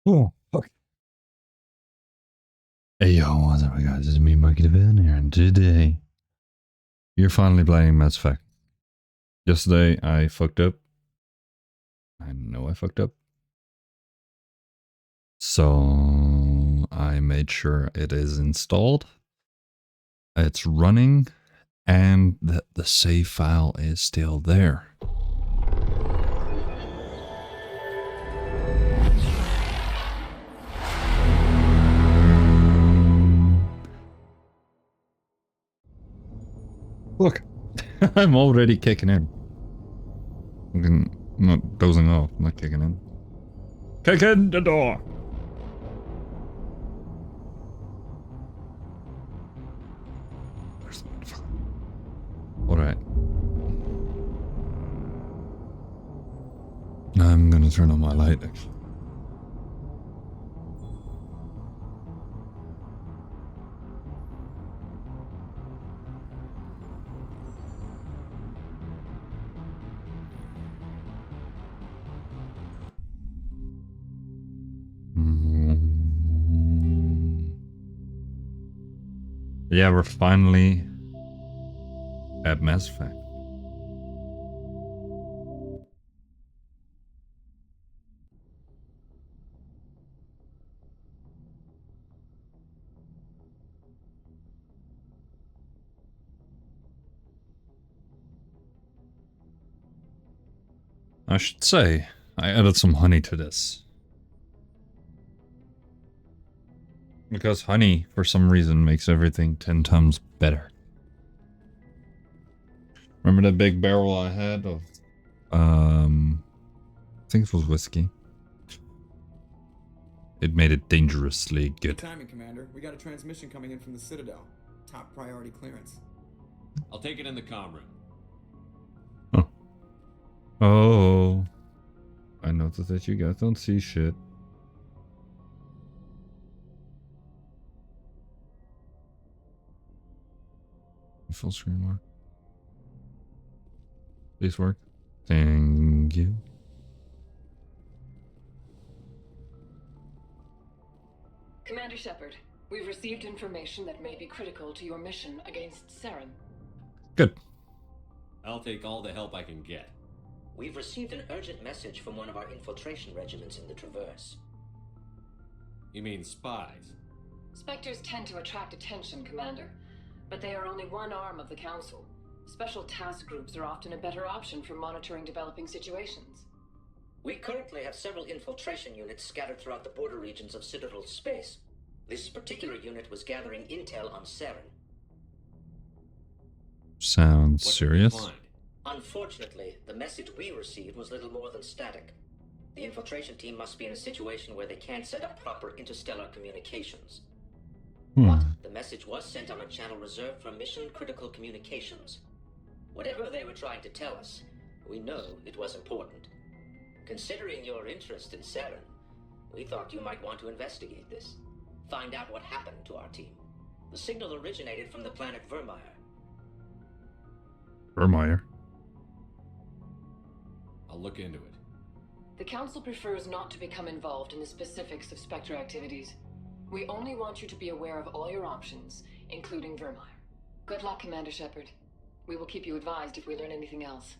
Oh, fuck. Hey, yo, what's up, guys? It's me, Mikey Devin here, and today you're finally playing Mass Effect. Yesterday, I fucked up. I know I fucked up. So, I made sure it is installed, it's running, and that the save file is still there. Look, I'm already kicking in. I'm not dozing off, I'm not kicking in. Kick in the door! Where's the motherfucker? Alright. I'm gonna turn on my light, actually. Yeah, we're finally at Mass Effect. I should say, I added some honey to this. Because honey, for some reason, makes everything 10 times better. Remember that big barrel I had of, I think it was whiskey. It made it dangerously good. Good timing, Commander. We got a transmission coming in from the Citadel. Top priority clearance. I'll take it in the comm room. Oh. Oh. I noticed that you guys don't see shit. Full screen work. Please work. Thank you. Commander Shepard, we've received information that may be critical to your mission against Saren. Good. I'll take all the help I can get. We've received an urgent message from one of our infiltration regiments in the Traverse. You mean spies? Spectres tend to attract attention, Commander, but they are only one arm of the Council. Special task groups are often a better option for monitoring developing situations. We currently have several infiltration units scattered throughout the border regions of Citadel space. This particular unit was gathering intel on Saren. Sounds What serious. did you find? Unfortunately, the message we received was little more than static. The infiltration team must be in a situation where they can't set up proper interstellar communications. The message was sent on a channel reserved for mission-critical communications. Whatever they were trying to tell us, we know it was important. Considering your interest in Saren, we thought you might want to investigate this. Find out what happened to our team. The signal originated from the planet Vermeer. Vermeer. I'll look into it. The Council prefers not to become involved in the specifics of Spectre activities. We only want you to be aware of all your options, including Vermeer. Good luck, Commander Shepard. We will keep you advised if we learn anything else.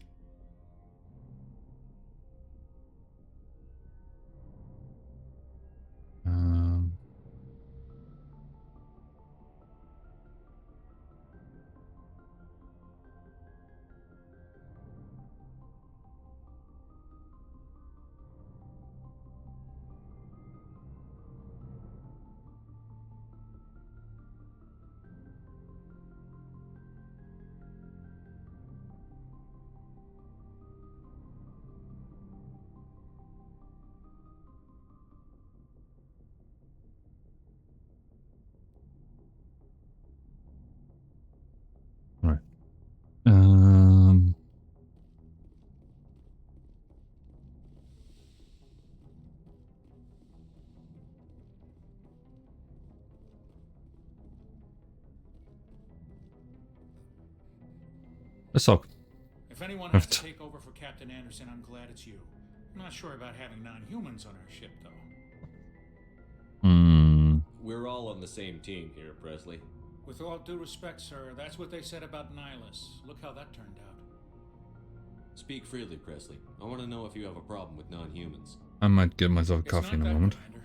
Right. Let's talk. If anyone has to take over for Captain Anderson, I'm glad it's you. I'm not sure about having non-humans on our ship, though. on the same team here, Presley. With all due respect, sir, that's what they said about Nihilus. Look how that turned out. Speak freely, Presley. I want to know if you have a problem with non-humans. I might get myself a It's coffee in not a that, moment. Commander.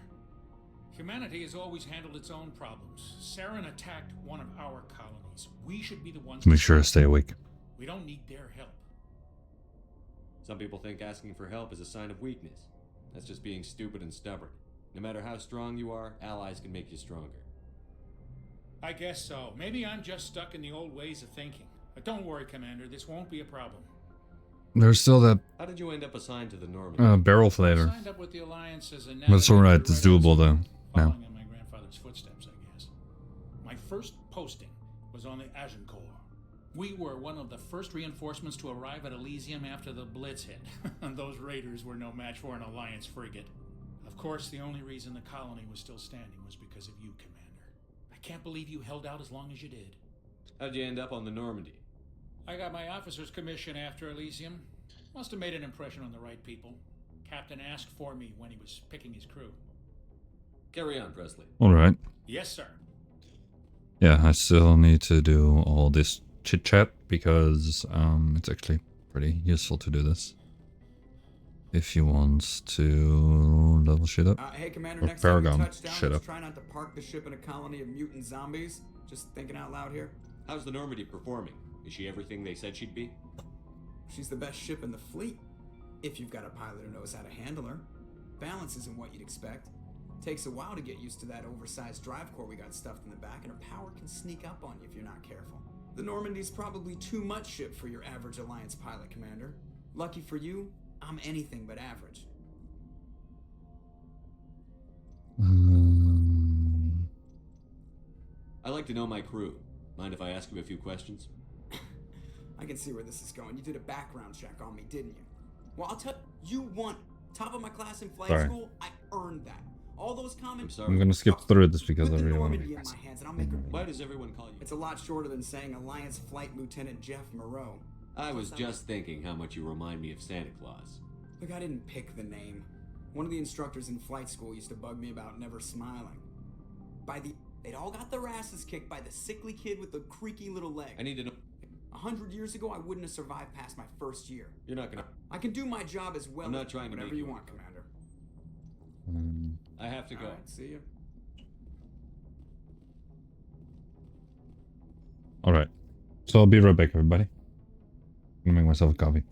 Humanity has always handled its own problems. Saren attacked one of our colonies. We should be the ones Make sure I stay awake. We don't need their help. Some people think asking for help is a sign of weakness. That's just being stupid and stubborn. No matter how strong you are, allies can make you stronger. I guess so. Maybe I'm just stuck in the old ways of thinking. But don't worry, Commander. This won't be a problem. There's still that How did you end up assigned to the Normandy? barrel I flavor. signed up with the Alliance as a But it's alright, navigator it's right doable though. outside, Now. following in my grandfather's footsteps, I guess. My first posting was on the Agincourt. We were one of the first reinforcements to arrive at Elysium after the Blitz hit. And those raiders were no match for an Alliance frigate. Of course, the only reason the colony was still standing was because of you, Commander. I can't believe you held out as long as you did. How'd you end up on the Normandy? I got my officer's commission after Elysium. Must have made an impression on the right people. Captain asked for me when he was picking his crew. Carry on, Presley. Alright. Yes, sir. Yeah, I still need to do all this chit chat because it's actually pretty useful to do this. If you want to level shit up. Hey, Commander, Or next time Paragon, you touch down, shut let's up. try not to park the ship in a colony of mutant zombies. Just thinking out loud here. How's the Normandy performing? Is she everything they said she'd be? She's the best ship in the fleet. If you've got a pilot who knows how to handle her. Balance isn't what you'd expect. Takes a while to get used to that oversized drive core we got stuffed in the back, and her power can sneak up on you if you're not careful. The Normandy's probably too much ship for your average Alliance pilot, Commander. Lucky for you, I'm anything but average. I like to know my crew. Mind if I ask you a few questions? I can see where this is going. You did a background check on me, didn't you? Well, I'll tell you won. Top of my class in flight Sorry. school, I earned that. All those comments. I'm sorry. I'm gonna skip through this because I Put the really want to Normandy make in my hands and I'll make her. Why does everyone call you? It's a lot shorter than saying Alliance Flight Lieutenant Jeff Moreau. I was just thinking how much you remind me of Santa Claus. Look, I didn't pick the name. One of the instructors in flight school used to bug me about never smiling. They'd all got their asses kicked by the sickly kid with the creaky little leg. I need to know. 100 years ago, I wouldn't have survived past my first year. You're not gonna. I can do my job as well. I'm not trying to whatever make you you- want, Commander. I have to go. All right, see you. Alright. So I'll be right back, everybody. I'm gonna make myself a coffee.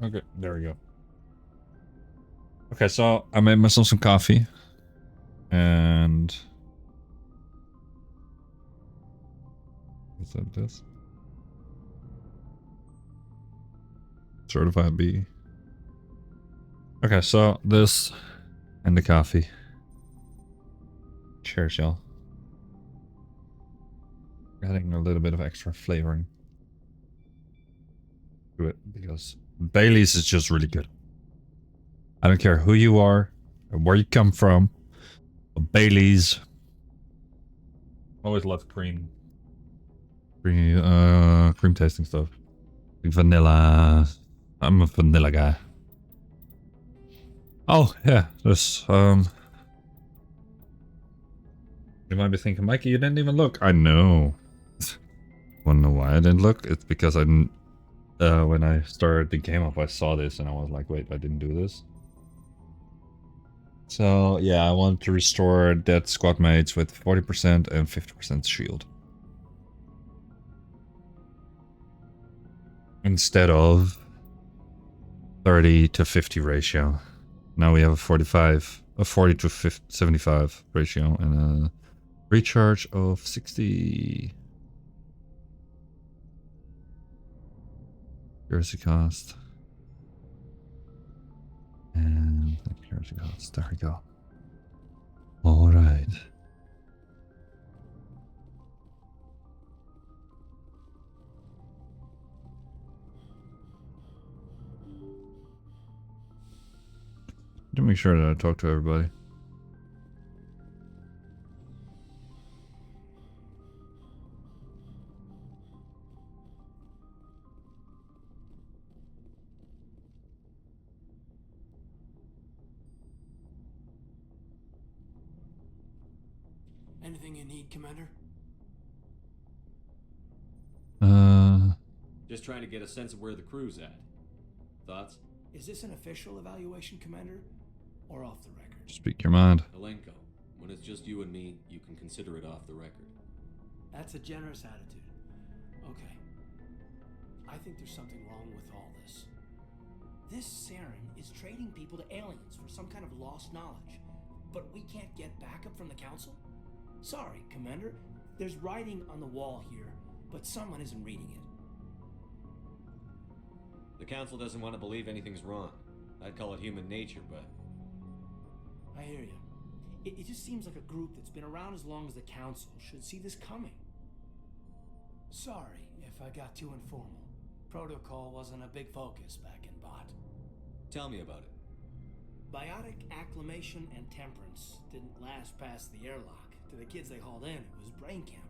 Okay, there we go. Okay, so I made myself some coffee. And... What's that, this? Certified B. Okay, so this and the coffee. Cheers, y'all. Adding a little bit of extra flavoring to it because Bailey's is just really good. I don't care who you are or where you come from. But Bailey's. Always love cream tasting stuff. Like vanilla. I'm a vanilla guy. Oh yeah, there's you might be thinking, Mikey, you didn't even look. I know. Wanna know why I didn't look? It's because I didn't. When I started the game up, I saw this and I was like, wait, I didn't do this. So yeah, I want to restore dead squad mates with 40% and 50% shield. Instead of 30 to 50 ratio. Now we have a 40 to 75 ratio and a recharge of 60. Accuracy cost. And accuracy cost. There we go. Alright. To make sure that I talk to everybody. Anything you need, Commander? Just trying to get a sense of where the crew's at. Thoughts? Is this an official evaluation, Commander? Or off the record? Speak your mind. Alenko, when it's just you and me, you can consider it off the record. That's a generous attitude. Okay. I think there's something wrong with all this. This Saren is trading people to aliens for some kind of lost knowledge. But we can't get backup from the Council? Sorry, Commander. There's writing on the wall here, but someone isn't reading it. The Council doesn't want to believe anything's wrong. I'd call it human nature, but... I hear you. It just seems like a group that's been around as long as the Council should see this coming. Sorry if I got too informal. Protocol wasn't a big focus back in Bot. Tell me about it. Biotic acclimation and temperance didn't last past the airlock. To the kids they hauled in, it was brain camp.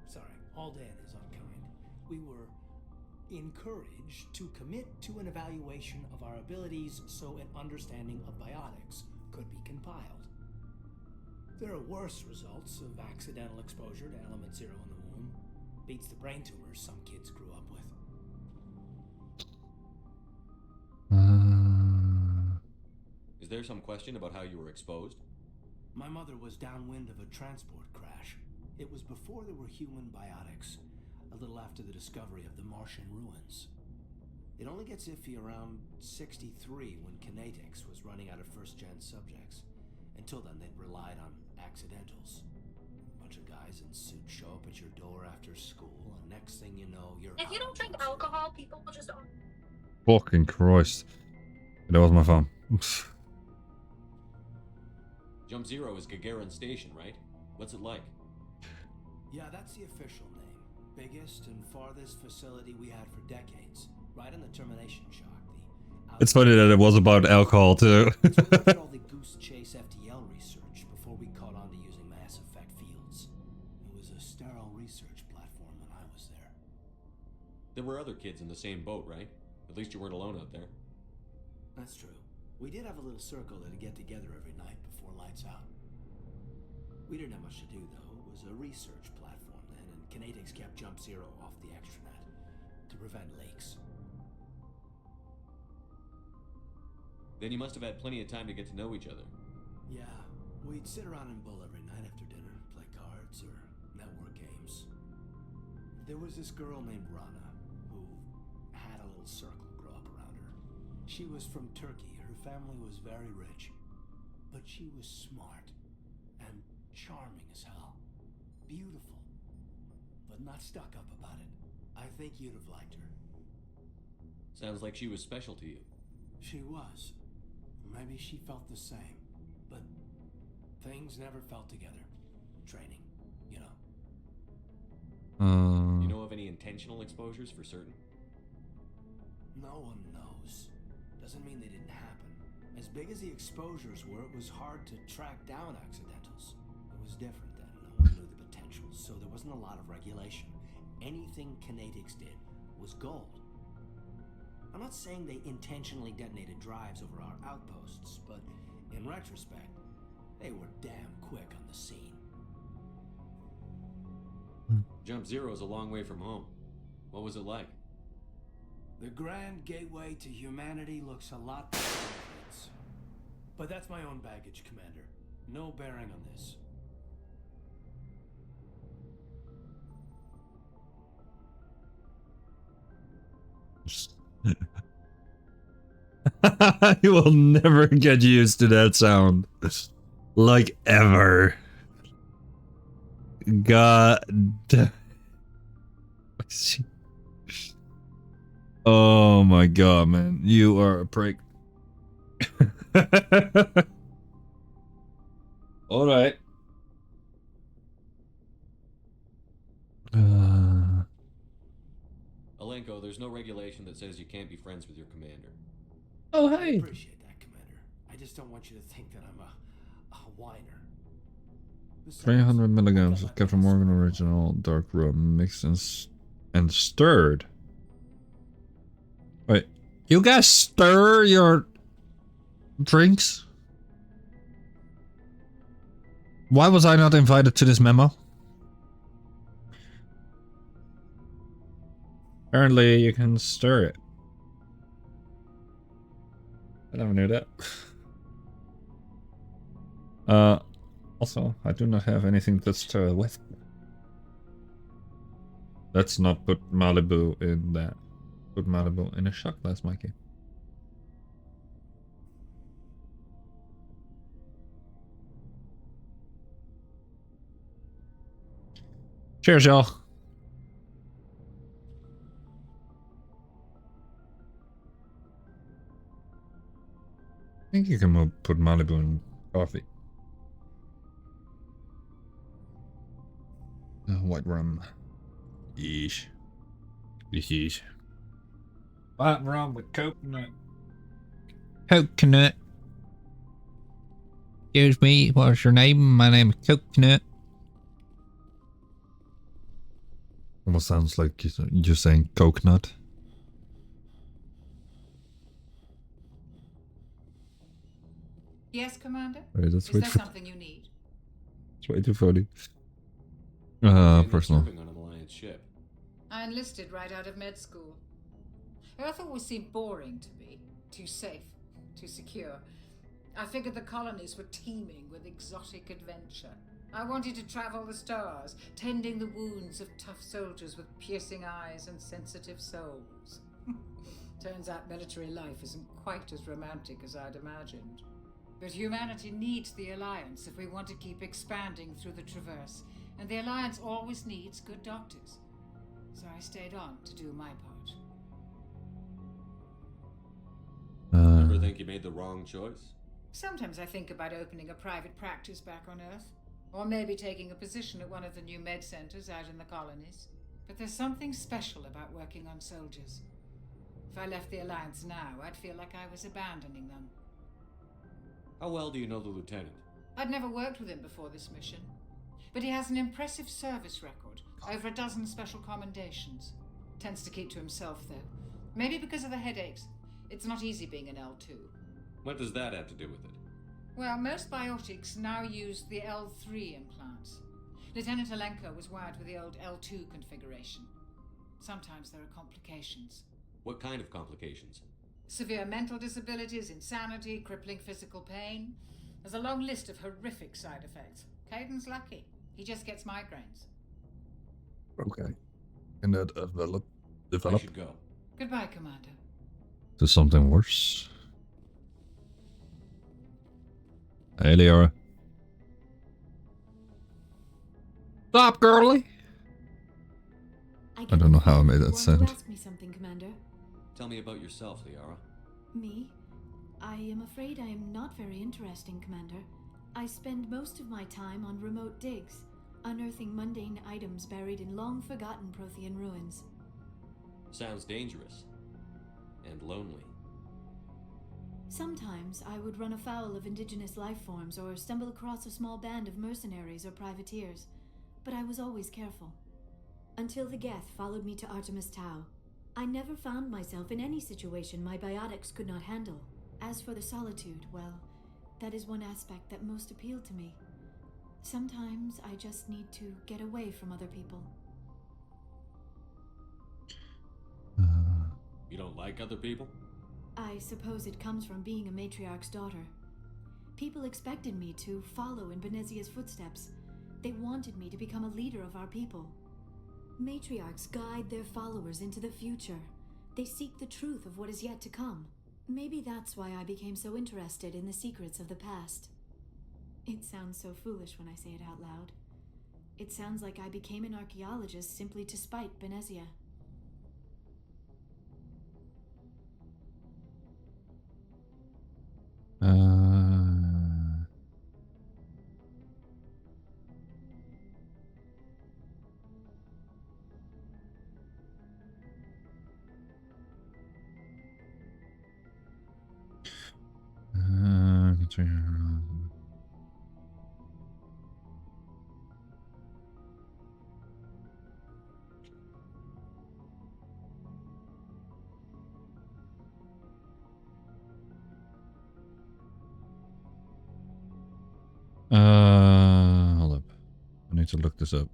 Sorry, hauled in is unkind. We were encouraged to commit to an evaluation of our abilities so an understanding of biotics could be compiled. There are worse results of accidental exposure to element 0 in the womb. Beats the brain tumors some kids grew up with. Is there some question about how you were exposed? My mother was downwind of a transport crash. It was before there were human biotics, a little after the discovery of the Martian ruins. It only gets iffy around 63 when Kinetics was running out of first-gen subjects. Until then, they'd relied on accidentals. A bunch of guys in suits show up at your door after school, and next thing you know, you're... If you don't drink alcohol, people will just... Fucking Christ. That was my phone. Jump Zero is Gagarin Station, right? What's it like? Yeah, that's the official name. Biggest and farthest facility we had for decades. Right on the termination shock. It's funny that it was about alcohol too. It's where we did all the Goose Chase FTL research before we caught on to using mass effect fields. It was a sterile research platform when I was there. There were other kids in the same boat, right? At least you weren't alone out there. That's true. We did have a little circle that'd get together every night before lights out. We didn't have much to do, though. It was a research platform then, and Kinetics kept Jump Zero off the extranet to prevent leaks. Then you must have had plenty of time to get to know each other. Yeah, we'd sit around and bull every night after dinner, play cards or network games. There was this girl named Rana who had a little circle grow up around her. She was from Turkey. Her family was very rich. But she was smart and charming as hell. Beautiful. But not stuck up about it. I think you'd have liked her. Sounds like she was special to you. She was. Maybe she felt the same. But things never felt together. Training, you know. You know of any intentional exposures for certain? No one knows. Doesn't mean they didn't happen. As big as the exposures were, it was hard to track down accidentals. It was different then. No one knew the potential, so there wasn't a lot of regulation. Anything kinetics did was gold. I'm not saying they intentionally detonated drives over our outposts, but in retrospect, they were damn quick on the scene. Jump Zero is a long way from home. What was it like? The grand gateway to humanity looks a lot like this. But that's my own baggage, Commander. No bearing on this. You will never get used to that sound. Like, ever. God damn. Oh my god, man. You are a prick. Alright. Alenko, there's no regulation that says you can't be friends with your commander. Oh, I hey. appreciate that, Commander. I just don't want you to think that I'm a whiner. Besides, 300 milligrams I'll of get my Captain Morgan original dark rum mixed and stirred. Wait, you guys stir your drinks? Why was I not invited to this memo? Apparently you can stir it. I never knew that. Also, I do not have anything to stir with. Let's not put Malibu in that. Put Malibu in a shot glass, Mikey. Cheers, y'all. I think you can put Malibu in coffee. White rum. Yeesh. Yeesh. White rum with coconut. Coconut. Excuse me, what's your name? My name is Coconut. Almost sounds like you're saying coconut. Yes, Commander? Wait, let's Is wait there for... something you need? Let's wait too funny. Lieutenant Personal. serving on an Alliance ship. I enlisted right out of med school. Earth always seemed boring to me. Too safe, too secure. I figured the colonies were teeming with exotic adventure. I wanted to travel the stars, tending the wounds of tough soldiers with piercing eyes and sensitive souls. Turns out military life isn't quite as romantic as I'd imagined. But humanity needs the Alliance if we want to keep expanding through the Traverse, and the Alliance always needs good doctors. So I stayed on to do my part. Ever think you made the wrong choice? Sometimes I think about opening a private practice back on Earth, or maybe taking a position at one of the new med centers out in the colonies. But there's something special about working on soldiers. If I left the Alliance now, I'd feel like I was abandoning them. How well do you know the Lieutenant? I'd never worked with him before this mission, but he has an impressive service record, over a dozen special commendations. Tends to keep to himself, though. Maybe because of the headaches. It's not easy being an L2. What does that have to do with it? Well, most biotics now use the L3 implants. Lieutenant Alenko was wired with the old L2 configuration. Sometimes there are complications. What kind of complications? Severe mental disabilities, insanity, crippling physical pain. There's a long list of horrific side effects. Caden's lucky. He just gets migraines. Okay. Can that develop? I should go. Goodbye, Commander. to something worse. Hey, Liara. Stop, girly! I don't know how I made that sound. Ask me something, Commander. Tell me about yourself, Liara. Me? I am afraid I am not very interesting, Commander. I spend most of my time on remote digs, unearthing mundane items buried in long-forgotten Prothean ruins. Sounds dangerous. And lonely. Sometimes I would run afoul of indigenous life forms or stumble across a small band of mercenaries or privateers, but I was always careful. Until the Geth followed me to Artemis Tau. I never found myself in any situation my biotics could not handle. As for the solitude, well, that is one aspect that most appealed to me. Sometimes I just need to get away from other people. You don't like other people? I suppose it comes from being a matriarch's daughter. People expected me to follow in Benezia's footsteps. They wanted me to become a leader of our people. Matriarchs guide their followers into the future. They seek the truth of what is yet to come. Maybe that's why I became so interested in the secrets of the past. It sounds so foolish when I say it out loud. It sounds like I became an archaeologist simply to spite Benezia. Hold up. I need to look this up.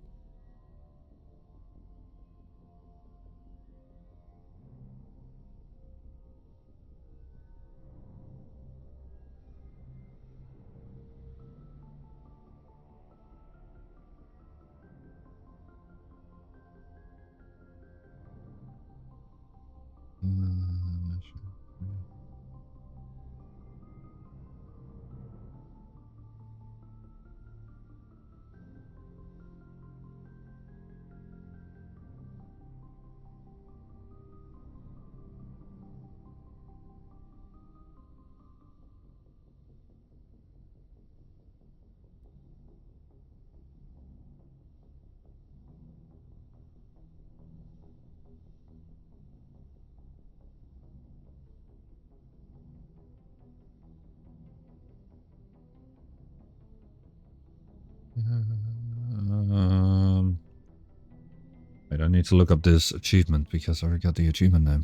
Wait, I need to look up this achievement because I already got the achievement name.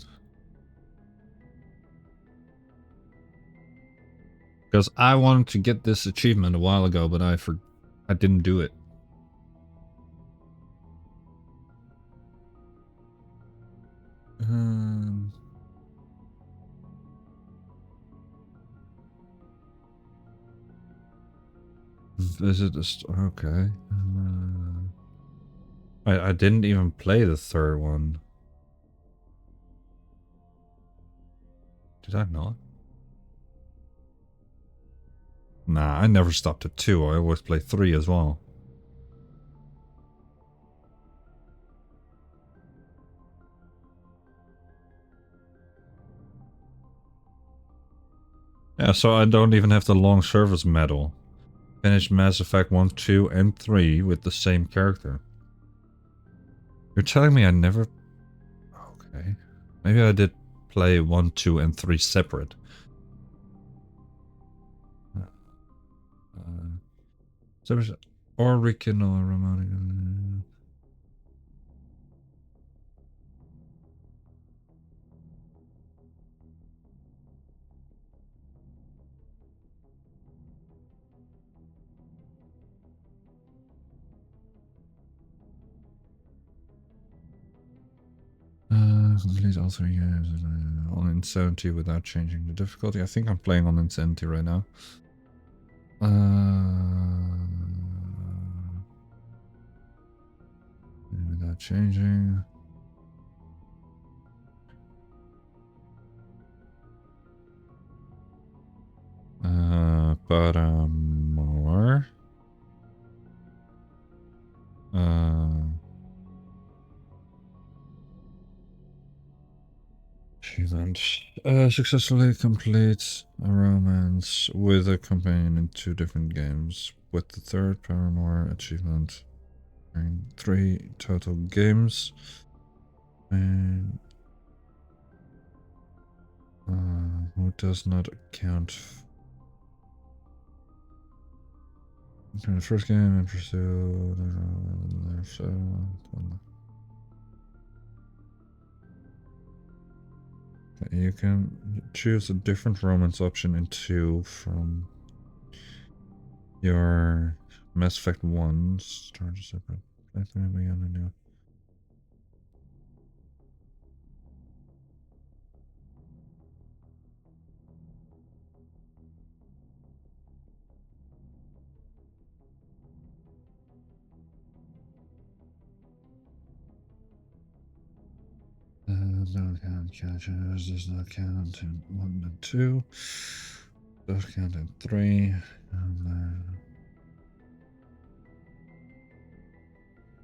Because I wanted to get this achievement a while ago, but I didn't do it. Visit the store. Okay. I didn't even play the third one. Did I not? Nah, I never stopped at 2. I always play 3 as well. Yeah, so I don't even have the long service medal. Finished Mass Effect 1, 2, and 3 with the same character. You're telling me I never... Okay. Maybe I did play 1, 2, and 3 separate. Service original remote. Complete all 3 games on Insanity without changing the difficulty. I think I'm playing on Insanity right now. Without changing. Paramore. Achievement. Successfully complete a romance with a companion in 2 different games. With the 3rd Paramore achievement. 3 total games. And who does not count in the first game and pursue you can choose a different romance option in 2 from your Mass Effect 1. Start a separate. I think we only know. Don't count catchers, does not count in 1 and 2. Does count in 3.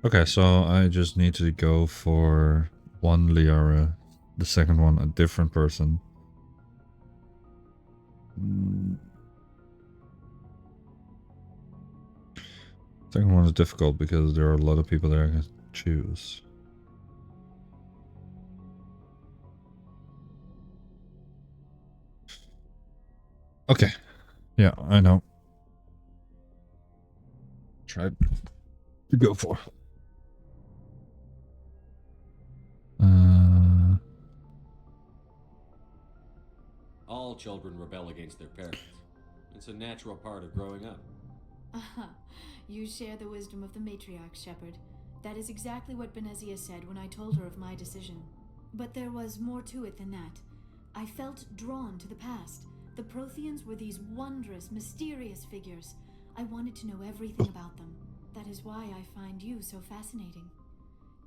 Okay, so I just need to go for one Liara, the second one a different person. Second one is difficult because there are a lot of people that I can choose. Okay. Yeah, I know. Try to go for. All children rebel against their parents. It's a natural part of growing up. You share the wisdom of the matriarch, Shepard. That is exactly what Benezia said when I told her of my decision. But there was more to it than that. I felt drawn to the past. The Protheans were these wondrous, mysterious figures. I wanted to know everything about them. That is why I find you so fascinating.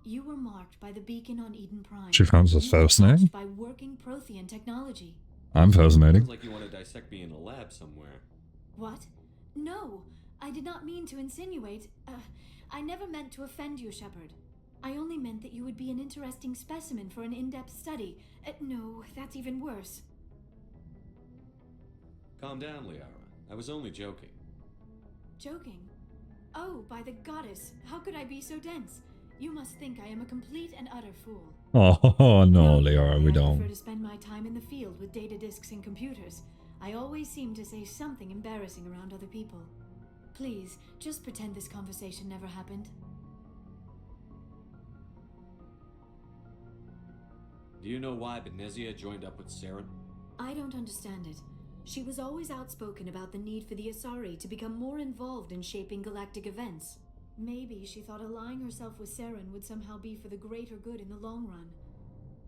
You were marked by the beacon on Eden Prime. She found us fascinating. By working Prothean technology. I'm fascinating. Sounds like you want to dissect me in a lab somewhere. What? No, I did not mean to insinuate. I never meant to offend you, Shepard. I only meant that you would be an interesting specimen for an in-depth study. No, that's even worse. Calm down, Liara. I was only joking. Joking? Oh, by the goddess, how could I be so dense? You must think I am a complete and utter fool. Oh, no, Liara, we I don't. prefer to spend my time in the field with data disks and computers. I always seem to say something embarrassing around other people. Please, just pretend this conversation never happened. Do you know why Benezia joined up with Saren? I don't understand it. She was always outspoken about the need for the Asari to become more involved in shaping galactic events. Maybe she thought allying herself with Saren would somehow be for the greater good in the long run.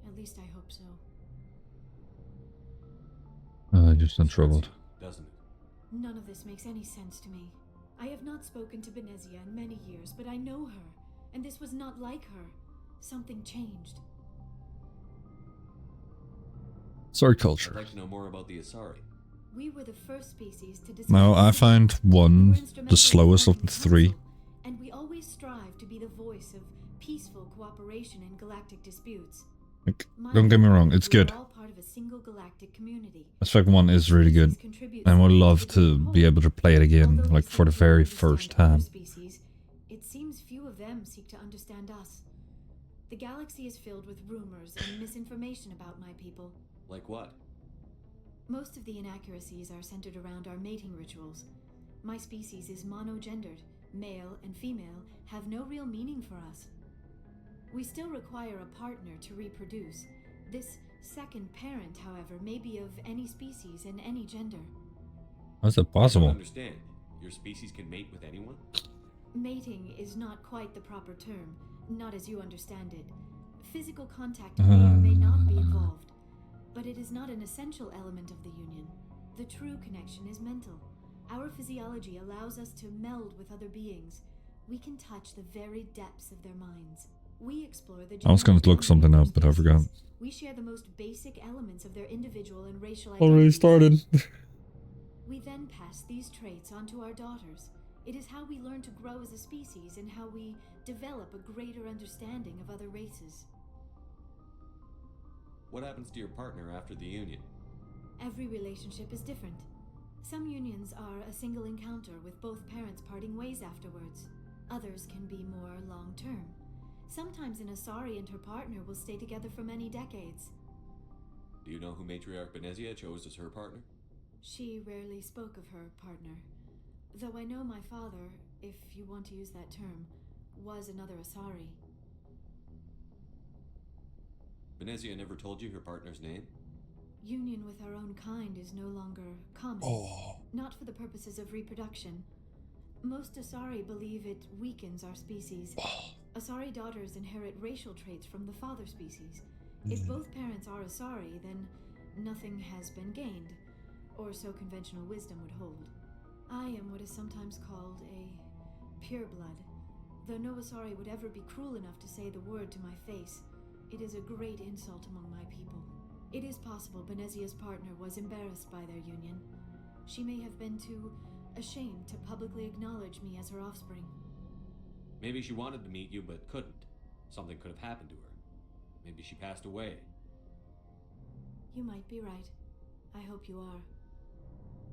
At least I hope so. Just untroubled. Doesn't it? None of this makes any sense to me. I have not spoken to Benezia in many years, but I know her, and this was not like her. Something changed. Sorry, I'd culture. like to know more about the Asari. We were the first species to discover. No, I find one the slowest of the 3. And we always strive to be the voice of peaceful cooperation in galactic disputes. Like, don't get me wrong, it's good. We're all part of a single galactic community. Mass Effect 1 is really good, and would love to be able to play it again, like for the very first time. It seems few of them seek to understand us. The galaxy is filled with rumors and misinformation about my people. Like what? Most of the inaccuracies are centered around our mating rituals. My species is monogendered. Male and female have no real meaning for us. We still require a partner to reproduce. This second parent, however, may be of any species and any gender. How's that I don't possible? understand. Your species can mate with anyone? Mating is not quite the proper term, not as you understand it. Physical contact may or may not be involved, but it is not an essential element of the union. The true connection is mental. Our physiology allows us to meld with other beings. We can touch the very depths of their minds. We explore the. I was going to look something up, but I forgot. We share the most basic elements of their individual and racial Already identities. started. We then pass these traits on to our daughters. It is how we learn to grow as a species and how we develop a greater understanding of other races. What happens to your partner after the union? Every relationship is different. Some unions are a single encounter with both parents parting ways afterwards. Others can be more long-term. Sometimes an Asari and her partner will stay together for many decades. Do you know who Matriarch Benezia chose as her partner? She rarely spoke of her partner. Though I know my father, if you want to use that term, was another Asari. Benezia never told you her partner's name? Union with our own kind is no longer common. Not for the purposes of reproduction. Most Asari believe it weakens our species. Asari daughters inherit racial traits from the father species. If both parents are Asari, then nothing has been gained, or so conventional wisdom would hold. I am what is sometimes called a pureblood. Though no Asari would ever be cruel enough to say the word to my face, it is a great insult among my people. It is possible Benezia's partner was embarrassed by their union. She may have been too ashamed to publicly acknowledge me as her offspring. Maybe she wanted to meet you but couldn't. Something could have happened to her. Maybe she passed away. You might be right. I hope you are.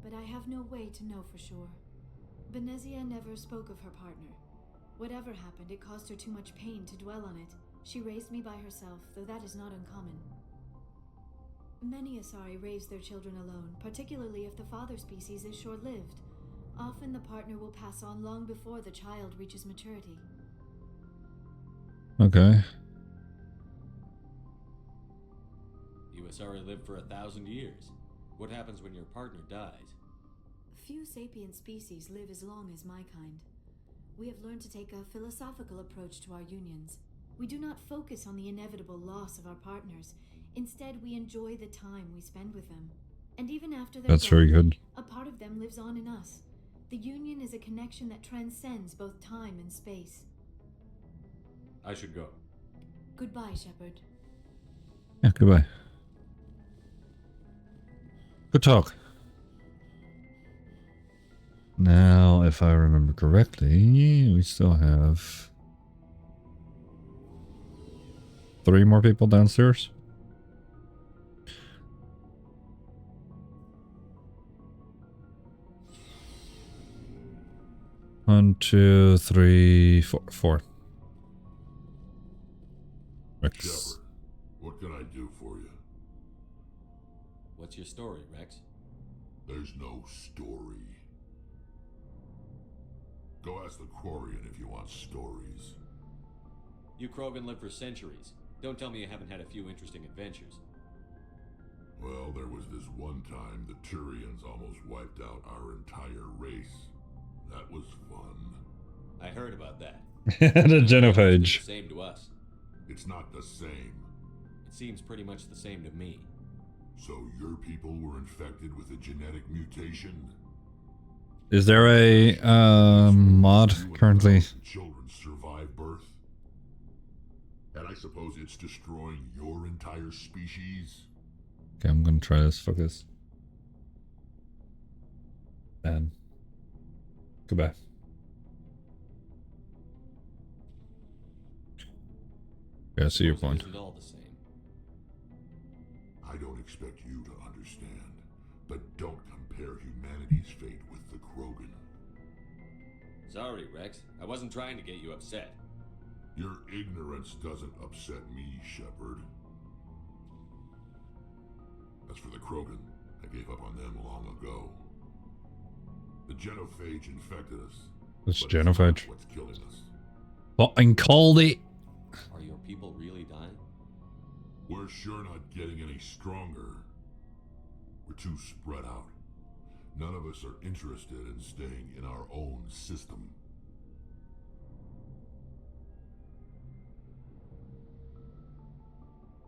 But I have no way to know for sure. Benezia never spoke of her partner. Whatever happened, it caused her too much pain to dwell on it. She raised me by herself, though that is not uncommon. Many Asari raise their children alone, particularly if the father species is short-lived. Often the partner will pass on long before the child reaches maturity. Okay. You Asari live for 1,000 years. What happens when your partner dies? Few sapient species live as long as my kind. We have learned to take a philosophical approach to our unions. We do not focus on the inevitable loss of our partners. Instead, we enjoy the time we spend with them. And even after they're That's very good. a part of them lives on in us. The union is a connection that transcends both time and space. I should go. Goodbye, Shepard. Yeah, goodbye. Good talk. Now, if I remember correctly, we still have 3 more people downstairs. 1, 2, 3, 4. 4. Rex. Shepard, what can I do for you? What's your story, Rex? There's no story. Go ask the Quarian if you want stories. You Krogan lived for centuries. Don't tell me you haven't had a few interesting adventures. Well, there was this one time the Turians almost wiped out our entire race. That was fun. I heard about that. The genophage. It's the same to us. It's not the same. It seems pretty much the same to me. So your people were infected with a genetic mutation? Is there a mod currently? Children survive birth? And I suppose it's destroying your entire species? Okay, I'm gonna try this. Fuck this. And goodbye. Yeah, I see your point. Isn't all the same. I don't expect you to understand, but don't compare humanity's fate with the Krogan. Sorry, Rex. I wasn't trying to get you upset. Your ignorance doesn't upset me, Shepard. As for the Krogan, I gave up on them long ago. The genophage infected us. It's but genophage. It's not what's killing us. Fucking called it. Are your people really dying? We're sure not getting any stronger. We're too spread out. None of us are interested in staying in our own system.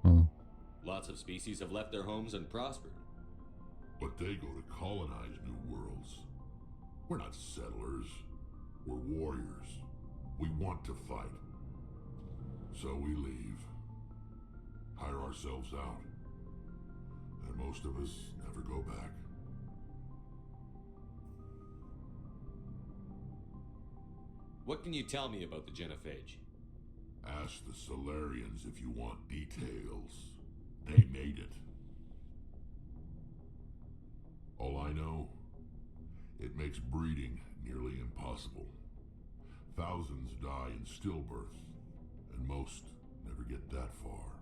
Oh. Lots of species have left their homes and prospered. But they go to colonize new worlds. We're not settlers. We're warriors. We want to fight. So we leave. Hire ourselves out. And most of us never go back. What can you tell me about the genophage? Ask the Solarians if you want details. They made it. All I know, it makes breeding nearly impossible. Thousands die in stillbirth, and most never get that far.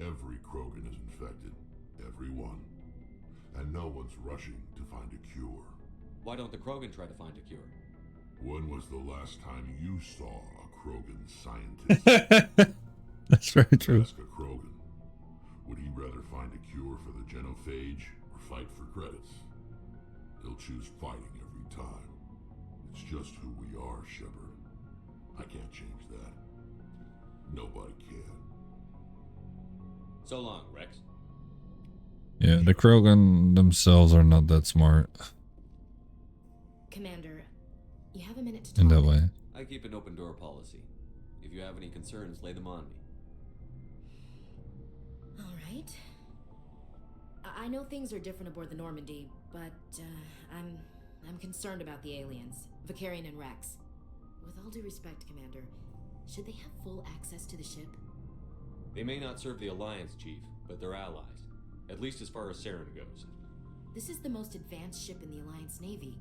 Every Krogan is infected, every one. And no one's rushing to find a cure. Why don't the Krogan try to find a cure? When was the last time you saw a Krogan scientist? That's very true. Ask a Krogan. Would he rather find a cure for the genophage or fight for credits? He'll choose fighting every time. It's just who we are, Shepard. I can't change that. Nobody can. So long, Rex. Yeah, the Krogan themselves are not that smart Commander, you have a minute to talk. in that way. I keep an open door policy. If you have any concerns, lay them on me. All right. I know things are different aboard the Normandy, but I'm concerned about the aliens, Vicarian and Rex. With all due respect, Commander, should they have full access to the ship? They may not serve the Alliance, Chief, but they're allies. At least as far as Saren goes. This is the most advanced ship in the Alliance Navy.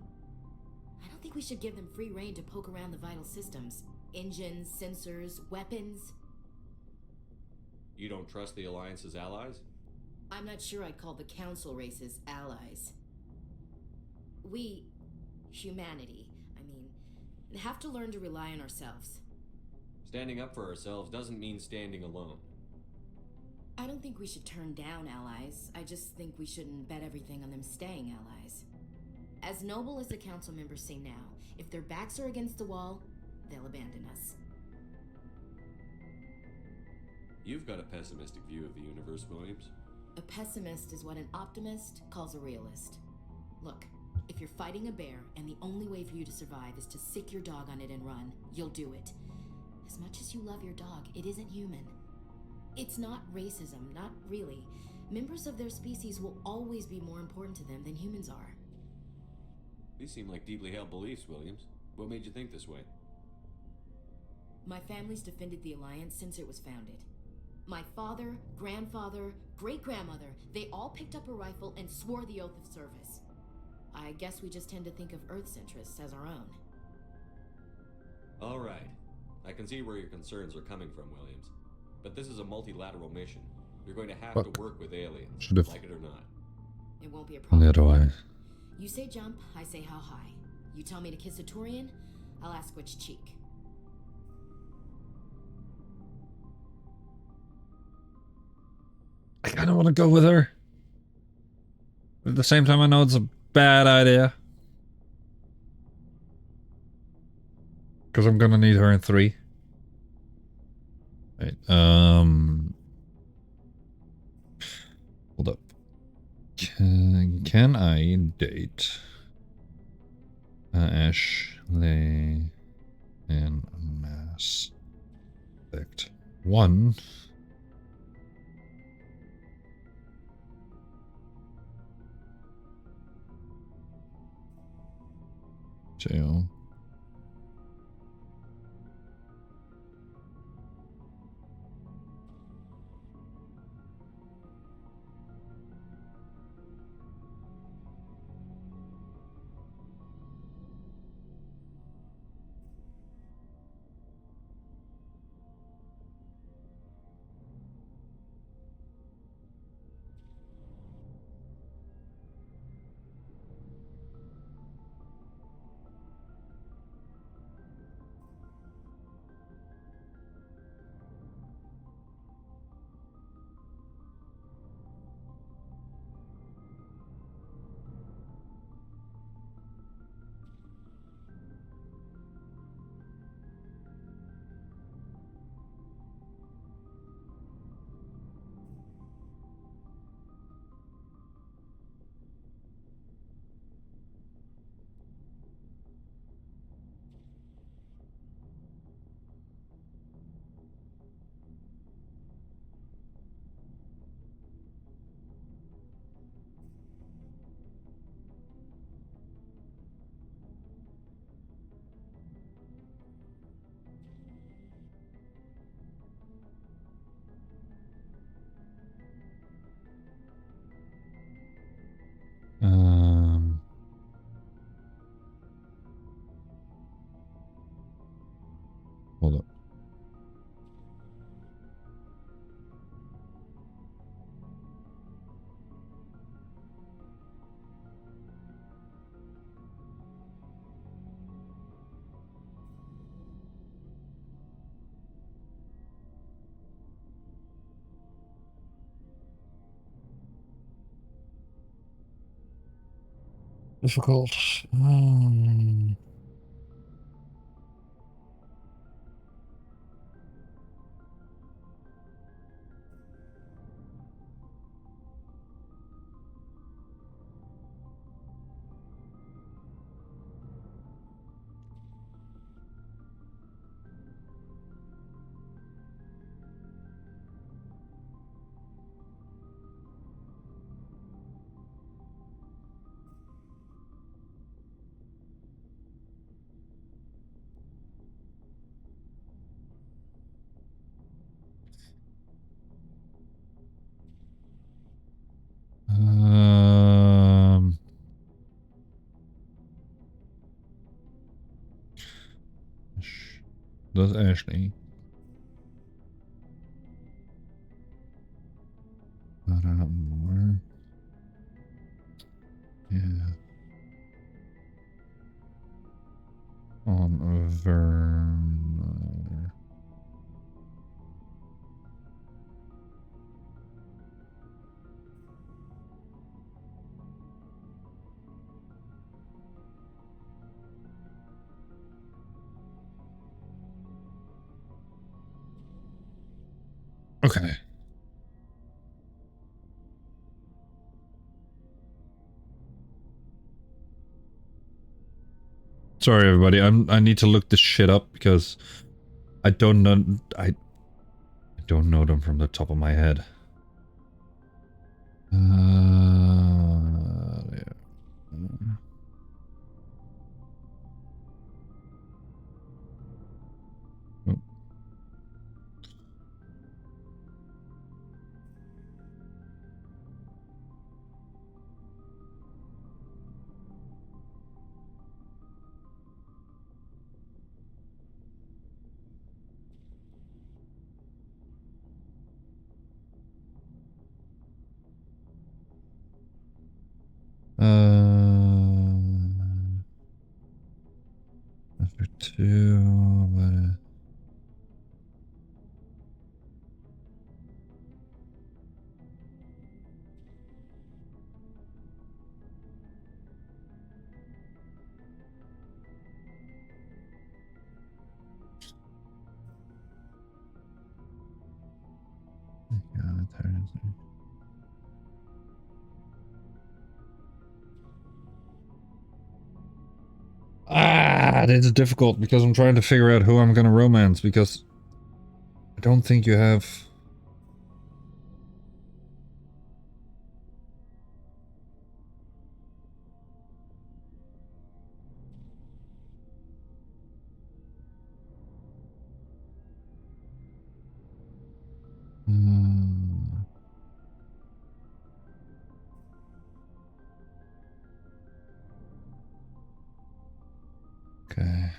I don't think we should give them free rein to poke around the vital systems. Engines, sensors, weapons. You don't trust the Alliance's allies? I'm not sure I'd call the Council races allies. We, humanity, have to learn to rely on ourselves. Standing up for ourselves doesn't mean standing alone. I don't think we should turn down allies. I just think we shouldn't bet everything on them staying allies. As noble as the council members say now, if their backs are against the wall, they'll abandon us. You've got a pessimistic view of the universe, Williams. A pessimist is what an optimist calls a realist. Look, if you're fighting a bear and the only way for you to survive is to sick your dog on it and run, you'll do it. As much as you love your dog, it isn't human. It's not racism, not really. Members of their species will always be more important to them than humans are. These seem like deeply held beliefs, Williams. What made you think this way? My family's defended the Alliance since it was founded. My father, grandfather, great-grandmother, they all picked up a rifle and swore the oath of service. I guess we just tend to think of Earth's interests as our own. All right. I can see where your concerns are coming from, Williams. But this is a multilateral mission. You're going to have to work with aliens, like it or not. It won't be a problem. Neither do I. You say jump, I say how high. You tell me to kiss a Turian, I'll ask which cheek. I kind of want to go with her. But at the same time, I know it's a bad idea. Because I'm gonna need her in 3. Wait, hold up. Can I date Ashley in Mass Effect 1? Jail. Hold up. Difficult. Dat is Ashley. More. Yeah. On Vern. Okay. Sorry, everybody. I need to look this shit up because I don't know. I don't know them from the top of my head. Yeah. Oh. After two, but it's difficult because I'm trying to figure out who I'm gonna romance because I don't think you have. Okay.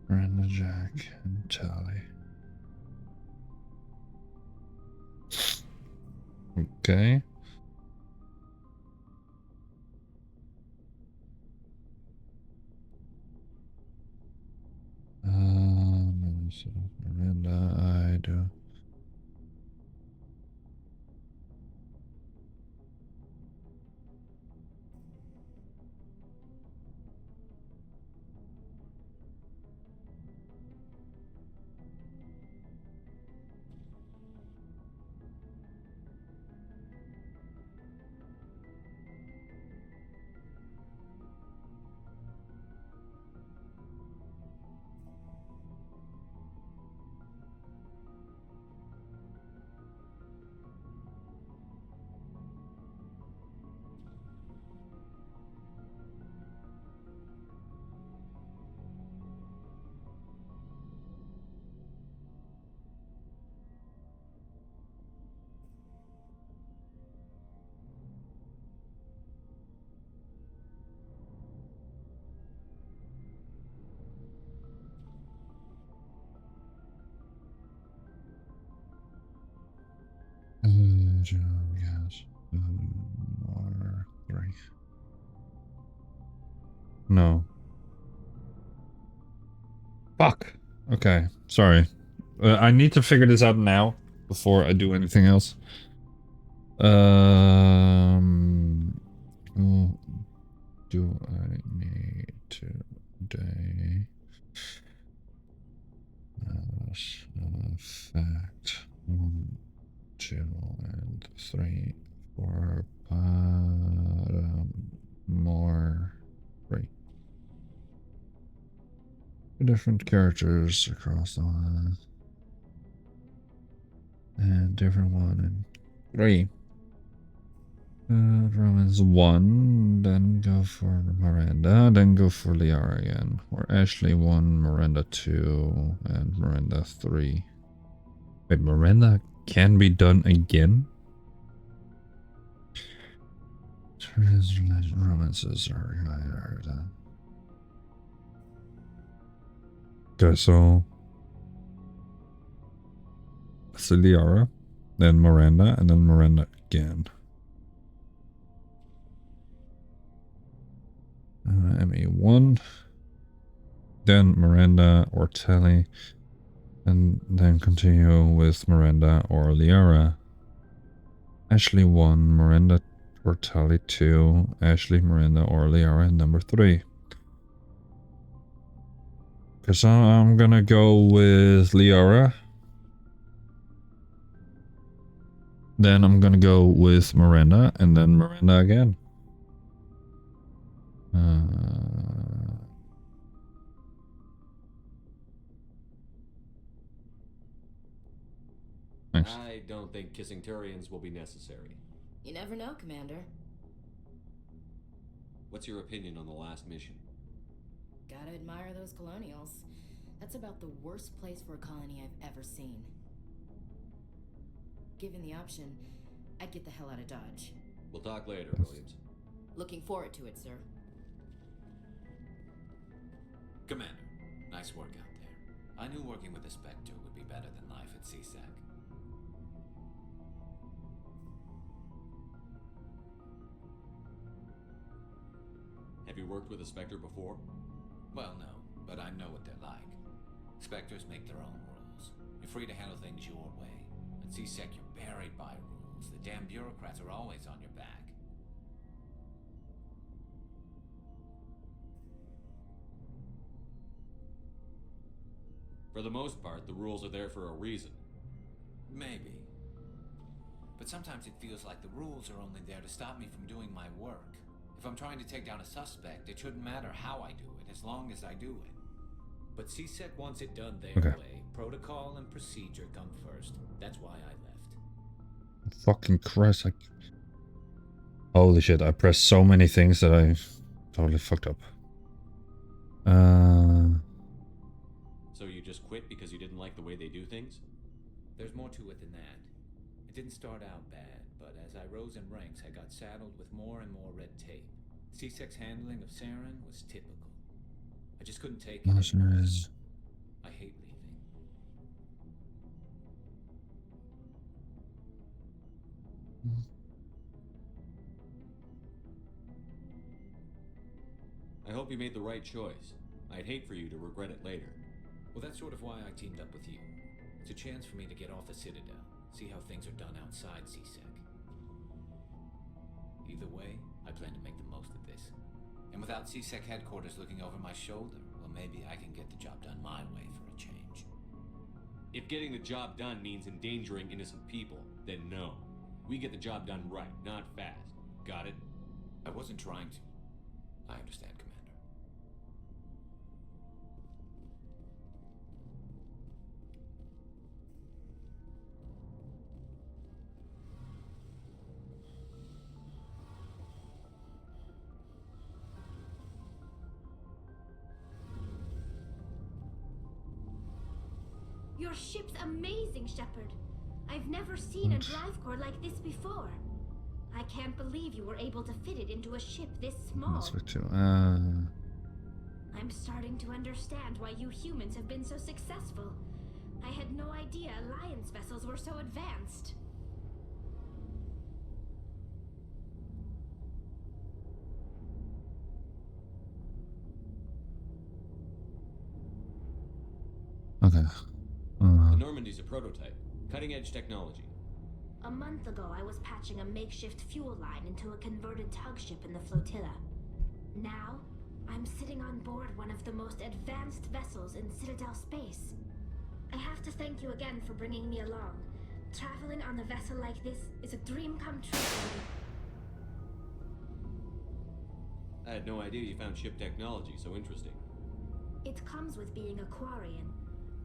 Brenda, Jack, and Tally. Okay. So Miranda, I do. Yes. Water 3. No. Fuck. Okay. Sorry. I need to figure this out now before I do anything else. Who do I need today? Fact 1, 2, and 3 for bottom more 3. Different characters across the line. And different 1 and 3. Romans 1, then go for Miranda, then go for Liara again. Or Ashley 1, Miranda 2, and Miranda 3. Wait, Miranda can be done again? Romances are higher than. Okay, so Liara, then Miranda, and then Miranda again. ME1, then Miranda or Telly, and then continue with Miranda or Liara. Ashley 1, Miranda or Telly 2, Ashley, Miranda or Liara number 3. Because I'm gonna go with Liara. Then I'm gonna go with Miranda, and then Miranda again. Thanks. I don't think kissing Turians will be necessary. You never know, Commander. What's your opinion on the last mission? Gotta admire those colonials. That's about the worst place for a colony I've ever seen. Given the option, I'd get the hell out of Dodge. We'll talk later, Williams. Looking forward to it, sir. Commander, nice work out there. I knew working with the Spectre would be better than life at CSEC. Have you worked with a Spectre before? Well, no, but I know what they're like. Spectres make their own rules. You're free to handle things your way. At CSEC, you're buried by rules. The damn bureaucrats are always on your back. For the most part, the rules are there for a reason. Maybe. But sometimes it feels like the rules are only there to stop me from doing my work. If I'm trying to take down a suspect, it shouldn't matter how I do it, as long as I do it. But CSEC wants it done their way. Protocol and procedure come first. That's why I left. Fucking Christ, holy shit, I pressed so many things that I totally fucked up. So you just quit because you didn't like the way they do things? There's more to it than that. It didn't start out bad, but as I rose in ranks, I got saddled with more and more red tape. CSEC's handling of Saren was typical. I just couldn't take it. I hate leaving. I hope you made the right choice. I'd hate for you to regret it later. Well, that's sort of why I teamed up with you. It's a chance for me to get off the Citadel, see how things are done outside CSEC. Either way, I plan to make the most of this. And without CSEC headquarters looking over my shoulder, well, maybe I can get the job done my way for a change. If getting the job done means endangering innocent people, then no. We get the job done right, not fast. Got it? I wasn't trying to. I understand, Commander. Your ship's amazing, Shepard. I've never seen a drive core like this before. I can't believe you were able to fit it into a ship this small. I'm starting to understand why you humans have been so successful. I had no idea Alliance vessels were so advanced. Okay. The Normandy's a prototype. Cutting-edge technology. A month ago, I was patching a makeshift fuel line into a converted tug ship in the flotilla. Now, I'm sitting on board one of the most advanced vessels in Citadel space. I have to thank you again for bringing me along. Traveling on a vessel like this is a dream come true for me. I had no idea you found ship technology so interesting. It comes with being a Quarian.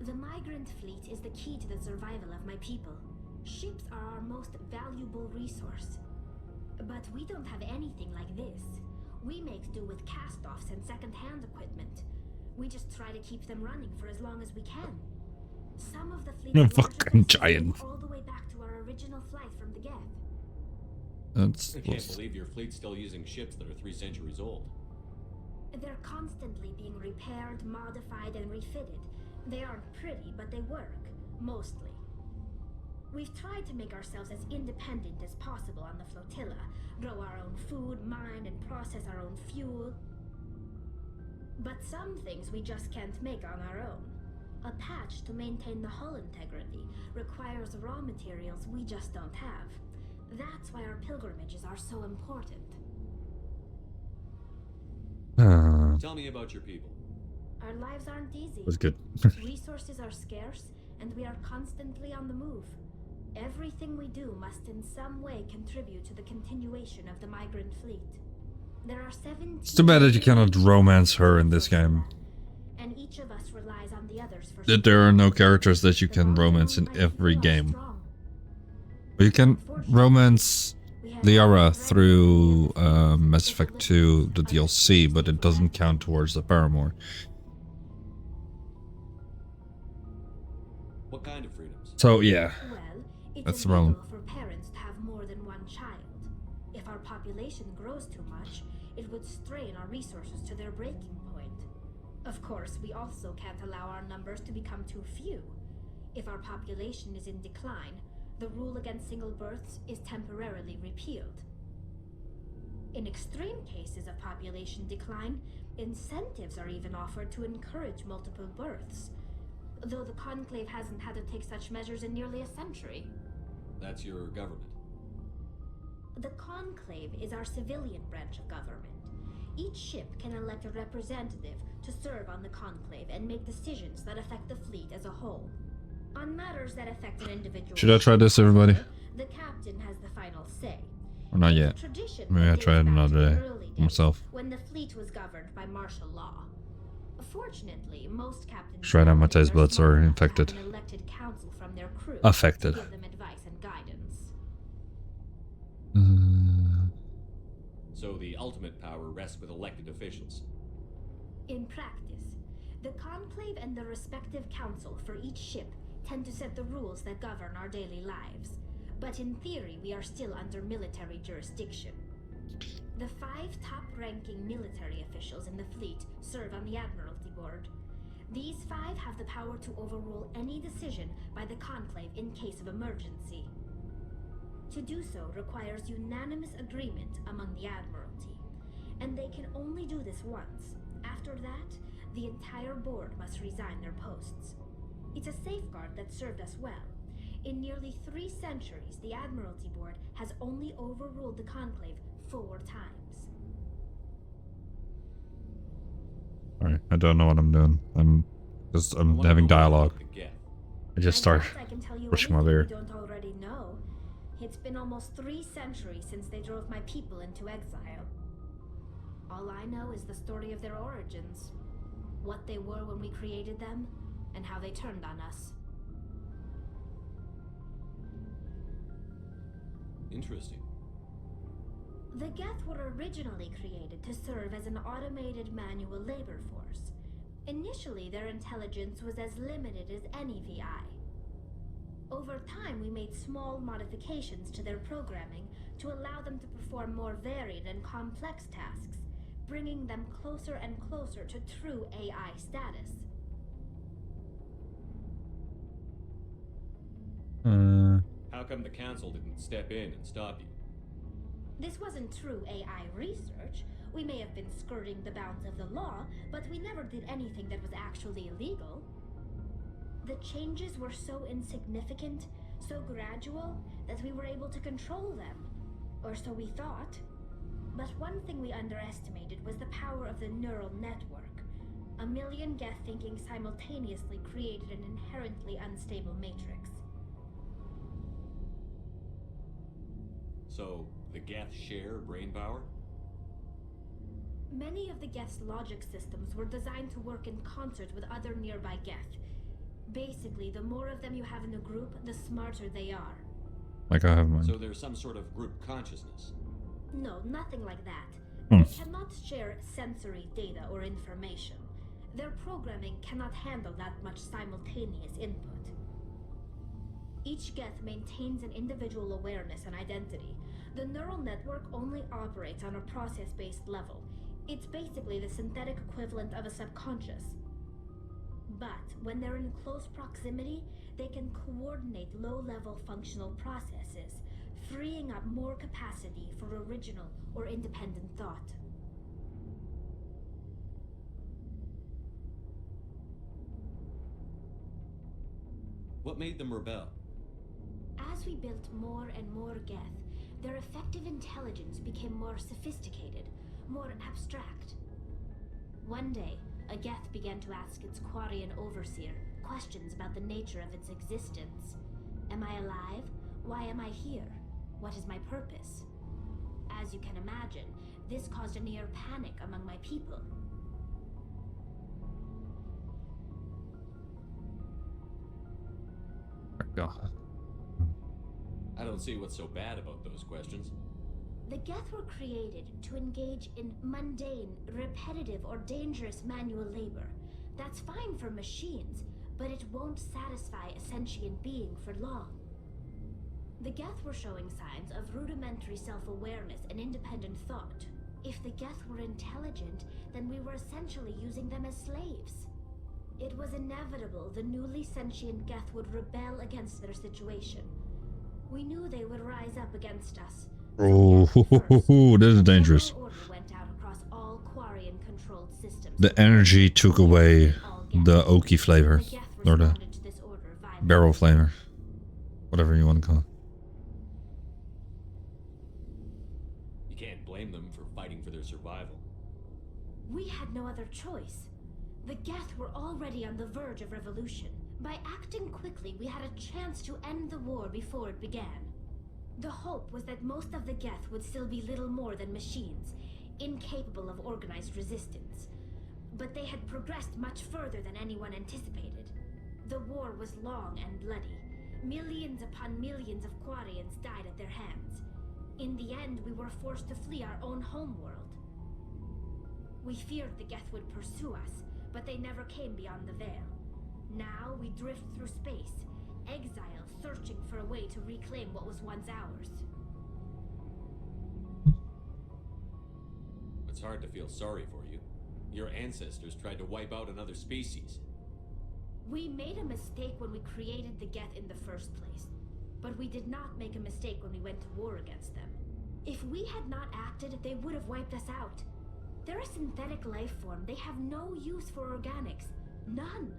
The migrant fleet is the key to the survival of my people. Ships are our most valuable resource. But we don't have anything like this. We make do with cast-offs and second-hand equipment. We just try to keep them running for as long as we can. Some of the fleet fucking giant. all the way back to our original flight from the Geth. That's I can't believe your fleet's still using ships that are 3 centuries old. They're constantly being repaired, modified, and refitted. They aren't pretty, but they work, mostly. We've tried to make ourselves as independent as possible on the flotilla, grow our own food, mine, and process our own fuel. But some things we just can't make on our own. A patch to maintain the hull integrity requires raw materials we just don't have. That's why our pilgrimages are so important. Tell me about your people. Our lives aren't easy. was good. Resources are scarce, and we are constantly on the move. Everything we do must in some way contribute to the continuation of the migrant fleet. There are 17. It's too bad that you cannot romance her in this game. And each of us relies on the others for That there are no characters that you can romance in every game. But you can romance Liara through Mass Effect 2, the DLC, but it doesn't count towards the paramour. What kind of freedoms? So yeah, Well, it's that's the problem. illegal for parents to have more than one child. If our population grows too much, it would strain our resources to their breaking point. Of course, we also can't allow our numbers to become too few. If our population is in decline, the rule against single births is temporarily repealed. In extreme cases of population decline, incentives are even offered to encourage multiple births, though the Conclave hasn't had to take such measures in nearly a century. That's your government. The Conclave is our civilian branch of government. Each ship can elect a representative to serve on the Conclave and make decisions that affect the fleet as a whole. On matters that affect an individual... Should I try this, everybody? The captain has the final say. Or not yet. Tradition Maybe I try it another day early days, myself. when the fleet was governed by martial law. Fortunately, most captains Try that my taste are buds smart are enough to have infected. an elected council from their crew Affected. to give them advice and guidance. So the ultimate power rests with elected officials. In practice, the Conclave and the respective council for each ship tend to set the rules that govern our daily lives. But in theory, we are still under military jurisdiction. The 5 top-ranking military officials in the fleet serve on the Admiralty Board. These 5 have the power to overrule any decision by the Conclave in case of emergency. To do so requires unanimous agreement among the Admiralty, and they can only do this once. After that, the entire board must resign their posts. It's a safeguard that served us well. In nearly 3 centuries, the Admiralty Board has only overruled the Conclave 4 times. Alright, I don't know what I'm doing. I'm having dialogue. I just start I can tell you brushing my anything beard. you don't already know. It's been almost 3 centuries since they drove my people into exile. All I know is the story of their origins, what they were when we created them, and how they turned on us. Interesting. The Geth were originally created to serve as an automated manual labor force. Initially, their intelligence was as limited as any VI. Over time, we made small modifications to their programming to allow them to perform more varied and complex tasks, bringing them closer and closer to true AI status. How come the council didn't step in and stop you? This wasn't true AI research. We may have been skirting the bounds of the law, but we never did anything that was actually illegal. The changes were so insignificant, so gradual, that we were able to control them. Or so we thought. But one thing we underestimated was the power of the neural network. A million Geth thinking simultaneously created an inherently unstable matrix. So, the Geth share brain power? Many of the Geth's logic systems were designed to work in concert with other nearby Geth. Basically, the more of them you have in a group, the smarter they are. Like I have mine. So there's some sort of group consciousness? No, nothing like that. Hmm. They cannot share sensory data or information. Their programming cannot handle that much simultaneous input. Each Geth maintains an individual awareness and identity. The neural network only operates on a process-based level. It's basically the synthetic equivalent of a subconscious. But when they're in close proximity, they can coordinate low-level functional processes, freeing up more capacity for original or independent thought. What made them rebel? As we built more and more Geth, their effective intelligence became more sophisticated, more abstract. One day, a Geth began to ask its Quarian overseer questions about the nature of its existence. Am I alive? Why am I here? What is my purpose? As you can imagine, this caused a near panic among my people. God. I don't see what's so bad about those questions. The Geth were created to engage in mundane, repetitive, or dangerous manual labor. That's fine for machines, but it won't satisfy a sentient being for long. The Geth were showing signs of rudimentary self-awareness and independent thought. If the Geth were intelligent, then we were essentially using them as slaves. It was inevitable the newly sentient Geth would rebel against their situation. We knew they would rise up against us. Oh, this is dangerous. The energy took away the oaky flavor, or the barrel flavor, whatever you want to call it. You can't blame them for fighting for their survival. We had no other choice. The Geth were already on the verge of revolution. By acting quickly, we had a chance to end the war before it began. The hope was that most of the Geth would still be little more than machines, incapable of organized resistance. But they had progressed much further than anyone anticipated. The war was long and bloody. Millions upon millions of Quarians died at their hands. In the end, we were forced to flee our own homeworld. We feared the Geth would pursue us, but they never came beyond the veil. Now we drift through space, exile, searching for a way to reclaim what was once ours. It's hard to feel sorry for you. Your ancestors tried to wipe out another species. We made a mistake when we created the Geth in the first place, but we did not make a mistake when we went to war against them. If we had not acted, they would have wiped us out. They're a synthetic life form. They have no use for organics. None.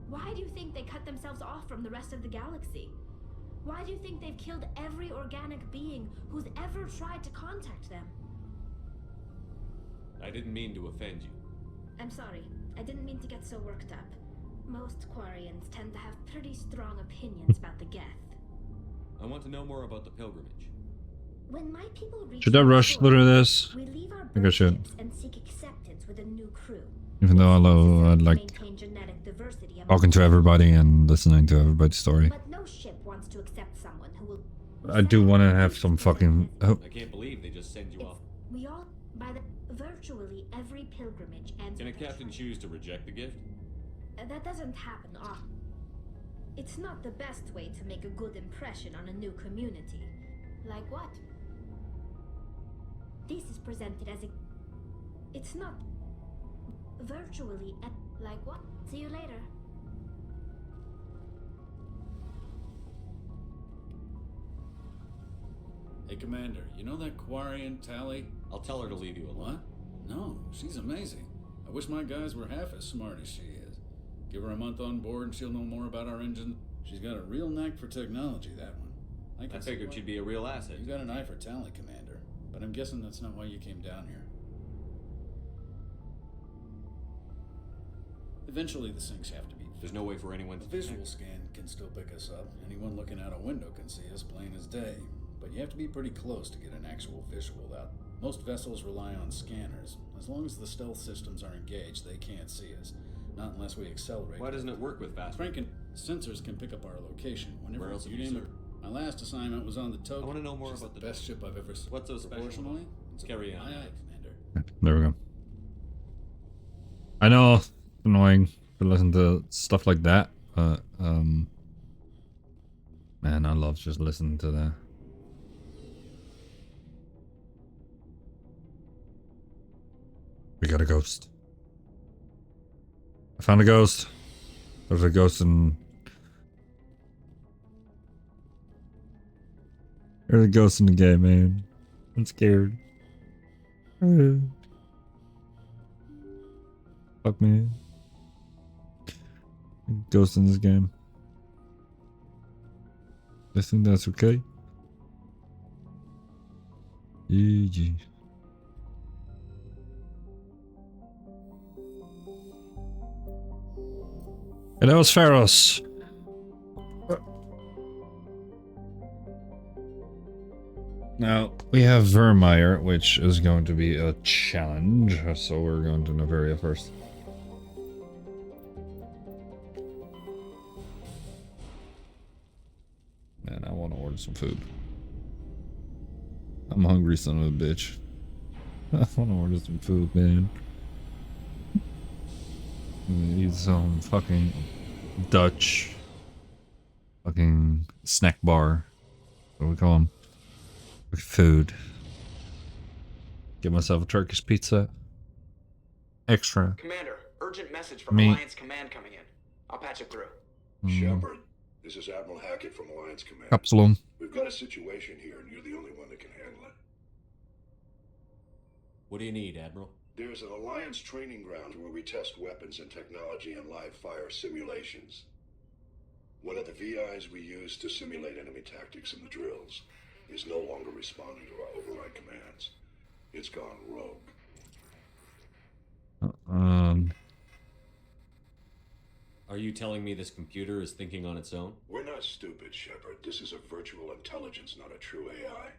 Why do you think they cut themselves off from the rest of the galaxy? Why do you think they've killed every organic being who's ever tried to contact them? I didn't mean to offend you. I'm sorry. I didn't mean to get so worked up. Most Quarians tend to have pretty strong opinions about the Geth. I want to know more about the pilgrimage. When my people reach Should I rush through this? we leave our I think I should. and seek acceptance with a new crew. Even though I'd like talking to everybody and listening to everybody's story. But no ship wants to accept someone who will. I do want to have some fucking. Oh. I can't believe they just send you off. We all, by the virtually every pilgrimage ends. Can a captain choose to reject the gift? That doesn't happen often. It's not the best way to make a good impression on a new community. Like what? This is presented as a. It's not. Virtually like what? See you later. Hey, Commander, you know that Quarian Tally? I'll tell her to leave you alone. What? No, she's amazing. I wish my guys were half as smart as she is. Give her a month on board and she'll know more about our engine. She's got a real knack for technology, that one. I figured she'd be a real asset. You got an eye for talent, Commander. But I'm guessing that's not why you came down here. Eventually the sinks have to be. There's no way for anyone to... A visual scan can still pick us up. Anyone looking out a window can see us plain as day. But you have to be pretty close to get an actual visual out. Most vessels rely on scanners. As long as the stealth systems are engaged, they can't see us. Not unless we accelerate. Why doesn't it work with fast? Franken, sensors can pick up our location whenever. Where else have you you name it. served? My last assignment was on the Token. I want to know more about the best ship I've ever seen. What's so special? Proportionally? Carry on. Aye, aye, Commander. There we go. I know it's annoying to listen to stuff like that, but man, I love just listening to that. We got a ghost. I found a ghost. There's a ghost in... There's a ghost in the game, man. I'm scared. Fuck me. Ghost in this game. I think that's okay. GG. And that was Pharos. Now, we have Vermeer, which is going to be a challenge, so we're going to Noveria first. Man, I want to order some food. I'm hungry, son of a bitch. I want to order some food, man. Eat some fucking Dutch fucking snack bar. What do we call them? Food. Get myself a Turkish pizza. Extra. Commander, urgent message from Meat. Alliance Command coming in. I'll patch it through. Shepard, this is Admiral Hackett from Alliance Command. Capsulum. We've got a situation here, and you're the only one that can handle it. What do you need, Admiral? There's an Alliance training ground where we test weapons and technology in live fire simulations. One of the VIs we use to simulate enemy tactics in the drills is no longer responding to our override commands. It's gone rogue. Are you telling me this computer is thinking on its own? We're not stupid, Shepard. This is a virtual intelligence, not a true AI.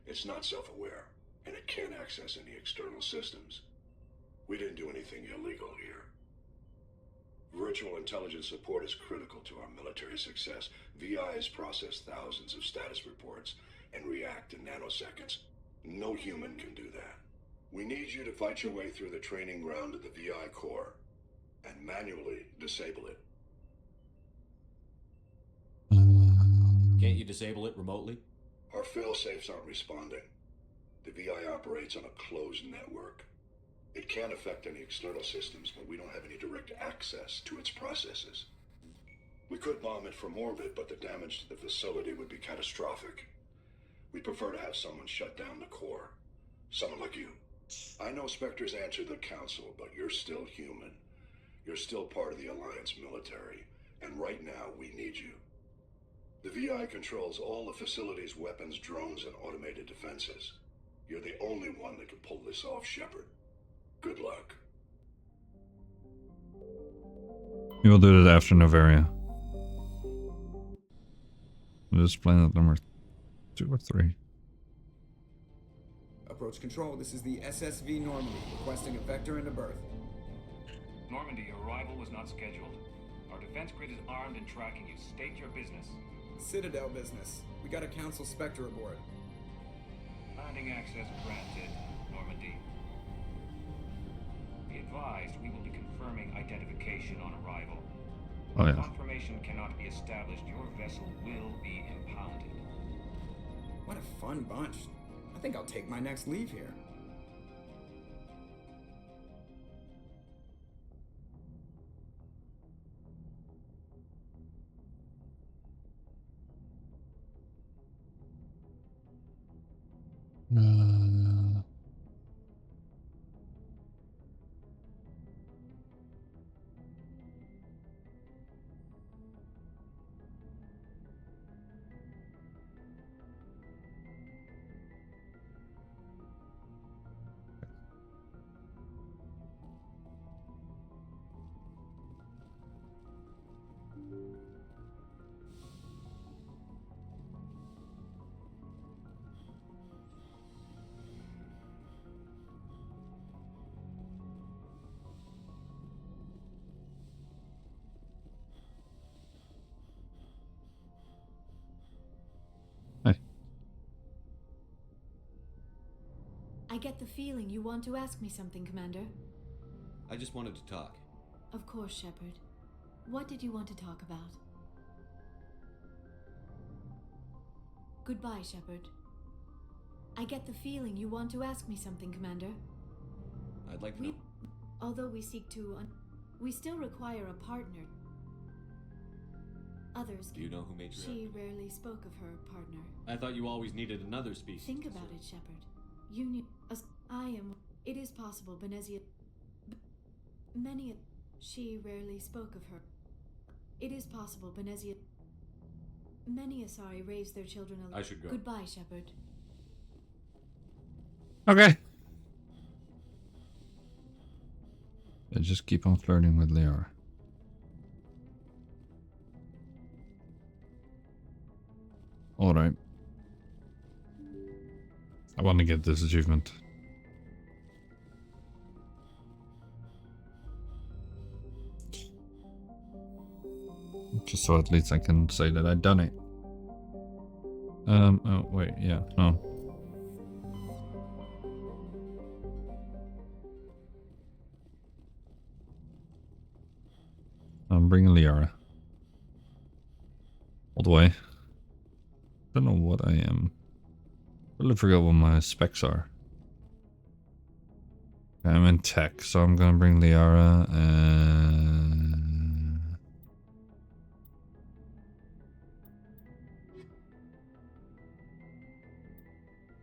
It's not self-aware, and it can't access any external systems. We didn't do anything illegal here. Virtual intelligence support is critical to our military success. VIs process thousands of status reports and react in nanoseconds. No human can do that. We need you to fight your way through the training ground of the VI core and manually disable it. Can't you disable it remotely? Our fail-safes aren't responding. The VI operates on a closed network. It can affect any external systems, but we don't have any direct access to its processes. We could bomb it from orbit, but the damage to the facility would be catastrophic. We'd prefer to have someone shut down the core. Someone like you. I know Spectres answer the Council, but you're still human. You're still part of the Alliance military, and right now we need you. The VI controls all the facility's weapons, drones, and automated defenses. You're the only one that can pull this off, Shepard. Good luck. We will do that after Noveria. This is planet number 2 or 3. Approach control, this is the SSV Normandy, requesting a vector into berth. Normandy, your arrival was not scheduled. Our defense grid is armed and tracking you. State your business. Citadel business. We got a Council Spectre aboard. Landing access granted, Normandy. Be advised, we will be confirming identification on arrival. Oh yeah. Confirmation cannot be established. Your vessel will be impounded. What a fun bunch. I think I'll take my next leave here. get the feeling you want to ask me something, Commander. I just wanted to talk. Of course, Shepard. What did you want to talk about? Goodbye, Shepard. I get the feeling you want to ask me something, Commander. I'd like to know. Although we seek to... we still require a partner. Others... Do you know who Matriarch? She rarely spoke of her partner. I thought you always needed another species. Think about it, Shepard. You knew... I am... It is possible Benezia... Many... She rarely spoke of her. It is possible Benezia... Many Asari raised their children alone. I should go. Goodbye, Shepard. Okay. Yeah, just keep on flirting with Liara. Alright. I want to get this achievement. Just so at least I can say that I've done it. Oh wait, yeah, no. I'm bringing Liara. All the way. Don't know what I am. Really forgot what my specs are. I'm in tech, so I'm gonna bring Liara and...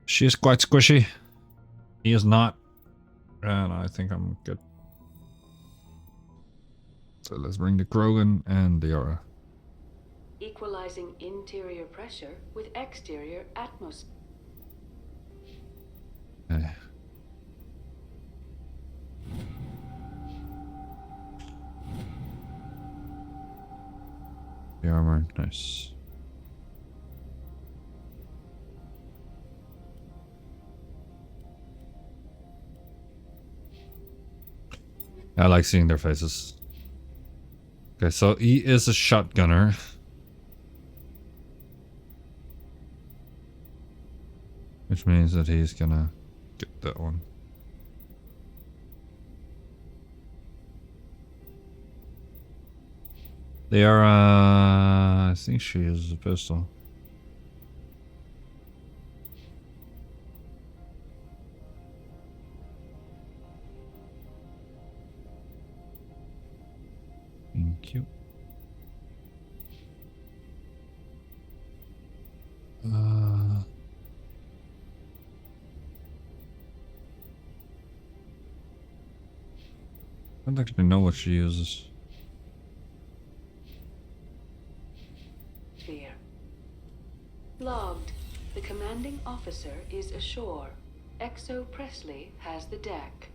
She is quite squishy. He is not. And I think I'm good. So let's bring the Krogan and the Liara. Equalizing interior pressure with exterior atmosphere. Okay. The armor, nice. I like seeing their faces. Okay, so he is a shotgunner. Which means that he's gonna get that one. They are, I think she uses a pistol. Thank you. I don't actually know what she uses. Fear. Logged. The commanding officer is ashore. Exo Presley has the deck.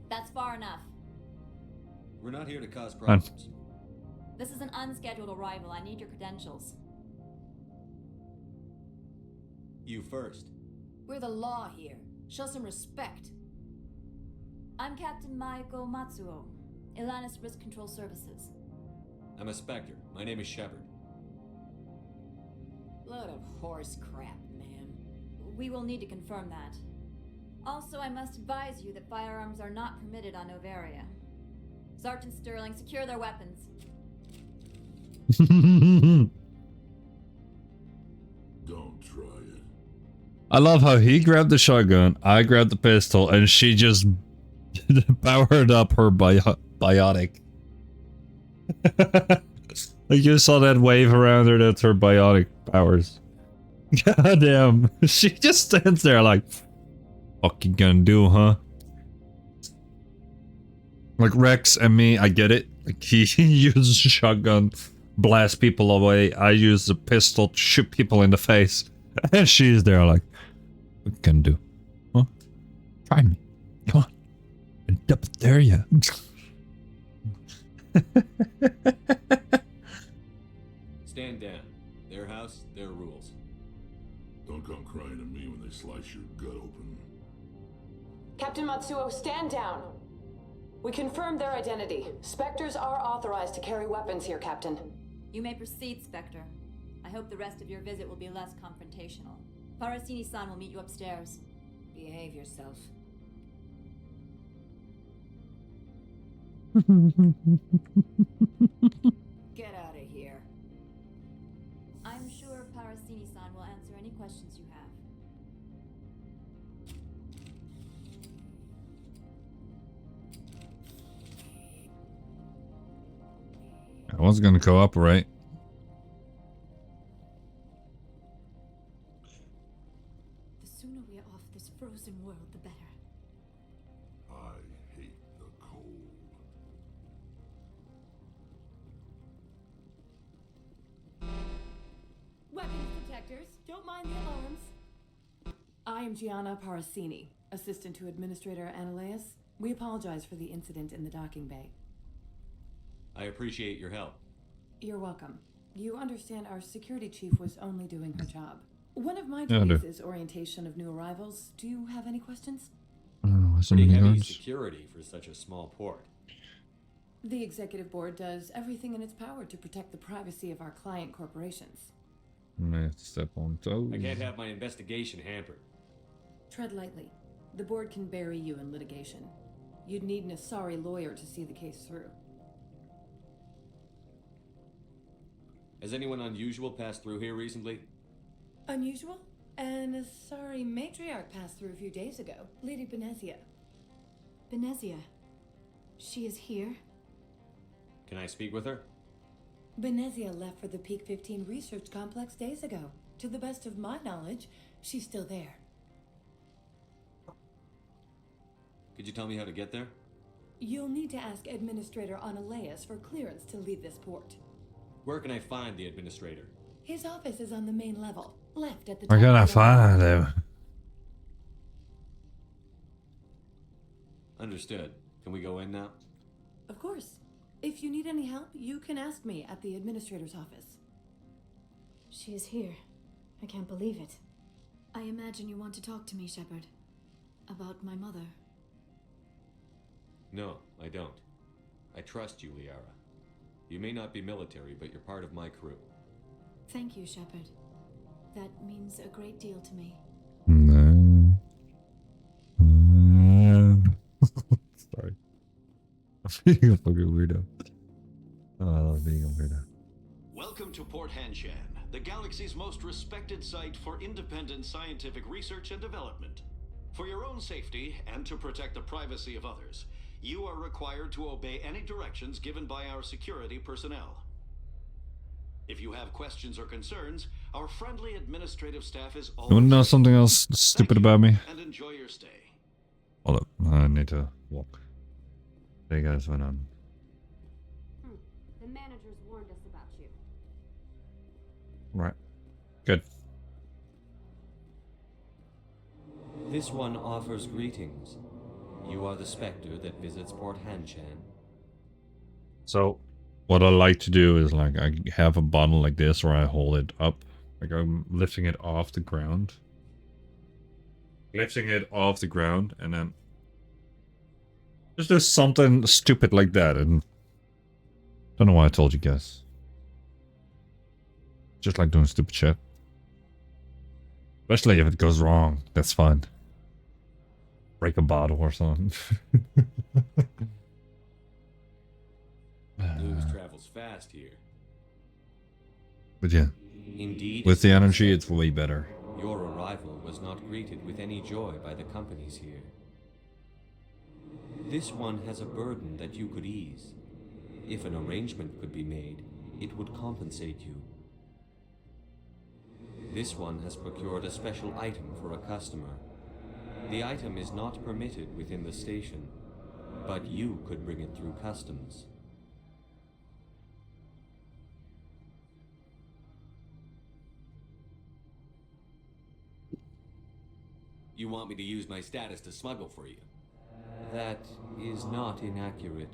That's far enough. We're not here to cause problems. This is an unscheduled arrival. I need your credentials. You first. We're the law here. Show some respect. I'm Captain Maiko Matsuo, Ilanis Risk Control Services. I'm a Spectre. My name is Shepard. Load of horse crap, ma'am. We will need to confirm that. Also, I must advise you that firearms are not permitted on Novaria. Sergeant Sterling, secure their weapons. Don't try it. I love how he grabbed the shotgun, I grabbed the pistol, and she just powered up her biotic. Like you saw that wave around her, that's her biotic powers. God damn. She just stands there like, fuck you gonna do, huh? Like Rex and me, I get it. Like he uses a shotgun blast people away. I use a pistol to shoot people in the face. And she's there like, what can I do? Huh? Try me. Come on. I don't dare you. Stand down. Their house, their rules. Don't come crying to me when they slice your gut open. Captain Matsuo, stand down. We confirmed their identity. Spectres are authorized to carry weapons here, Captain. You may proceed, Spectre. I hope the rest of your visit will be less confrontational. Parasini-san will meet you upstairs. Behave yourself. Get out of here. I'm sure Parasini-san will answer any questions you have. I was gonna cooperate. The sooner we are off this frozen world, the better. I hate the cold. Weapons detectors, don't mind the alarms. I am Gianna Parasini, assistant to Administrator Ananias. We apologize for the incident in the docking bay. I appreciate your help. You're welcome. You understand our security chief was only doing her job. One of my Yeah, I do. duties is orientation of new arrivals. Do you have any questions? Pretty heavy security for such a small port. The executive board does everything in its power to protect the privacy of our client corporations. Let's step on toes. I can't have my investigation hampered. Tread lightly. The board can bury you in litigation. You'd need an Asari lawyer to see the case through. Has anyone unusual passed through here recently? Unusual? An Asari matriarch passed through a few days ago. Lady Benezia. Benezia. She is here? Can I speak with her? Benezia left for the Peak 15 research complex days ago. To the best of my knowledge, she's still there. Could you tell me how to get there? You'll need to ask Administrator Ananias for clearance to leave this port. Where can I find the administrator? His office is on the main level, left at the Where top can I of the find him? Understood. Can we go in now? Of course. If you need any help, you can ask me at the administrator's office. She is here. I can't believe it. I imagine you want to talk to me, Shepard. About my mother. No, I don't. I trust you, Liara. You may not be military, but you're part of my crew. Thank you, Shepard. That means a great deal to me. No. Sorry. I'm being a fucking weirdo. Oh, I love being a weirdo. Welcome to Port Hanshan, the galaxy's most respected site for independent scientific research and development. For your own safety and to protect the privacy of others, you are required to obey any directions given by our security personnel. If you have questions or concerns, our friendly administrative staff is always... You wanna know something else stupid about me? And enjoy your stay. Hold up, I need to walk. Hey guys, went on. The managers warned us about you. Right. Good. This one offers greetings. You are the Spectre that visits Port Hanshan. So, what I like to do is like I have a bottle like this where I hold it up. Like I'm lifting it off the ground. Lifting it off the ground and then just do something stupid like that and don't know why I told you guys. Just like doing stupid shit. Especially if it goes wrong. That's fun. Break a bottle or something. News travels fast here. But yeah. Indeed. With the energy, it's way better. Your arrival was not greeted with any joy by the companies here. This one has a burden that you could ease. If an arrangement could be made, it would compensate you. This one has procured a special item for a customer. The item is not permitted within the station, but you could bring it through customs. You want me to use my status to smuggle for you? That is not inaccurate.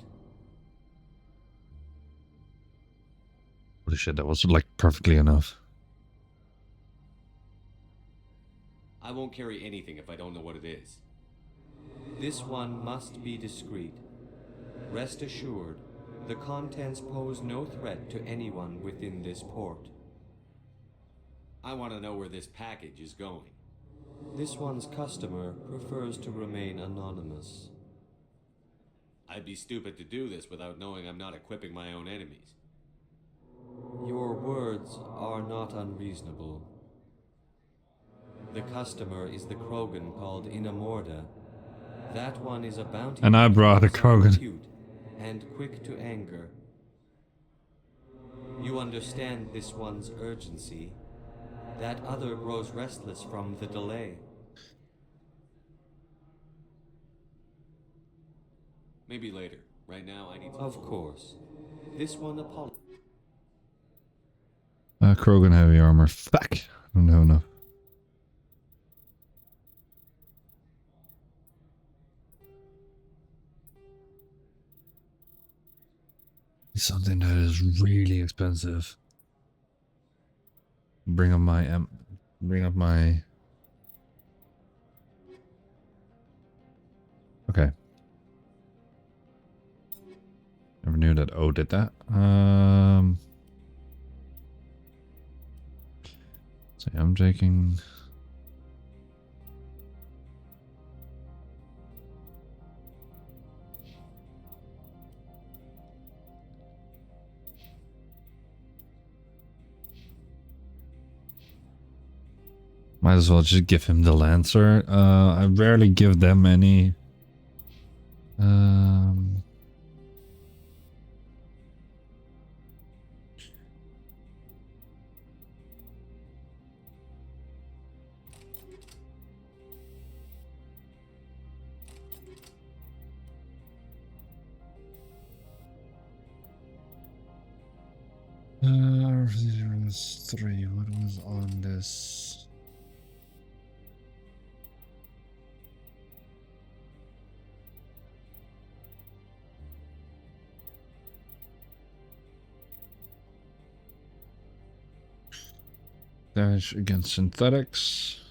Holy shit, that was like perfectly enough. I won't carry anything if I don't know what it is. This one must be discreet. Rest assured, the contents pose no threat to anyone within this port. I want to know where this package is going. This one's customer prefers to remain anonymous. I'd be stupid to do this without knowing I'm not equipping my own enemies. Your words are not unreasonable. The customer is the Krogan called Inamorda. That one is a bounty And I hunter brought a who's on Krogan. repute and quick to anger. You understand this one's urgency. That other grows restless from the delay. Maybe later. Right now, I need to... Of course. This one apologizes. Krogan heavy armor. Fuck. I don't know enough. Something that is really expensive. Bring up my Okay. Never knew that O did that. So I'm taking might as well just give him the Lancer. I rarely give them any there was 3. What was on this? Damage against synthetics.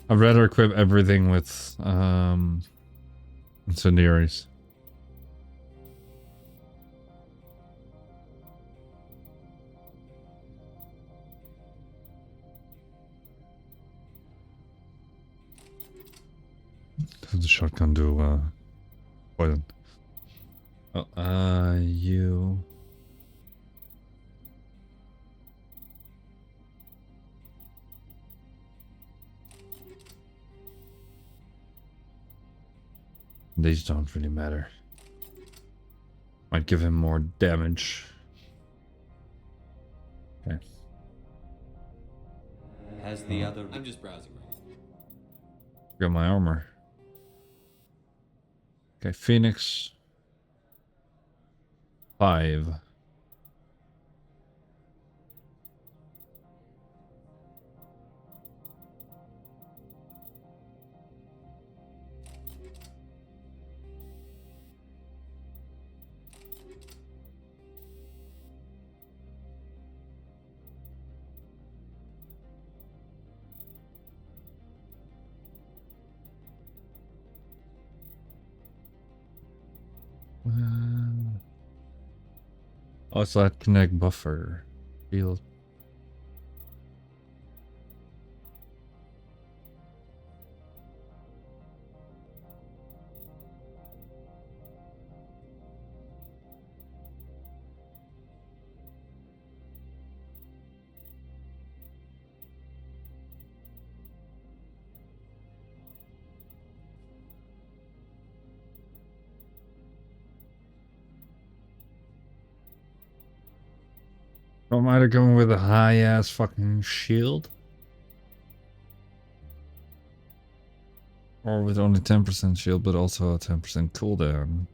I'd rather equip everything with incendiaries. Does the shotgun do poison? Oh, you. These don't really matter. Might give him more damage. Okay. Has the other... I'm just browsing. Got my armor. Okay, Phoenix. 5. Oh, it's that connect buffer field. Or am I going with a high ass fucking shield? Or with only 10% shield, but also a 10% cooldown.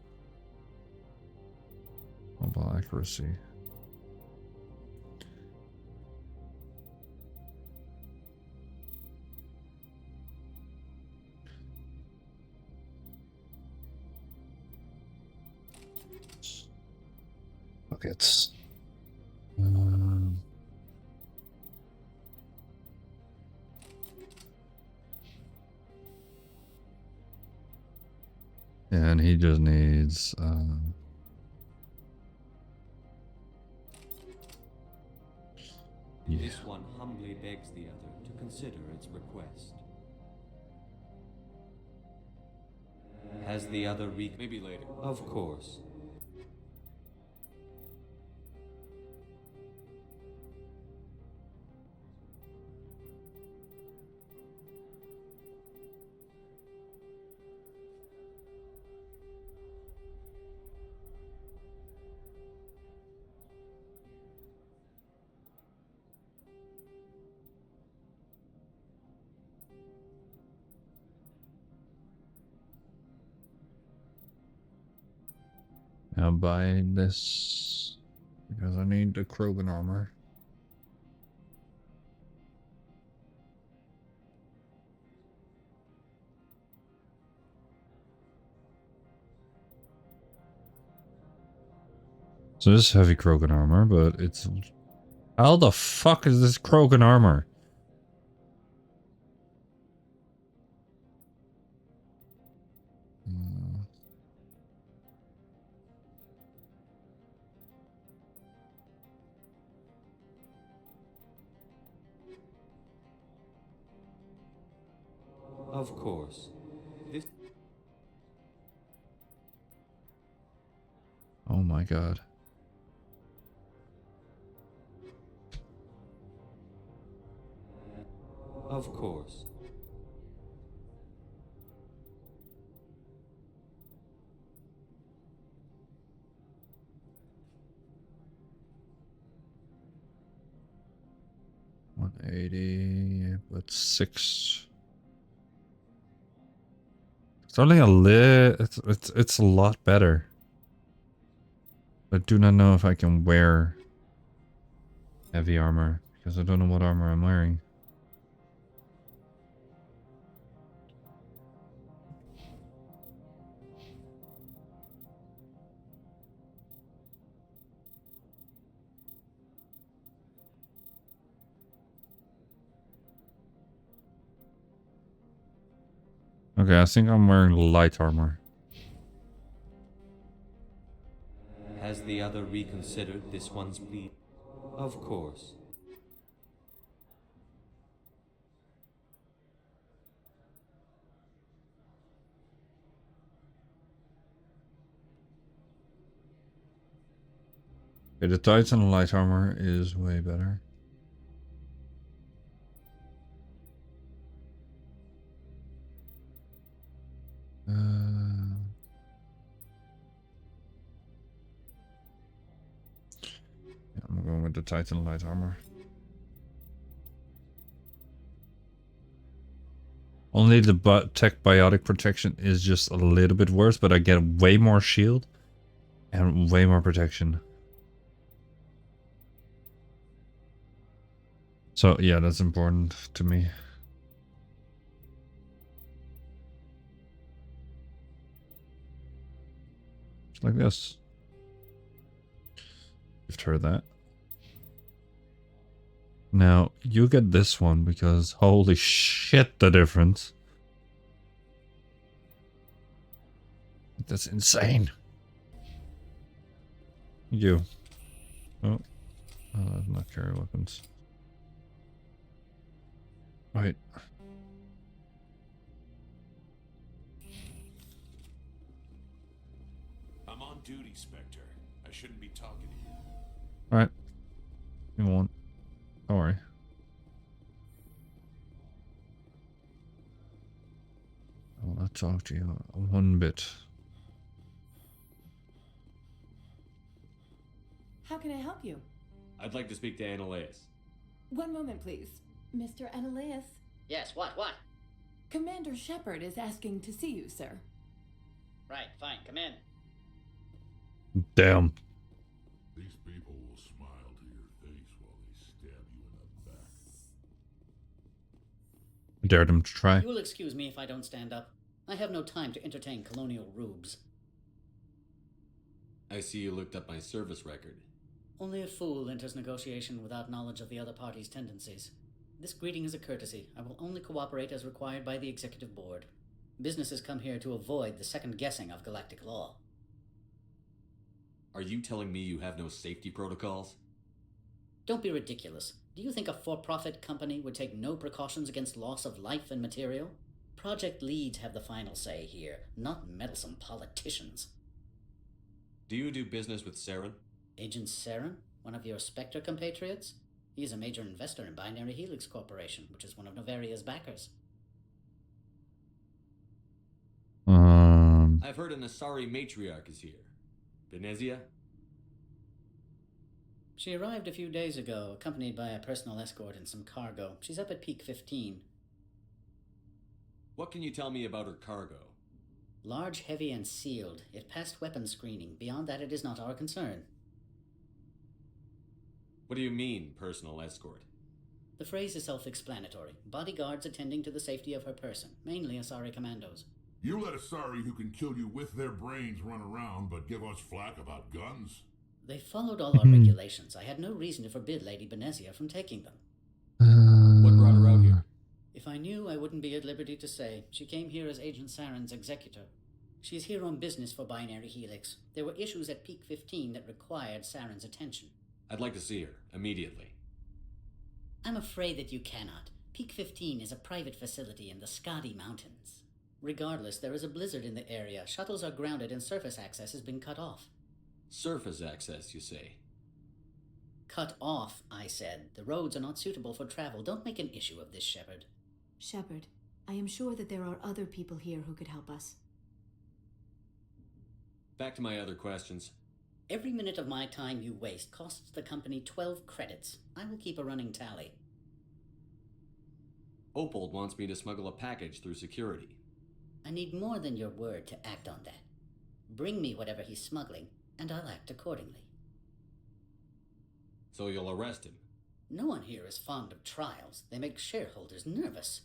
Mobile accuracy. Buckets. And he just needs This one humbly begs the other to consider its request. Has the other maybe later? Of course. I'll buy this because I need the Krogan armor. So this is heavy Krogan armor, but it's... How the fuck is this Krogan armor? Of course. This... Oh my god. Of course. $180, but 6. It's only a it's a lot better. I do not know if I can wear heavy armor because I don't know what armor I'm wearing. Okay, I think I'm wearing light armor. Has the other reconsidered this one's plea? Of course. Okay, the Titan light armor is way better. Yeah, I'm going with the Titan light armor. Only the tech biotic protection is just a little bit worse, but I get way more shield and way more protection. So yeah, that's important to me. Just like this. You've heard that. Now, you get this one because holy shit, the difference. That's insane. You. Oh, that's not carry weapons. Wait. I'm on duty, Spectre. I shouldn't be talking to you. Alright. You won't. Don't worry. I will not talk to you one bit. How can I help you? I'd like to speak to Annaleus. One moment, please. Mr. Annaleus. Yes, what? Commander Shepard is asking to see you, sir. Right, fine, come in. Damn. These people will smile to your face while they stab you in the back. I dared him to try. You will excuse me if I don't stand up. I have no time to entertain colonial rubes. I see you looked up my service record. Only a fool enters negotiation without knowledge of the other party's tendencies. This greeting is a courtesy. I will only cooperate as required by the Executive Board. Businesses come here to avoid the second guessing of galactic law. Are you telling me you have no safety protocols? Don't be ridiculous. Do you think a for-profit company would take no precautions against loss of life and material? Project leads have the final say here, not meddlesome politicians. Do you do business with Saren? Agent Saren? One of your Spectre compatriots? He's a major investor in Binary Helix Corporation, which is one of Novaria's backers. I've heard an Asari matriarch is here. Benezia? She arrived a few days ago, accompanied by a personal escort and some cargo. She's up at Peak 15. What can you tell me about her cargo? Large, heavy, and sealed. It passed weapons screening. Beyond that, it is not our concern. What do you mean, personal escort? The phrase is self-explanatory. Bodyguards attending to the safety of her person, mainly Asari commandos. You let Asari who can kill you with their brains run around, but give us flack about guns? They followed all our regulations. I had no reason to forbid Lady Benezia from taking them. What brought her out here? If I knew, I wouldn't be at liberty to say. She came here as Agent Saren's executor. She's here on business for Binary Helix. There were issues at Peak 15 that required Saren's attention. I'd like to see her, immediately. I'm afraid that you cannot. Peak 15 is a private facility in the Scotty Mountains. Regardless, there is a blizzard in the area. Shuttles are grounded and surface access has been cut off. Surface access, you say? Cut off, I said. The roads are not suitable for travel. Don't make an issue of this, Shepard. Shepard, I am sure that there are other people here who could help us. Back to my other questions. Every minute of my time you waste costs the company 12 credits. I will keep a running tally. Opold wants me to smuggle a package through security. I need more than your word to act on that. Bring me whatever he's smuggling, and I'll act accordingly. So you'll arrest him? No one here is fond of trials. They make shareholders nervous.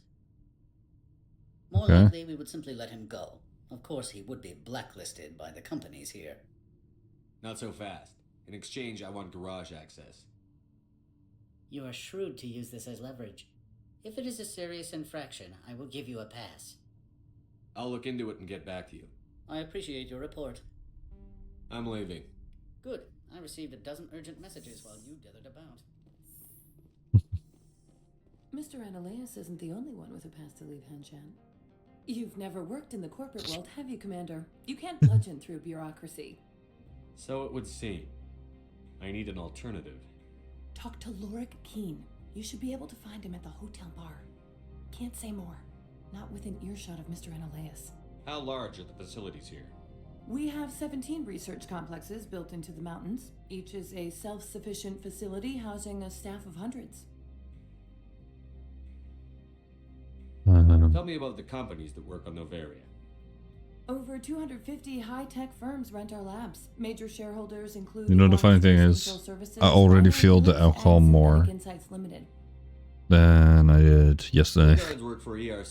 More likely, we would simply let him go. Of course, he would be blacklisted by the companies here. Not so fast. In exchange, I want garage access. You are shrewd to use this as leverage. If it is a serious infraction, I will give you a pass. I'll look into it and get back to you. I appreciate your report. I'm leaving. Good. I received a dozen urgent messages while you dithered about. Mr. Ananias isn't the only one with a pass to leave Hanshan. You've never worked in the corporate world, have you, Commander? You can't bludgeon through bureaucracy. So it would seem. I need an alternative. Talk to Lorik Keen. You should be able to find him at the hotel bar. Can't say more. Not within earshot of Mr. Ananias. How large are the facilities here? We have 17 research complexes built into the mountains. Each is a self-sufficient facility housing a staff of hundreds. Tell me about the companies that work on Novaria. Over 250 high-tech firms rent our labs. Major shareholders include... You know, the funny thing is, I already feel the alcohol more than I did yesterday.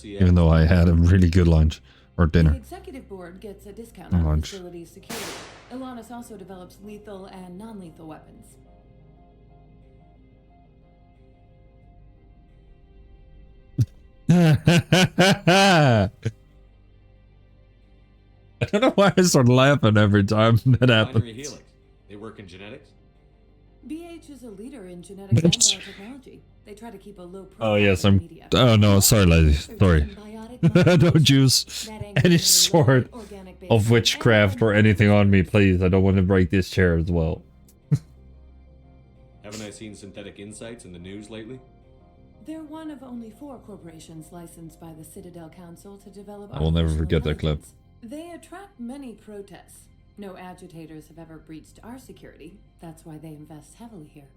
Even though I had a really good lunch. Or dinner. The executive board gets a discount on facility security. Ilanis also develops lethal and non-lethal weapons. I don't know why I start laughing every time that happens. Helix. They work in genetics? BH is a leader in genetics and biotechnology. They try to keep a low profile. Oh yes, oh no, sorry lady, sorry. Don't use any sort of witchcraft or anything on me, please. I don't want to break this chair as well. Haven't I seen synthetic insights in the news lately? They're one of only 4 corporations licensed by the Citadel Council to develop. I will never forget that clip. They attract many protests. No agitators have ever breached our security. That's why they invest heavily here.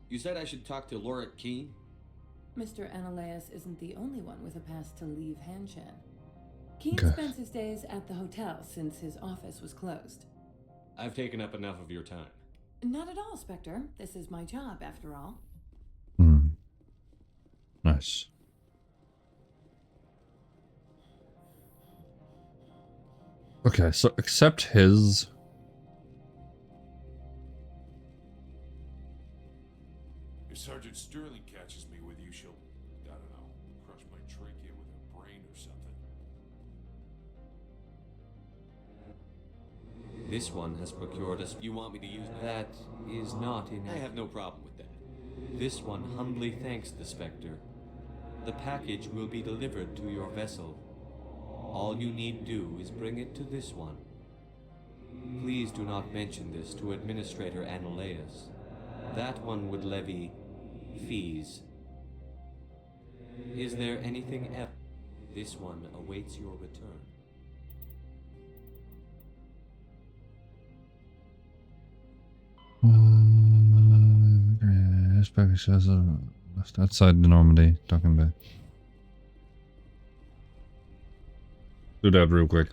You said I should talk to Lorik Keen? Mr. Ananias isn't the only one with a pass to leave Hanshan. Keen spends his days at the hotel since his office was closed. I've taken up enough of your time. Not at all, Spectre. This is my job, after all. Nice. Okay, so accept his. If Sergeant Sterling catches me with you, she'll, I don't know, crush my trachea with her brain or something. This one has procured us. You want me to use that? Is not in. I have no problem with that. This one humbly thanks the Spectre. The package will be delivered to your vessel. All you need do is bring it to this one. Please do not mention this to Administrator Annaleus. That one would levy fees. Is there anything else? This one awaits your return. This package says just outside the Normandy, talking about. Do that real quick.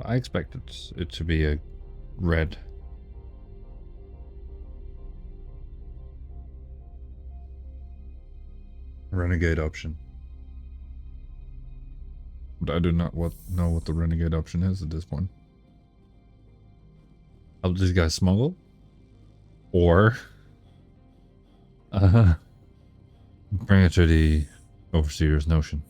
I expected it to be a red. Renegade option. But I do not know what the renegade option is at this point. Help these guys smuggle? Or bring it to the overseer's notion.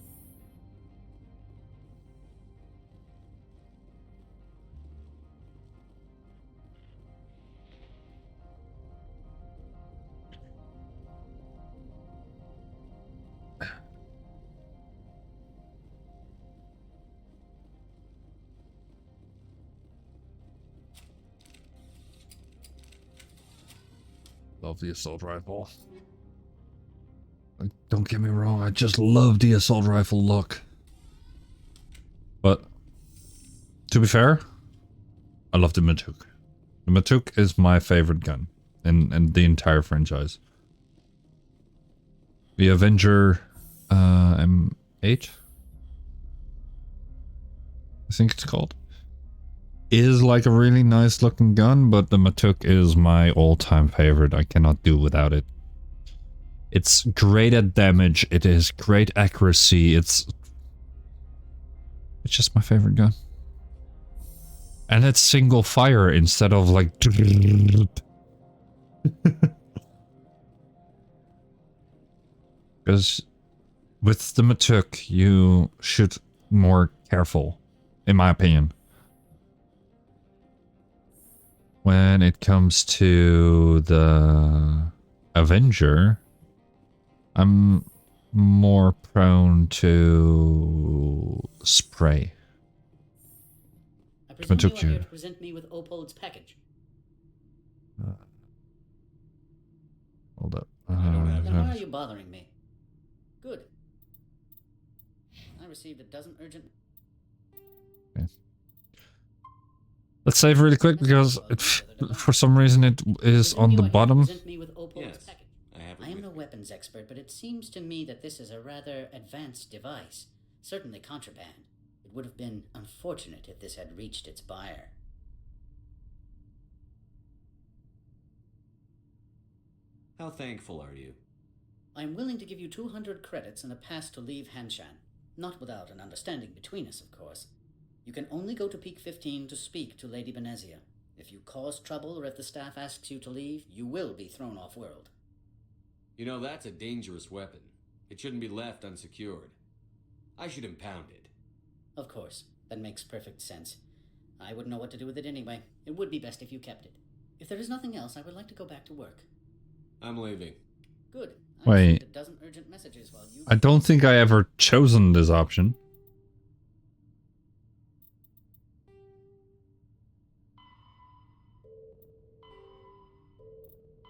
Love the assault rifle. Like, don't get me wrong, I just love the assault rifle look. But, to be fair, I love the Matuk. The Matuk is my favorite gun in the entire franchise. The Avenger M8, I think it's called, is like a really nice looking gun, but the Matuk is my all-time favorite. I cannot do without it. It's great at damage, it is great accuracy, it's just my favorite gun. And it's single fire instead of like... Because with the Matuk, you shoot more careful, in my opinion. When it comes to the Avenger, I'm more prone to spray. I presume you are here to present me with Opold's package. Hold up. Then why are you bothering me? Good. I received a dozen urgent... Okay. Let's save really quick because for some reason it is on the bottom. Yes, I am no weapons expert, but it seems to me that this is a rather advanced device. Certainly contraband. It would have been unfortunate if this had reached its buyer. How thankful are you? I am willing to give you 200 credits and a pass to leave Hanshan. Not without an understanding between us, of course. You can only go to Peak 15 to speak to Lady Benezia. If you cause trouble or if the staff asks you to leave, you will be thrown off-world. You know, that's a dangerous weapon. It shouldn't be left unsecured. I should impound it. Of course. That makes perfect sense. I wouldn't know what to do with it anyway. It would be best if you kept it. If there is nothing else, I would like to go back to work. I'm leaving. Good. Wait. A dozen urgent messages while you... I don't think I ever chosen this option.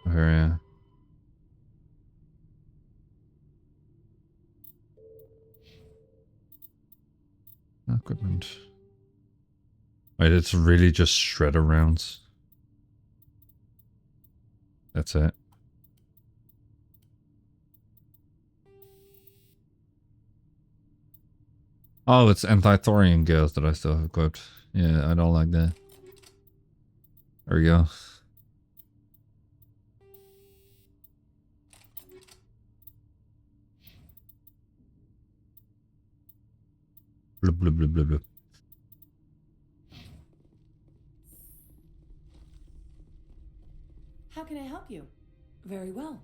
Yeah. Equipment. Wait, it's really just shredder rounds. That's it. Oh, it's anti-thorium gas that I still have equipped. Yeah, I don't like that. There we go. Blub, blub, blub, blub, blub. How can I help you? Very well.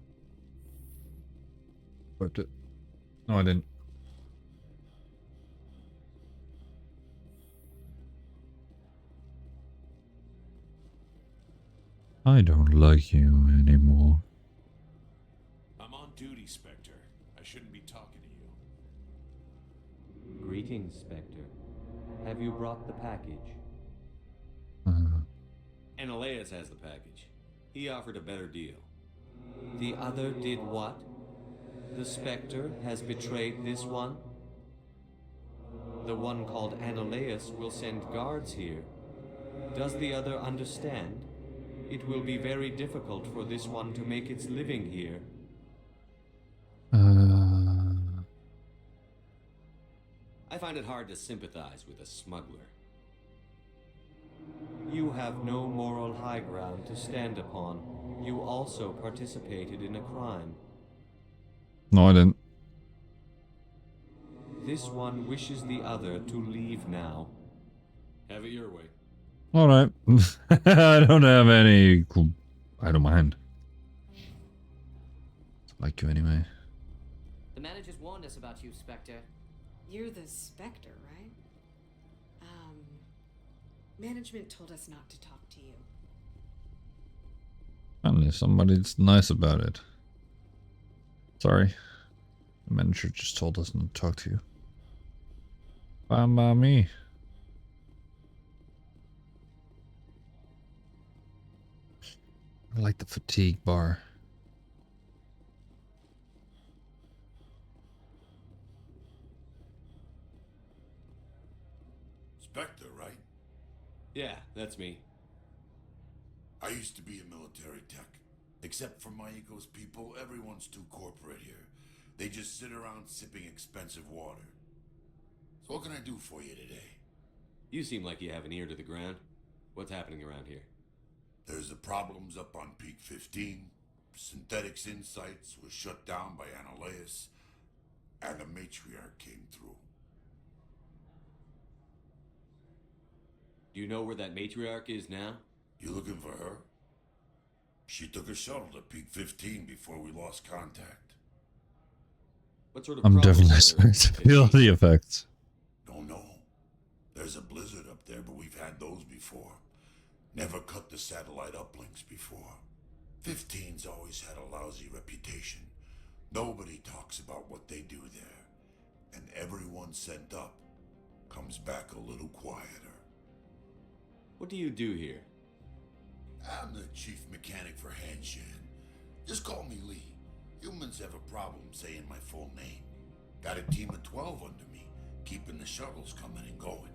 Equipped it. No, I didn't. I don't like you anymore. I'm on duty, Spectre. I shouldn't be talking to you. Greetings, Spectre. Have you brought the package? Analeas has the package. He offered a better deal. The other did what? The Spectre has betrayed this one? The one called Analeas will send guards here. Does the other understand? It will be very difficult for this one to make its living here. I find it hard to sympathize with a smuggler. You have no moral high ground to stand upon. You also participated in a crime. No, I didn't. This one wishes the other to leave now. Have it your way. Alright. I don't have any... I don't mind. I like you anyway. The managers warned us about you, Spectre. You're the Spectre, right? Management told us not to talk to you. Finally, somebody's nice about it. Sorry. The manager just told us not to talk to you. Fine by me. I like the fatigue bar. Spectre, right? Yeah, that's me. I used to be a military tech. Except for my eco's people, everyone's too corporate here. They just sit around sipping expensive water. So what can I do for you today? You seem like you have an ear to the ground. What's happening around here? There's the problems up on Peak 15. Synthetics Insights was shut down by Analeas. And the matriarch came through. Do you know where that matriarch is now? You looking for her? She took a shuttle to Peak 15 before we lost contact. What sort of I'm problems definitely are starting there? to feel the effects. Don't know. There's a blizzard up there, but we've had those before. Never cut the satellite uplinks before. 15's always had a lousy reputation. Nobody talks about what they do there. And everyone sent up comes back a little quieter. What do you do here? I'm the chief mechanic for Hanshan. Just call me Lee. Humans have a problem saying my full name. Got a team of 12 under me, keeping the shuttles coming and going.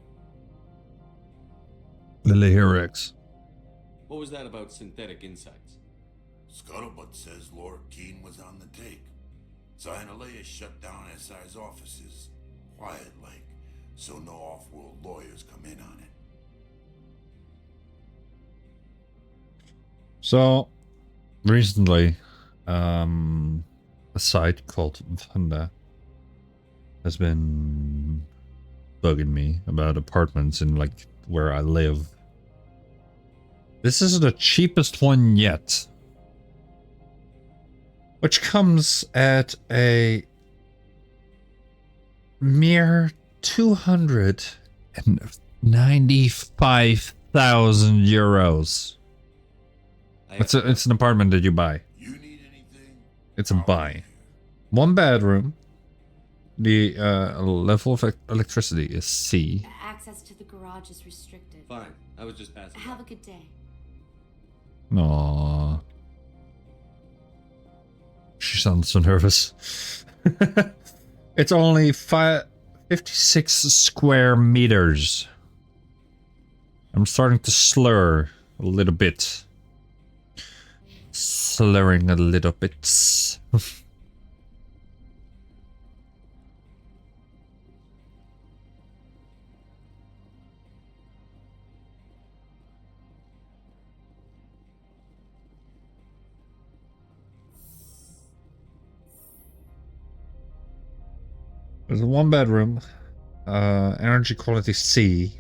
Lily Rex. What was that about synthetic insights? Scuttlebutt says Lord Keene was on the take. Analeas shut down SI's offices. Quiet like, so no off-world lawyers come in on it. So, recently, a site called Vanda has been bugging me about apartments in, like, where I live. This is the cheapest one yet. Which comes at a mere 295,000 euros. It's an apartment that you buy. It's a buy. One bedroom. The level of electricity is C. Access to the garage is restricted. Fine. I was just passing. Have a good day. Aww. She sounds so nervous. It's only 56 square meters. I'm starting to slur a little bit. Slurring a little bit. There's a 1-bedroom. Energy quality C.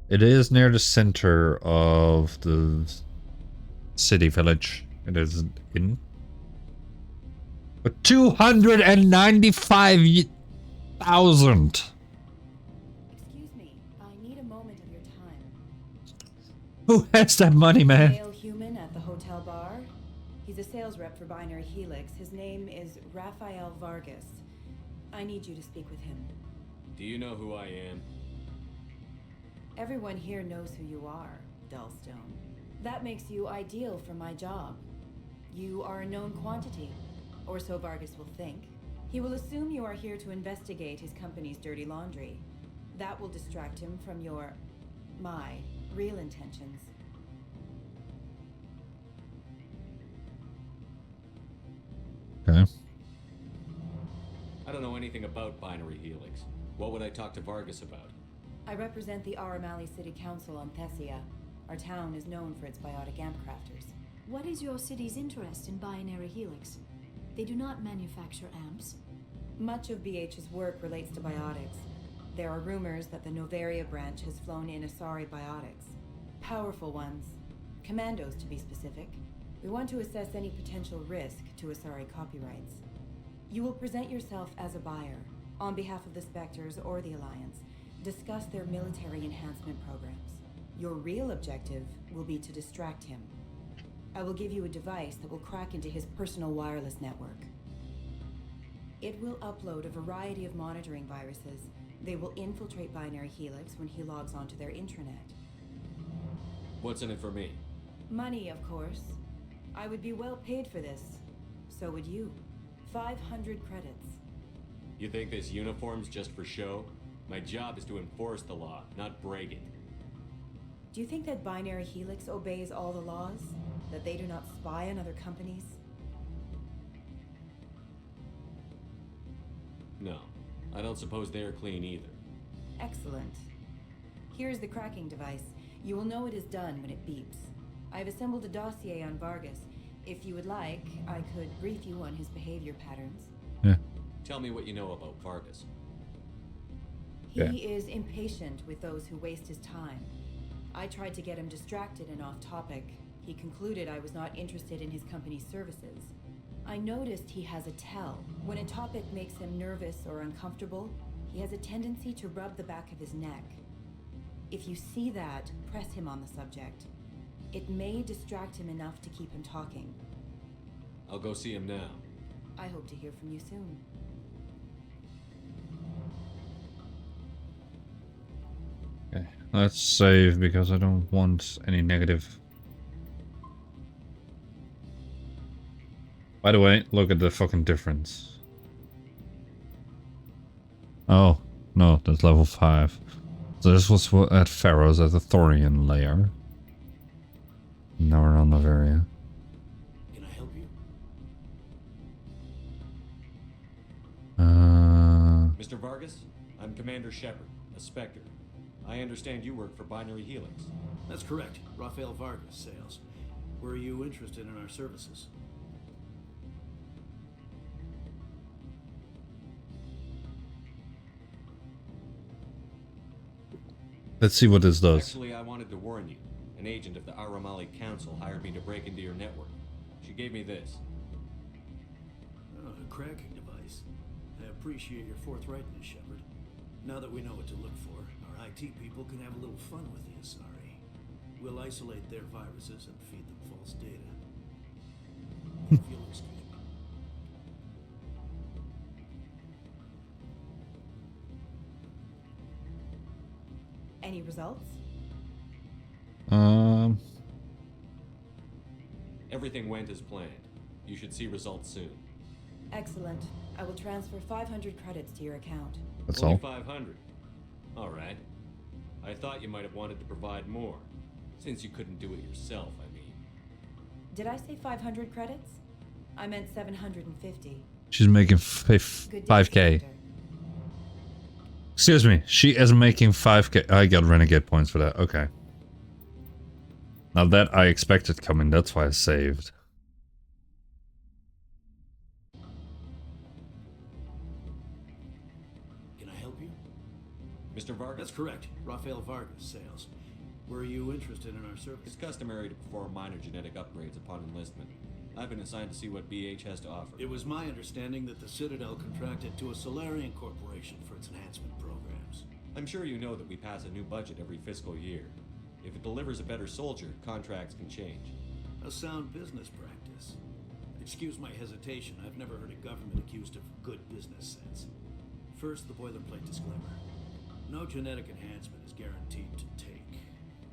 It is near the center of the city village. It is in. But 295,000. Excuse me, I need a moment of your time. Who has that money, man? Male human at the hotel bar. He's a sales rep for Binary Helix. His name is Rafael Vargas. I need you to speak with him. Do you know who I am? Everyone here knows who you are, Dullstone. That makes you ideal for my job. You are a known quantity, or so Vargas will think. He will assume you are here to investigate his company's dirty laundry. That will distract him from my real intentions. Okay. I don't know anything about Binary Helix. What would I talk to Vargas about? I represent the Aramali City Council on Thessia. Our town is known for its biotic amp crafters. What is your city's interest in Binary Helix? They do not manufacture amps. Much of BH's work relates to biotics. There are rumors that the Novaria branch has flown in Asari biotics. Powerful ones. Commandos, to be specific. We want to assess any potential risk to Asari copyrights. You will present yourself as a buyer, on behalf of the Spectres or the Alliance. Discuss their military enhancement programs. Your real objective will be to distract him. I will give you a device that will crack into his personal wireless network. It will upload a variety of monitoring viruses. They will infiltrate Binary Helix when he logs onto their intranet. What's in it for me? Money, of course. I would be well paid for this. So would you. 500 credits. You think this uniform's just for show? My job is to enforce the law, not break it. Do you think that Binary Helix obeys all the laws? That they do not spy on other companies? No, I don't suppose they're clean either. Excellent. Here's the cracking device. You will know it is done when it beeps. I've assembled a dossier on Vargas. If you would like, I could brief you on his behavior patterns. Yeah. Tell me what you know about Vargas. He is impatient with those who waste his time. I tried to get him distracted and off topic. He concluded I was not interested in his company's services. I noticed he has a tell. When a topic makes him nervous or uncomfortable, he has a tendency to rub the back of his neck. If you see that, press him on the subject. It may distract him enough to keep him talking. I'll go see him now. I hope to hear from you soon. Okay, let's save because I don't want any negative. By the way, look at the fucking difference. Oh, no, that's level 5. So this was at Pharaoh's at the Thorian layer. Now we're on Novaria. Can I help you? Mr. Vargas, I'm Commander Shepard, a Spectre. I understand you work for Binary Helix. That's correct. Rafael Vargas, sales. Were you interested in our services? Let's see what this does. Actually, I wanted to warn you. An agent of the Aramali Council hired me to break into your network. She gave me this. Oh, a cracking device. I appreciate your forthrightness, Shepard. Now that we know what to look for, our IT people can have a little fun with the Asari. We'll isolate their viruses and feed them false data. If you'll excuse me. Any results? Everything went as planned. You should see results soon. Excellent. I will transfer 500 credits to your account. That's Only all. 500. All right. I thought you might have wanted to provide more, since you couldn't do it yourself, I mean. Did I say 500 credits? I meant 750. She's making 5k. Excuse me, she is making 5k. I got renegade points for that. Okay. Now that I expected coming, that's why I saved. Mr. Vargas? That's correct. Rafael Vargas, sales. Were you interested in our service? It's customary to perform minor genetic upgrades upon enlistment. I've been assigned to see what BH has to offer. It was my understanding that the Citadel contracted to a Solarian corporation for its enhancement programs. I'm sure you know that we pass a new budget every fiscal year. If it delivers a better soldier, contracts can change. A sound business practice. Excuse my hesitation, I've never heard a government accused of good business sense. First, the boilerplate disclaimer. No genetic enhancement is guaranteed to take.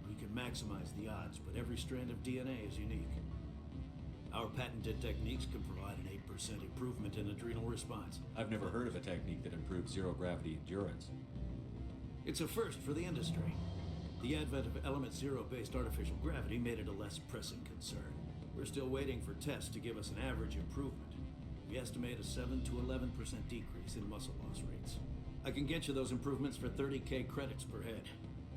We can maximize the odds, but every strand of DNA is unique. Our patented techniques can provide an 8% improvement in adrenal response. I've never heard of a technique that improves zero-gravity endurance. It's a first for the industry. The advent of Element Zero-based artificial gravity made it a less pressing concern. We're still waiting for tests to give us an average improvement. We estimate a 7 to 11% decrease in muscle loss rates. I can get you those improvements for 30k credits per head.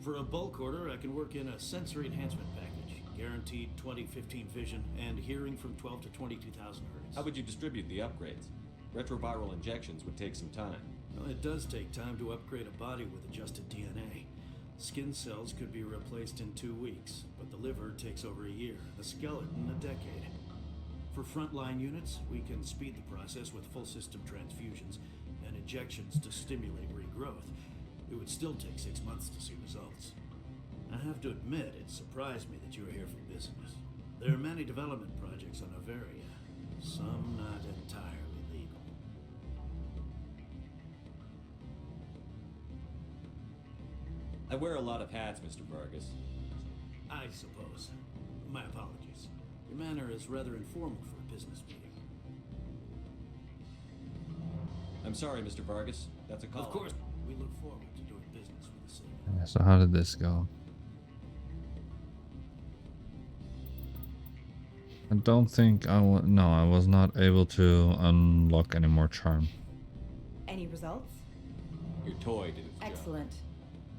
For a bulk order, I can work in a sensory enhancement package. Guaranteed 20/15 vision and hearing from 12 to 22,000 hertz. How would you distribute the upgrades? Retroviral injections would take some time. Well, it does take time to upgrade a body with adjusted DNA. Skin cells could be replaced in 2 weeks, but the liver takes over a year, the skeleton a decade. For frontline units, we can speed the process with full system transfusions and injections to stimulate regrowth. It would still take 6 months to see results. I have to admit, it surprised me that you were here for business. There are many development projects on Noveria, some not entirely legal. I wear a lot of hats, Mr. Vargas. I suppose. My apologies. Your manner is rather informal for a business meeting. I'm sorry, Mr. Vargas. That's a call. Of course, we look forward to doing business with the city. Yeah, so how did this go? I don't think I was not able to unlock any more charm. Any results? Your toy did its job. Excellent.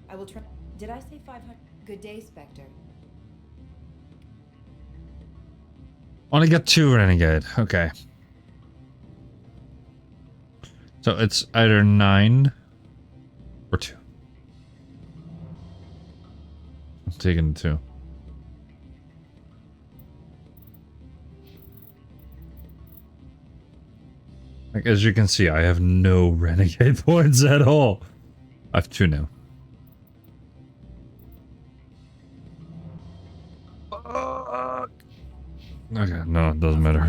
I will try. Did I say 500? Good day, Spectre. Only got 2 renegade. Okay. So it's either 9 or 2. I'm taking 2. Like, as you can see, I have no renegade points at all. I have 2 now. Okay, no, it doesn't matter.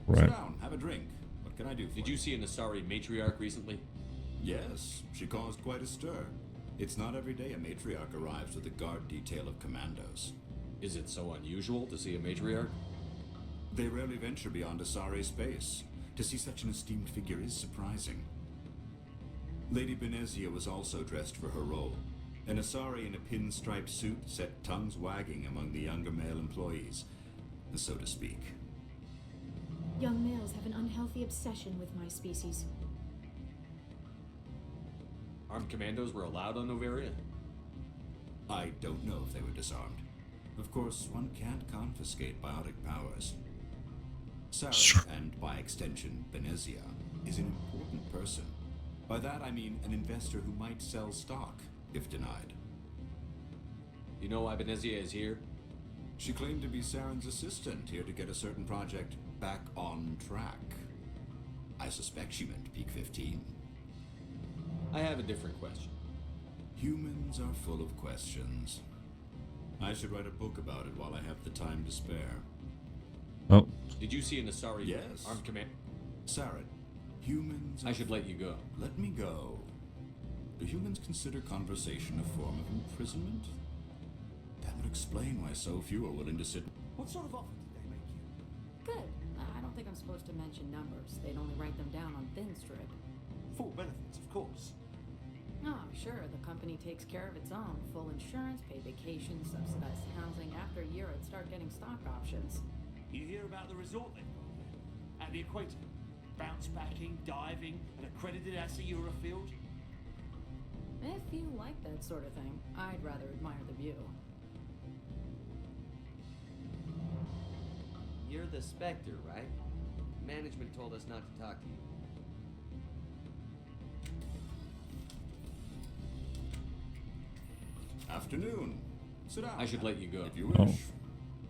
Right. Sit down, have a drink. What can I do for Did you see an Asari matriarch recently? Yes, she caused quite a stir. It's not every day a matriarch arrives with a guard detail of commandos. Is it so unusual to see a matriarch? They rarely venture beyond Asari space. To see such an esteemed figure is surprising. Lady Benezia was also dressed for her role. An Asari in a pinstripe suit set tongues wagging among the younger male employees, so to speak. Young males have an unhealthy obsession with my species. Armed commandos were allowed on Noveria? I don't know if they were disarmed. Of course, one can't confiscate biotic powers. Sarah, and by extension, Benezia, is an important person. By that I mean an investor who might sell stock, if denied. You know why Benezia is here? She claimed to be Saren's assistant, here to get a certain project back on track. I suspect she meant Peak 15. I have a different question. Humans are full of questions. I should write a book about it while I have the time to spare. Oh. Did you see an Asari Yes. armed command? Saren, humans... I should let you go. Let me go. Do humans consider conversation a form of imprisonment? That would explain why so few are willing to sit... What sort of offer did they make you? Good. I don't think I'm supposed to mention numbers. They'd only write them down on thin strip. Full benefits, of course. Oh, sure. The company takes care of its own. Full insurance, paid vacations, subsidized housing. After a year, I'd start getting stock options. You hear about the resort they've got there? At the equator. Bounce backing, diving, and accredited as a Eurofield. If you like that sort of thing, I'd rather admire the view. You're the Spectre, right? Management told us not to talk to you. Afternoon. Sit down. I should let you go. If you wish.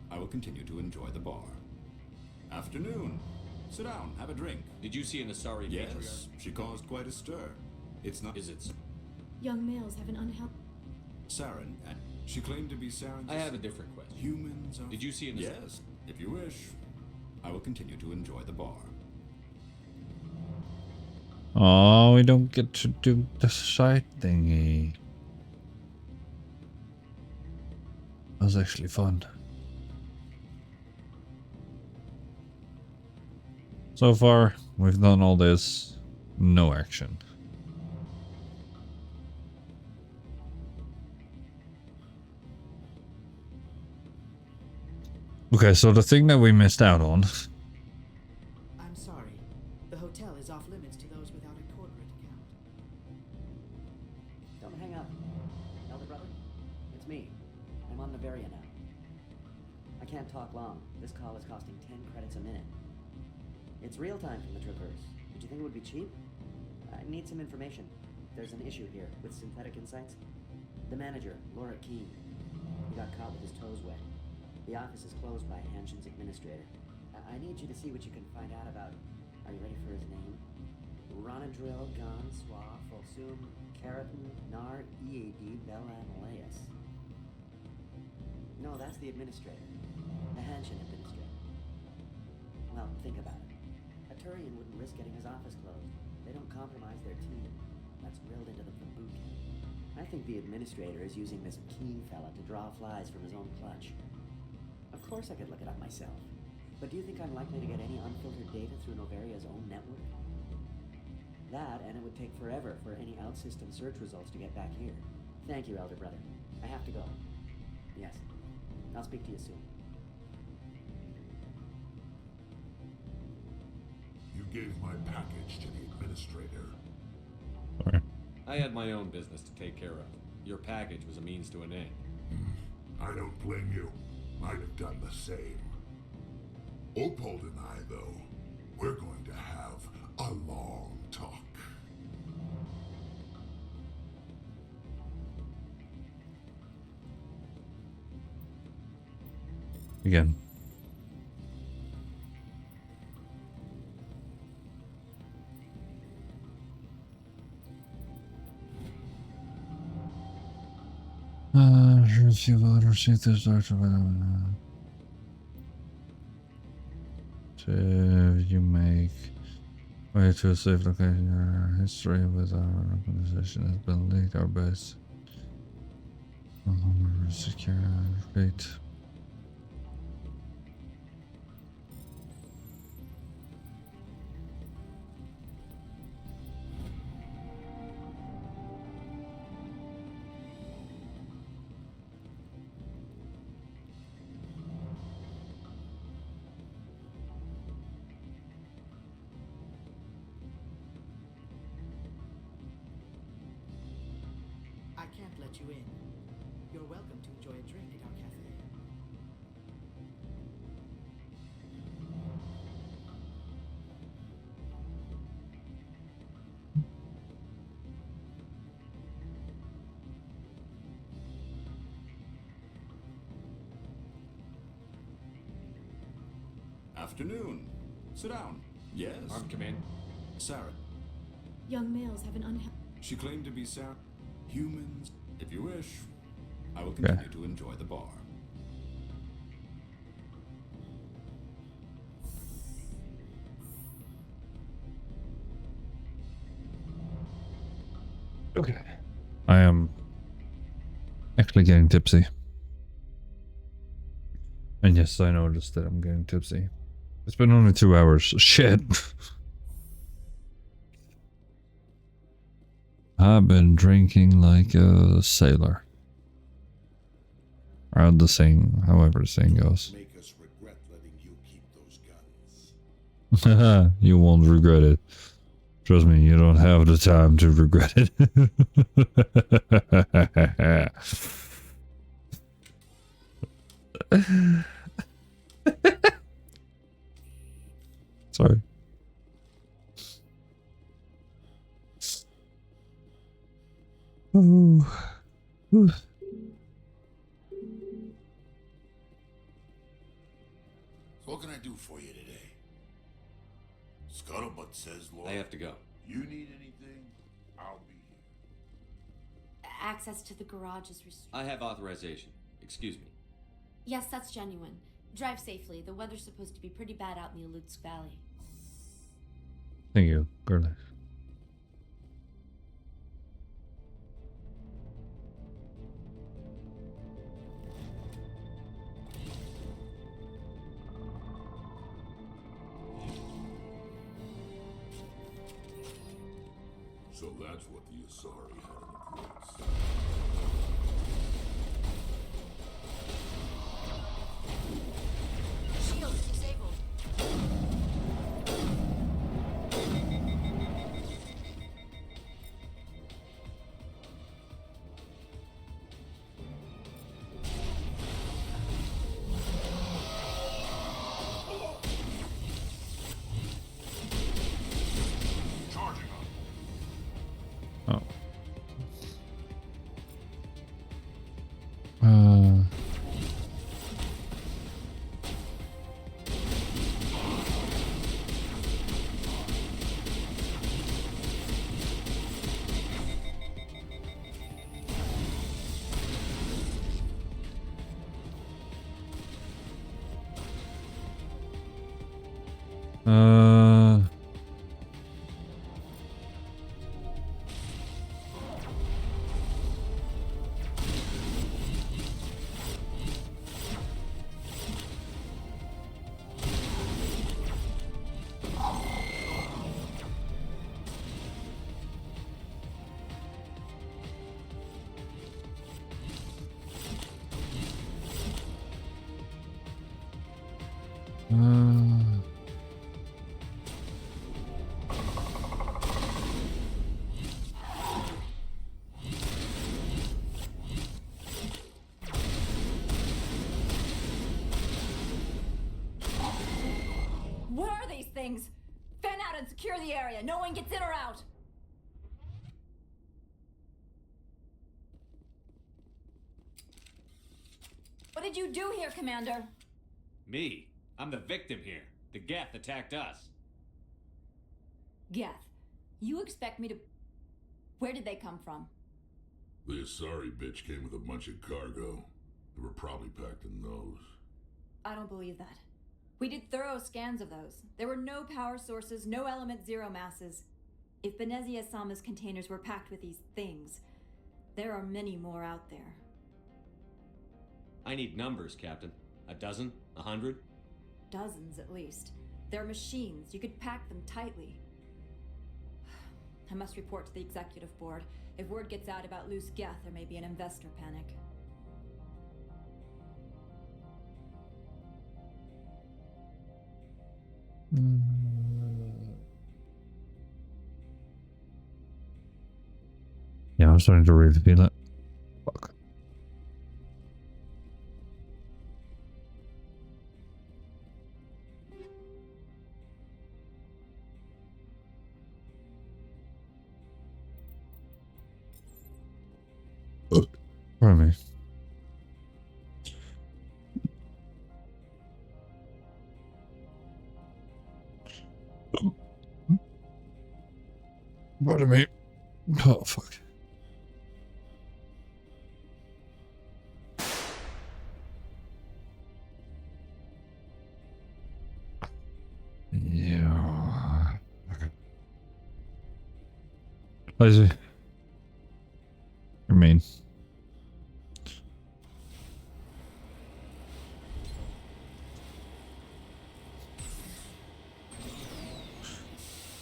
I will continue to enjoy the bar. Afternoon. Sit down, have a drink. Did you see an Asari Yes, matriarch? she caused quite a stir. It's not... Is it... Young males have an unhealthy... Saren, and she claimed to be Saren's... I have a different question. Humans are... Did you see an... Yes, if you wish. I will continue to enjoy the bar. Oh, we don't get to do the side thingy. That was actually fun. So far, we've done all this. No action. Okay, so the thing that we missed out on. I'm sorry. The hotel is off limits to those without a corporate account. Don't hang up. Elder brother, it's me. I'm on Noveria now. I can't talk long. This call is costing 10 credits a minute. It's real time from the Traverse. Did you think it would be cheap? I need some information. There's an issue here with synthetic insights. The manager, Laura Keene, he got caught with his toes wet. The office is closed by Hanshin's administrator. I need you to see what you can find out about... Are you ready for his name? Ronadril Gon Swa Folsum Keratin Nar Ead Belanaleus. No, that's the administrator. The Hanshin administrator. Well, think about it. A Turian wouldn't risk getting his office closed. They don't compromise their team. That's drilled into them from boot camp. I think the administrator is using this Keene fella to draw flies from his own clutch. Of course I could look it up myself. But do you think I'm likely to get any unfiltered data through Noveria's own network? That, and it would take forever for any out-system search results to get back here. Thank you, Elder Brother. I have to go. Yes. I'll speak to you soon. You gave my package to the administrator. Sorry. I had my own business to take care of. Your package was a means to an end. I don't blame you. I'd have done the same. Opold and I, though, we're going to have a long talk. Again. If you will receive this doctor, you make way to a safe location. Your history with our organization has been leaked. Our base. Secure. Great. I can't let you in. You're welcome to enjoy a drink at our cafe. Afternoon. Sit down. Yes. Armed command. Saren. Young males have an unhealthy... She claimed to be Saren. Humans, if you wish. I will continue to enjoy the bar. Okay. I am actually getting tipsy. And yes, I noticed that I'm getting tipsy. It's been only 2 hours. Shit. I've been drinking like a sailor. Or the saying, however the saying goes. Make us regret letting you keep those guns. You won't regret it. Trust me, you don't have the time to regret it. Sorry. Ooh. Ooh. can I do for you today? Scuttlebutt says, Lord. I have to go. You need anything? I'll be here. Access to the garage is restricted. I have authorization. Excuse me. Yes, that's genuine. Drive safely. The weather's supposed to be pretty bad out in the Alutsk Valley. Thank you, girl. So that's what the Asari had in the crates. Shields disabled. Charging up. Oh. Uh. What are these things? Fan out and secure the area. No one gets in or out. What did you do here, Commander? Me? I'm the victim here. The Geth attacked us. Geth, you expect me to... Where did they come from? The Asari bitch came with a bunch of cargo. They were probably packed in those. I don't believe that. We did thorough scans of those. There were no power sources, no element zero masses. If Benezia Sama's containers were packed with these things, there are many more out there. I need numbers, Captain. A dozen? 100? Dozens, at least. They're machines. You could pack them tightly. I must report to the executive board. If word gets out about loose Geth, there may be an investor panic. Yeah, I'm starting to really feel it. Fuck. Pardon me. Pardon me. Oh, fuck. Yeah. Okay. Lazy. You're mean.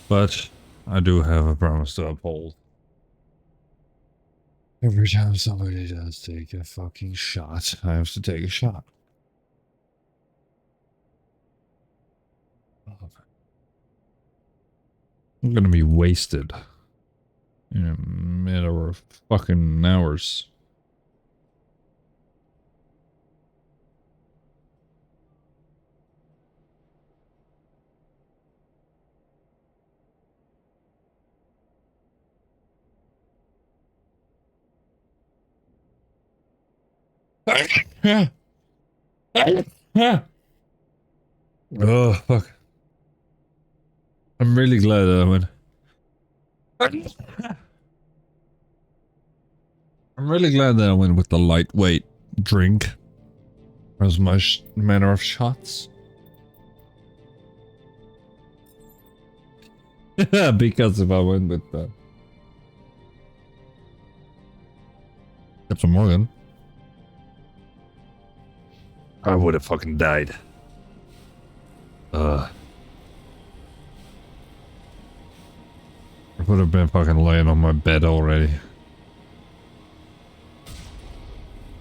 But I do have a promise to uphold. Every time somebody does take a fucking shot, I have to take a shot. I'm gonna be wasted in a matter of fucking hours. Oh, fuck. I'm really glad that I went. I'm really glad that I went with the lightweight drink as my manner of shots. Because if I went with Captain Morgan, I would have fucking died. I would have been fucking laying on my bed already.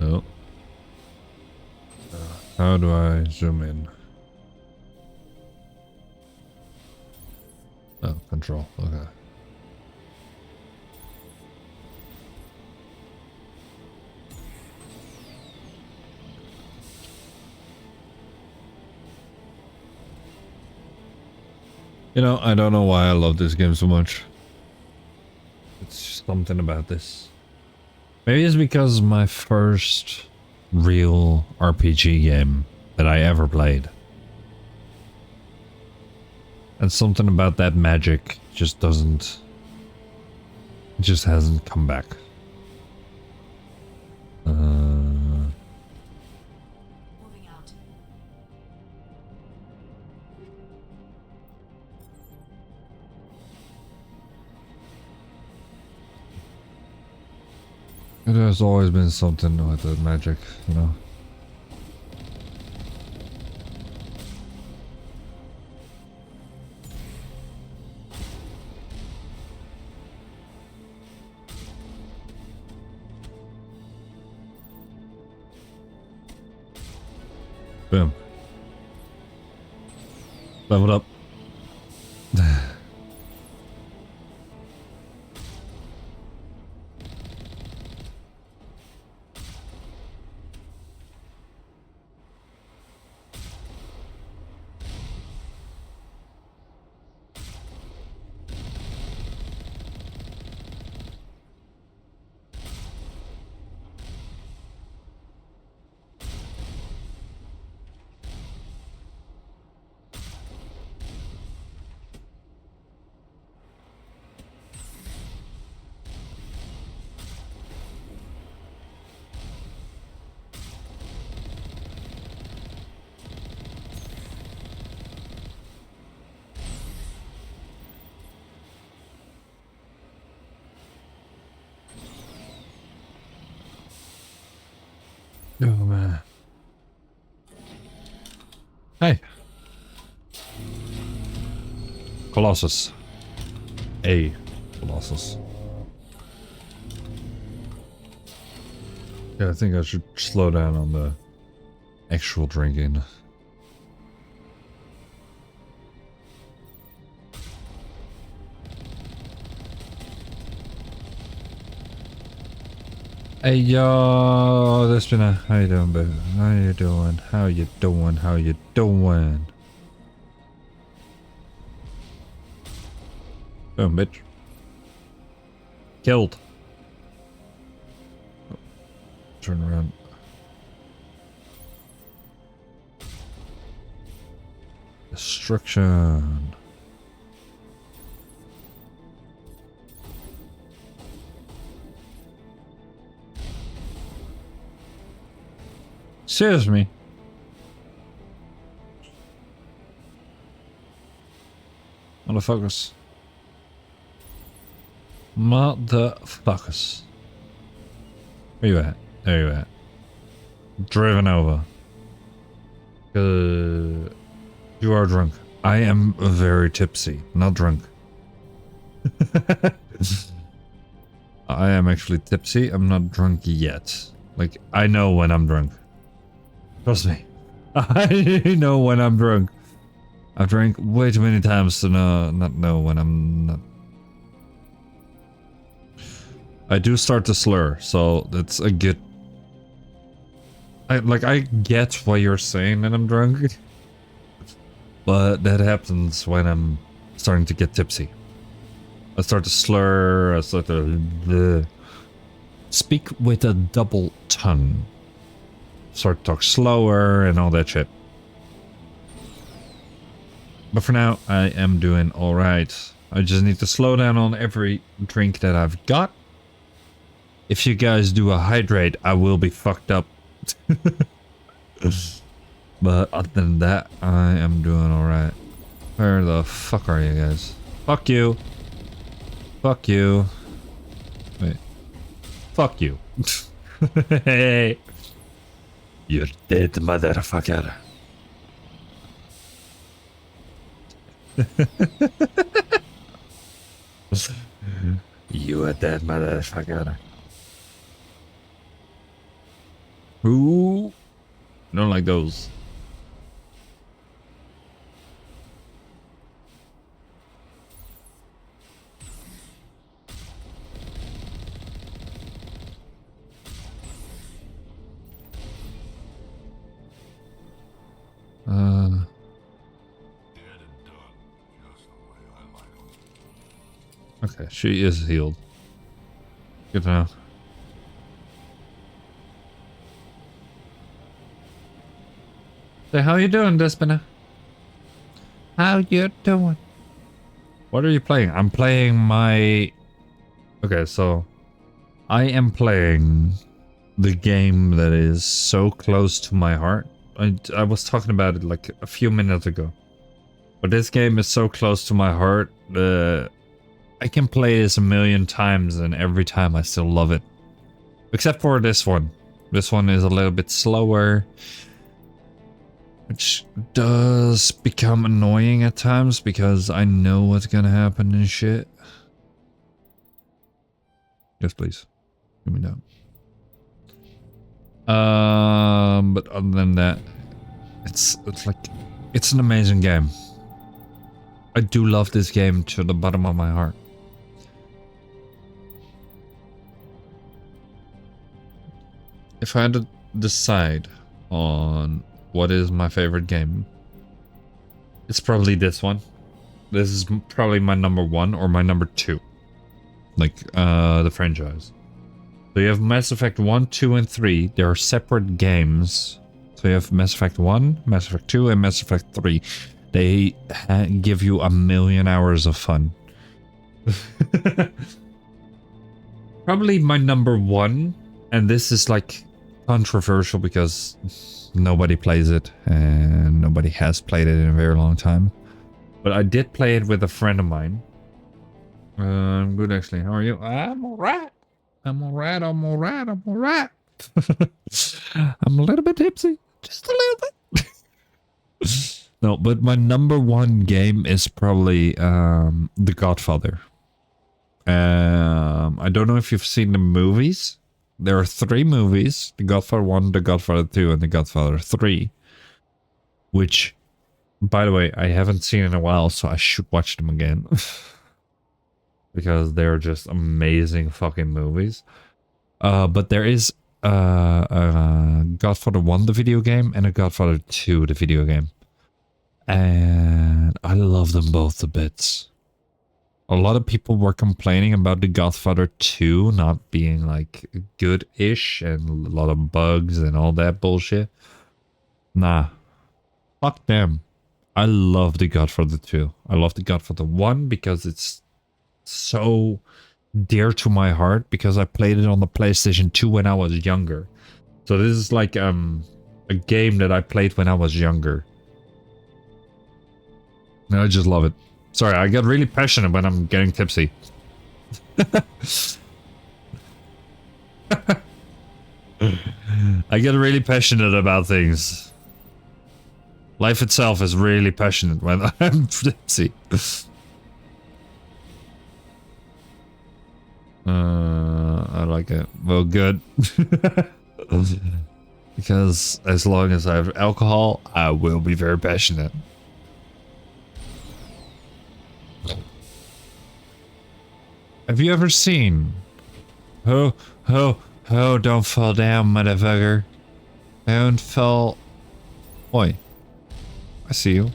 Oh. How do I zoom in? Oh, control. Okay. You know, I don't know why I love this game so much. It's just something about this. Maybe it's because my first real RPG game that I ever played. And something about that magic just doesn't... It just hasn't come back. Moving out. It has always been something with the magic, you know? Boom. Leveled up. Oh man. Hey. Colossus. A Colossus. Yeah, I think I should slow down on the actual drinking. Hey yo, this been a how you doing, baby? How you doing? How you doing? How you doing? Boom, bitch. Killed. Oh, turn around. Destruction. Excuse me. Motherfuckers. Motherfuckers. Where you at? There you at. Driven over. You are drunk. I am very tipsy, not drunk. I am actually tipsy. I'm not drunk yet. Like, I know when I'm drunk. Trust me. I know when I'm drunk. I've drank way too many times to not know when I'm not. I do start to slur, so that's a good... I get what you're saying when I'm drunk. But that happens when I'm starting to get tipsy. I start to slur, I start to... speak with a double tongue. Start to talk slower and all that shit. But for now, I am doing alright. I just need to slow down on every drink that I've got. If you guys do a hydrate, I will be fucked up. But other than that, I am doing alright. Where the fuck are you guys? Fuck you. Fuck you. Wait. Fuck you. Hey. You're dead, motherfucker. You are dead, motherfucker. Ooh. Don't like those. Okay, she is healed. Good to know. So how you doing, Despina? How you doing? What are you playing? I'm playing my... Okay, so... I am playing the game that is so close to my heart. I was talking about it like a few minutes ago. But this game is so close to my heart. I can play this a million times and every time I still love it. Except for this one. This one is a little bit slower. Which does become annoying at times because I know what's gonna happen and shit. Yes, please. Give me that. But other than that, it's an amazing game. I do love this game to the bottom of my heart. If I had to decide on what is my favorite game, it's probably this one. This is probably my number 1 or my number 2. Like, the franchise. So you have Mass Effect 1, 2, and 3. They are separate games. So you have Mass Effect 1, Mass Effect 2, and Mass Effect 3. They give you a million hours of fun. Probably my number 1. And this is like controversial because nobody plays it. And nobody has played it in a very long time. But I did play it with a friend of mine. I'm good actually. How are you? I'm alright. I'm alright. I'm alright. I'm alright. I'm a little bit tipsy. Just a little bit. No, but my number 1 game is probably The Godfather. I don't know if you've seen the movies. There are 3 movies. The Godfather 1, The Godfather 2, and The Godfather 3. Which, by the way, I haven't seen in a while, so I should watch them again. Because they're just amazing fucking movies. But there is Godfather 1, the video game, and a Godfather 2, the video game. And I love them both to bits. A lot of people were complaining about the Godfather 2 not being like good-ish and a lot of bugs and all that bullshit. Nah. Fuck them. I love the Godfather 2. I love the Godfather 1 because it's so dear to my heart because I played it on the PlayStation 2 when I was younger. So this is like a game that I played when I was younger. And I just love it. Sorry, I get really passionate when I'm getting tipsy. I get really passionate about things. Life itself is really passionate when I'm tipsy. I like it. Well, good. Because as long as I have alcohol, I will be very passionate. Have you ever seen... Oh, don't fall down, motherfucker. Don't fall... Oi. I see you.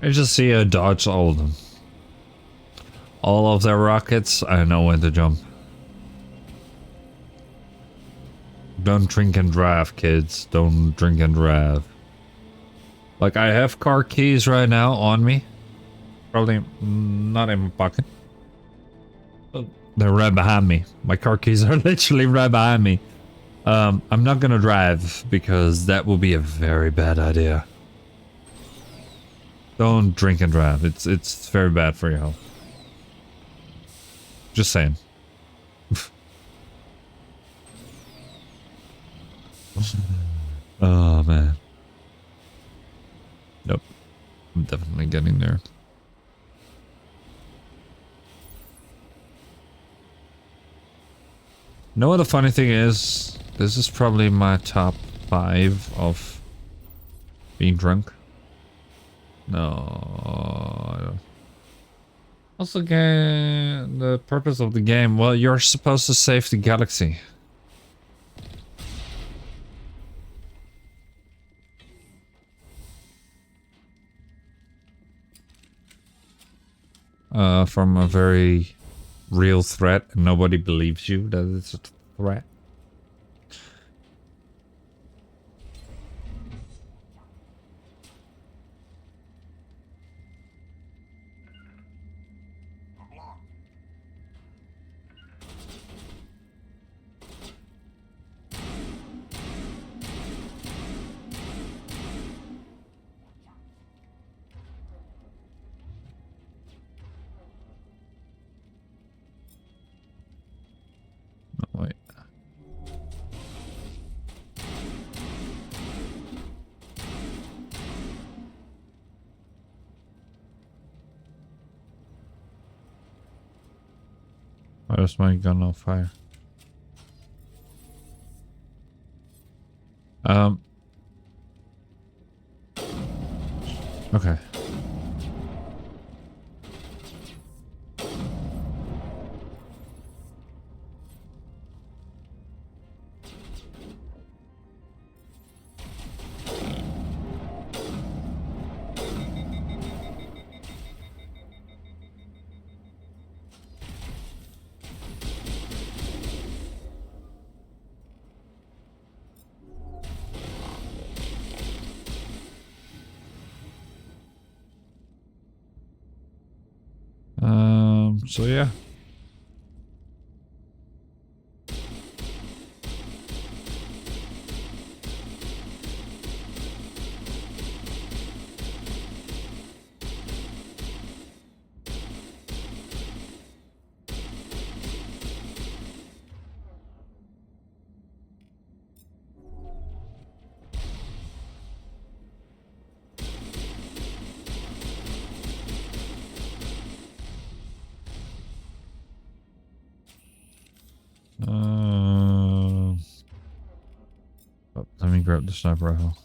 I just see a dodge all of them. All of their rockets, I know when to jump. Don't drink and drive, kids. Don't drink and drive. Like, I have car keys right now on me. Probably not in my pocket. But they're right behind me. My car keys are literally right behind me. I'm not gonna drive because that will be a very bad idea. Don't drink and drive. It's very bad for your health. Just saying. Oh man. Nope. I'm definitely getting there. Know what the funny thing is? This is probably my top 5 of being drunk. No, I don't. What's the game? The purpose of the game? Well, you're supposed to save the galaxy. From a very real threat, and nobody believes you that it's a threat. Oh, wait. Why is my gun on fire? Okay. So yeah. Let me grab the sniper rifle.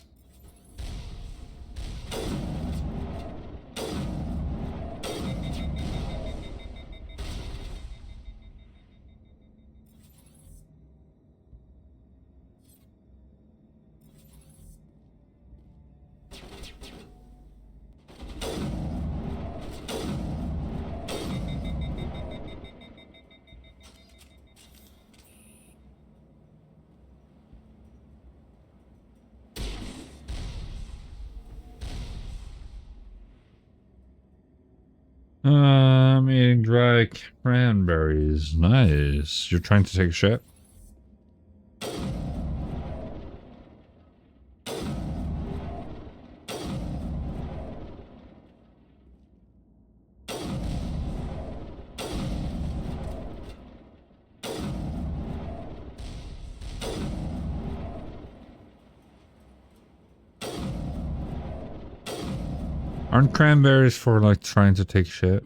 I'm eating dry cranberries. Nice. You're trying to take a shit? Aren't cranberries for like trying to take shit?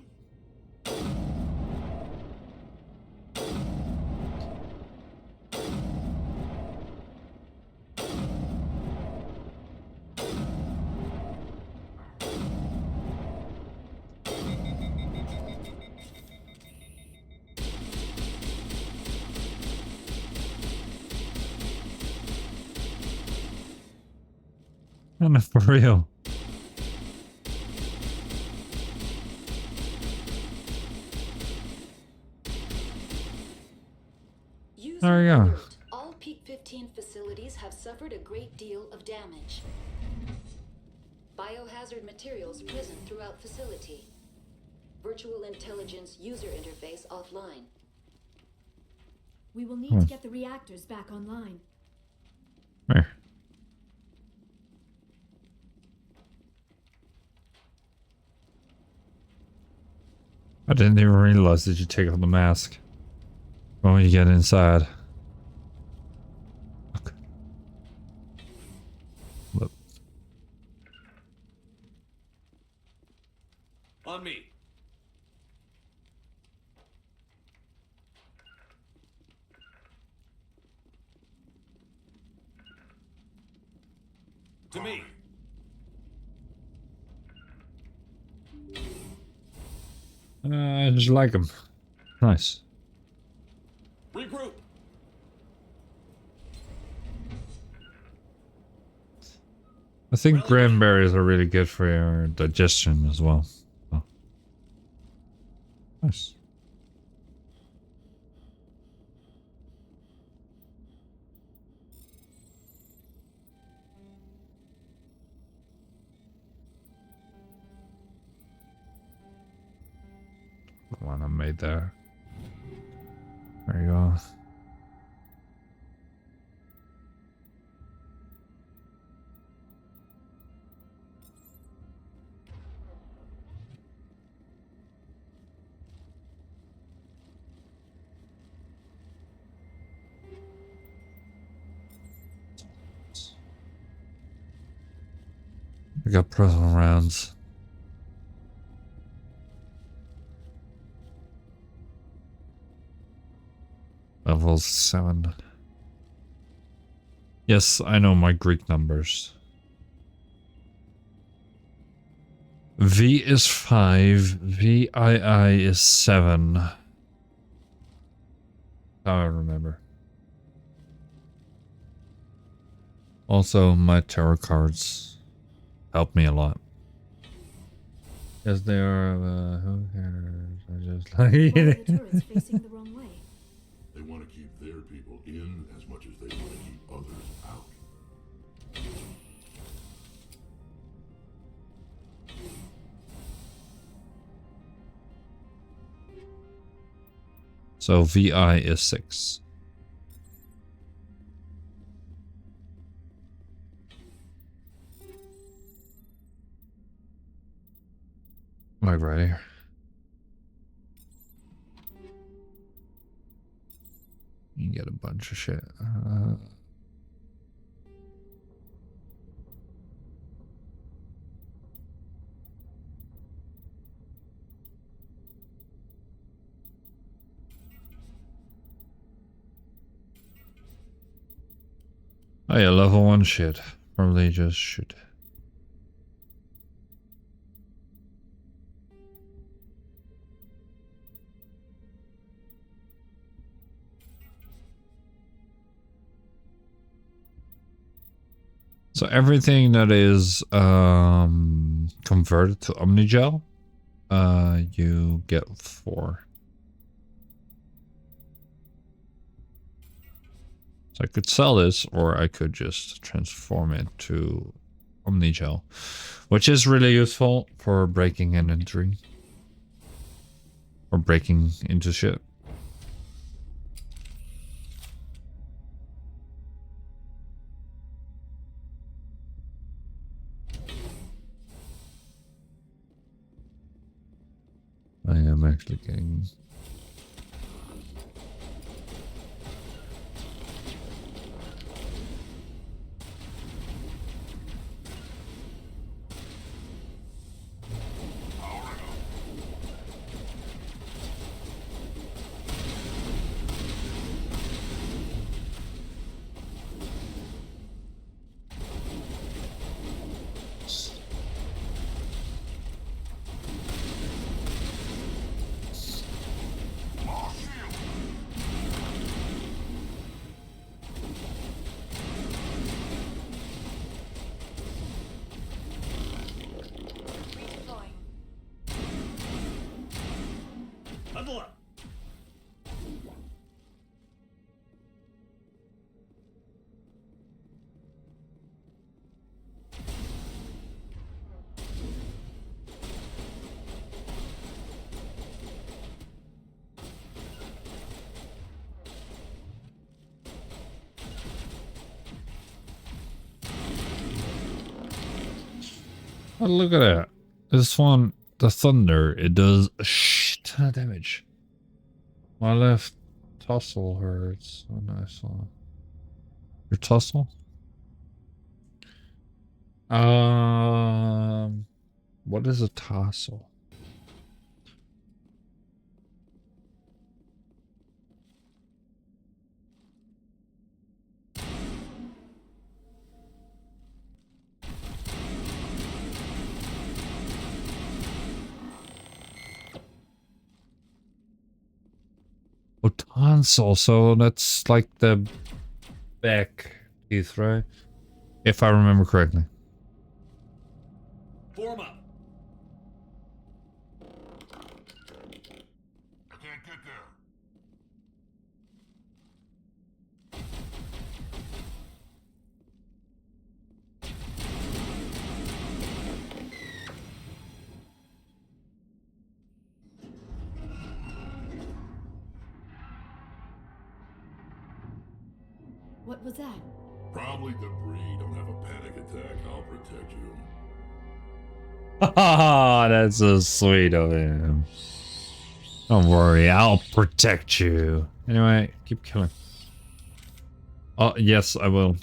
No, for real. There you go. Alert. All Peak 15 facilities have suffered a great deal of damage. Biohazard materials present throughout facility. Virtual intelligence user interface offline. We will need to get the reactors back online. There. I didn't even realize that you take off the mask when you get inside. Look. On me. To me. I just like him. Nice. Regroup. I think cranberries are really good for your digestion as well. So. Nice. One I made there. There you go. We got personal rounds. Level 7. Yes, I know my Greek numbers. V is 5, VII is 7. How I remember. Also, my tarot cards help me a lot. Yes, they are. Who cares? I just like the turret's facing the wrong way. They want to keep their people in as much as they want to keep others out. So VI is 6. Like right here. You can get a bunch of shit. Oh yeah, level 1 shit. Probably just shoot. So everything that is converted to Omnigel, you get 4. So I could sell this, or I could just transform it to Omnigel, which is really useful for breaking inventory. Or breaking into shit. I am actually getting... Oh, look at that. This one, the thunder, it does a shit ton of damage. My left tussle hurts. Oh, nice one. Your tussle? What is a tussle? Oh, tonsil. So that's like the back teeth, right? If I remember correctly. Form up. I can't get there. What was that? Probably debris. Don't have a panic attack. I'll protect you. Ah, that's so sweet of him. Don't worry, I'll protect you. Anyway, keep killing. Oh, yes, I will.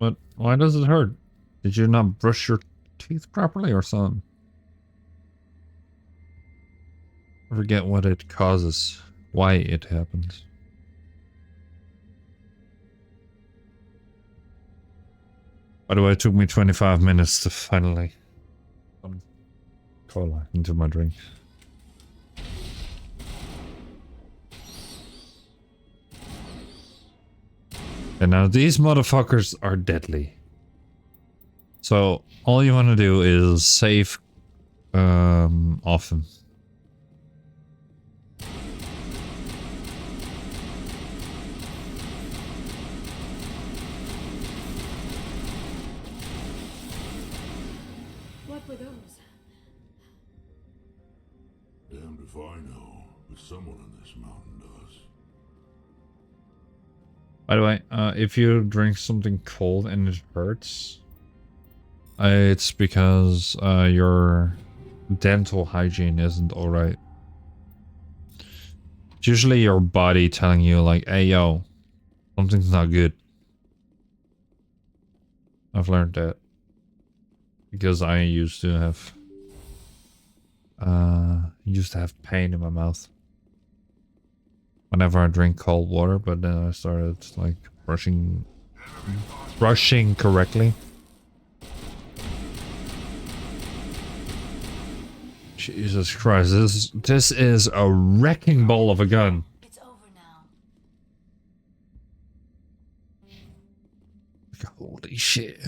But why does it hurt? Did you not brush your teeth properly or something? I forget what it causes, why it happens. By the way, it took me 25 minutes to finally put cola into my drink. And now these motherfuckers are deadly. So all you want to do is save often. What were those? Damned if I know, but someone in this mountain does. By the way, if you drink something cold and it hurts, it's because your dental hygiene isn't alright. It's usually your body telling you like, hey yo, something's not good. I've learned that. Because I used to have pain in my mouth whenever I drink cold water, but then I started like brushing correctly. Jesus Christ, this is a wrecking ball of a gun. It's over now. Holy shit.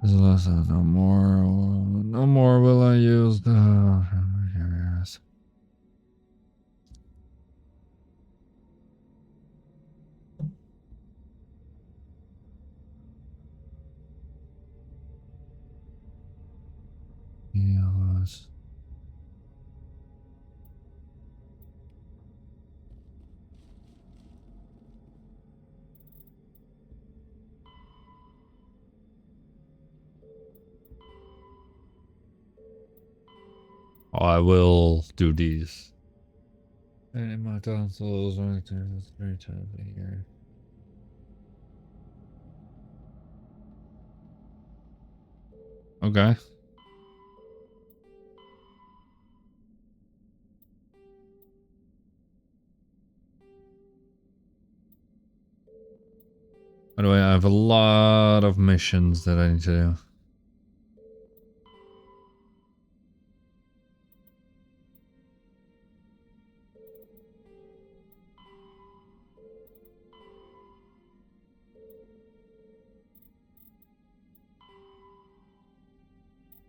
This is the last time. No more will I use the... Yes. Oh, I will do these. And my tonsils right there, that's 3 times a year. Okay. By the way, I have a lot of missions that I need to do.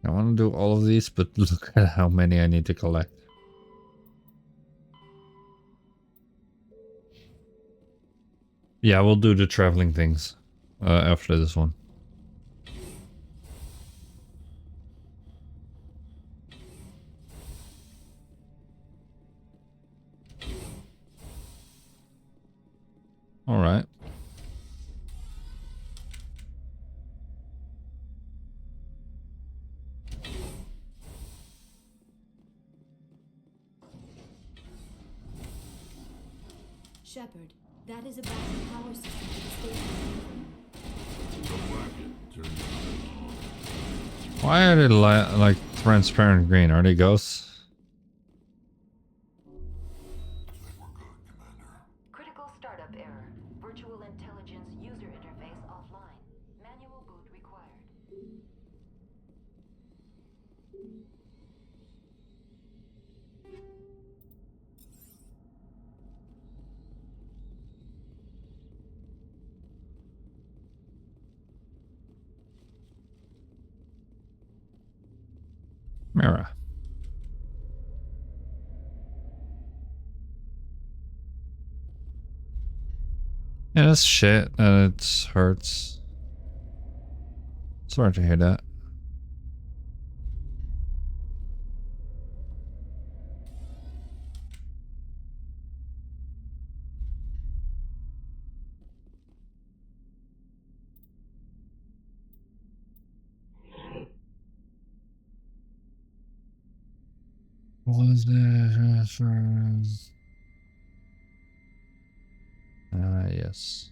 I want to do all of these, but look at how many I need to collect. Yeah, we'll do the traveling things after this one. All right. Shepard, that is a backup power system for the station. Why are they like transparent green? Are they ghosts? Critical startup error. Virtual intelligence user interface offline. Manual boot required. Mira. Yeah, that's shit. It hurts. Sorry to hear that. Was there? Yes.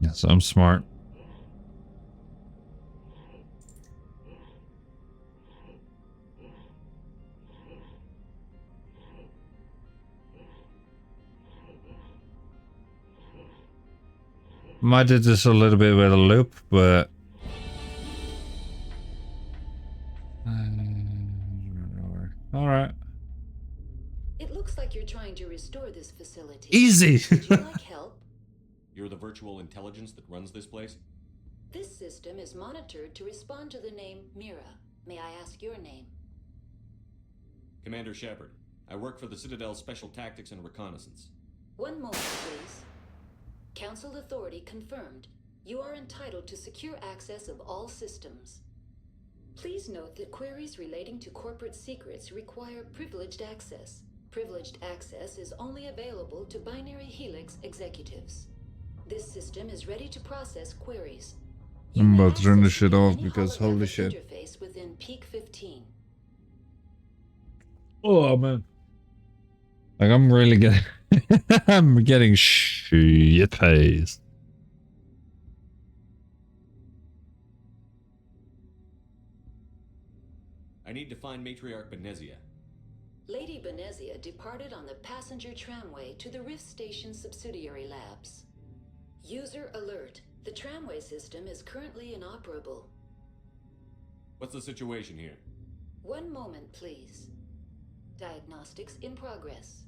Yes, I'm smart. Might do this a little bit with a loop, but all right. It looks like you're trying to restore this facility. Easy. Would you like help? You're the virtual intelligence that runs this place? This system is monitored to respond to the name Mira. May I ask your name? Commander Shepard. I work for the Citadel Special Tactics and Reconnaissance. One moment, please. Council authority confirmed. You are entitled to secure access of all systems. Please note that queries relating to corporate secrets require privileged access. Privileged access is only available to Binary Helix executives. This system is ready to process queries. I'm about to turn this shit off because holy shit. Interface within peak 15. Oh man. Like I'm really getting I'm getting shit faced. I need to find Matriarch Benezia. Lady Benezia departed on the passenger tramway to the Rift Station subsidiary labs. User alert. The tramway system is currently inoperable. What's the situation here? One moment, please. Diagnostics in progress.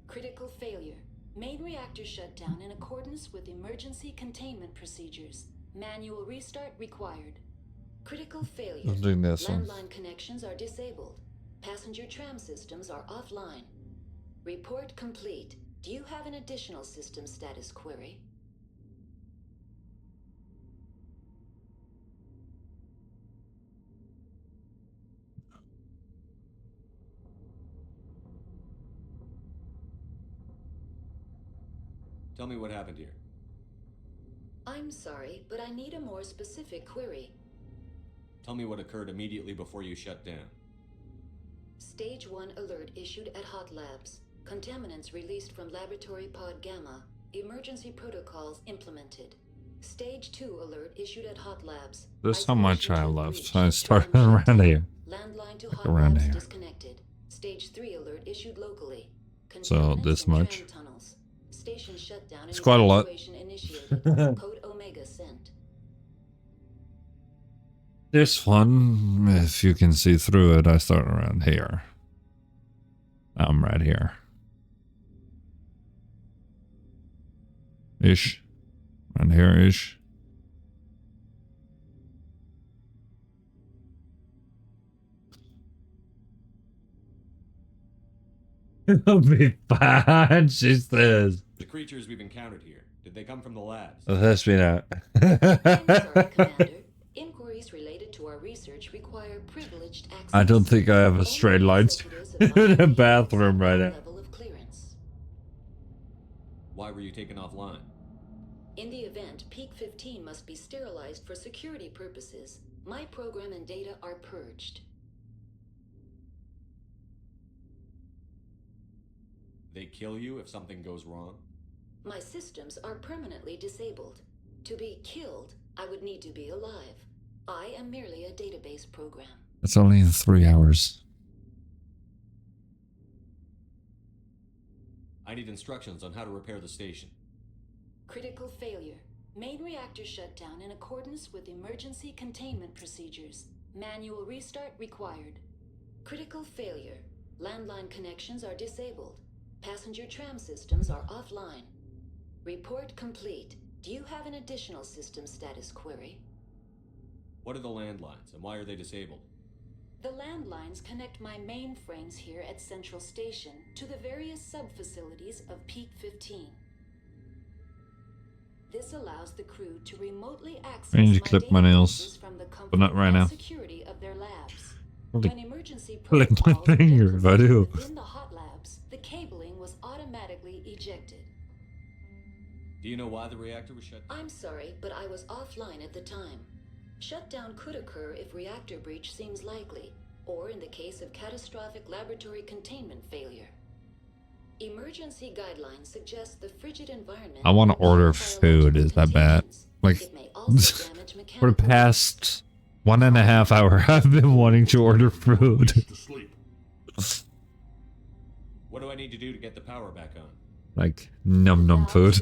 Critical failure. Main reactor shut down in accordance with emergency containment procedures. Manual restart required. Critical failure. I'm doing this one. Landline connections are disabled. Passenger tram systems are offline. Report complete. Do you have an additional system status query? Tell me what happened here. I'm sorry, but I need a more specific query. Tell me what occurred immediately before you shut down. Stage 1 alert issued at Hot Labs. Contaminants released from Laboratory Pod Gamma. Emergency protocols implemented. Stage 2 alert issued at Hot Labs. There's how much I have left. I started around here. Landline to Like Hot around Labs here. disconnected. Stage 3 alert issued locally. So this much. Tunnels. Station shutdown. It's quite a lot. Initiated. Code Omega sent. This one, if you can see through it, I start around here. I'm right here. Ish. Around here ish. It'll be fine, she says. The creatures we've encountered here, did they come from the labs? That's me now. Sorry, Commander. Inquiries related to our research require privileged access. I don't think I have a straight line to the bathroom right now. Level of clearance. Why were you taken offline? In the event, Peak 15 must be sterilized for security purposes. My program and data are purged. They kill you if something goes wrong? My systems are permanently disabled. To be killed, I would need to be alive. I am merely a database program. It's only in 3 hours. I need instructions on how to repair the station. Critical failure. Main reactor shut down in accordance with emergency containment procedures. Manual restart required. Critical failure. Landline connections are disabled. Passenger tram systems are offline. Report complete. Do you have an additional system status query? What are the landlines and why are they disabled? The landlines connect my mainframes here at Central Station to the various sub-facilities of Peak 15. This allows the crew to remotely access I need to clip my nails, from the comfort but not right and now. security of their labs. Probably When emergency click my protocols were finger if I do. implemented within the hot labs, the cabling was automatically ejected. Do you know why the reactor was shut down? I'm sorry, but I was offline at the time. Shutdown could occur if reactor breach seems likely, or in the case of catastrophic laboratory containment failure. Emergency guidelines suggest the frigid environment. I want to order food. Is that bad? Like, for the past 1.5 hours, I've been wanting to order food. What do I need to do to get the power back on? Like, num num food.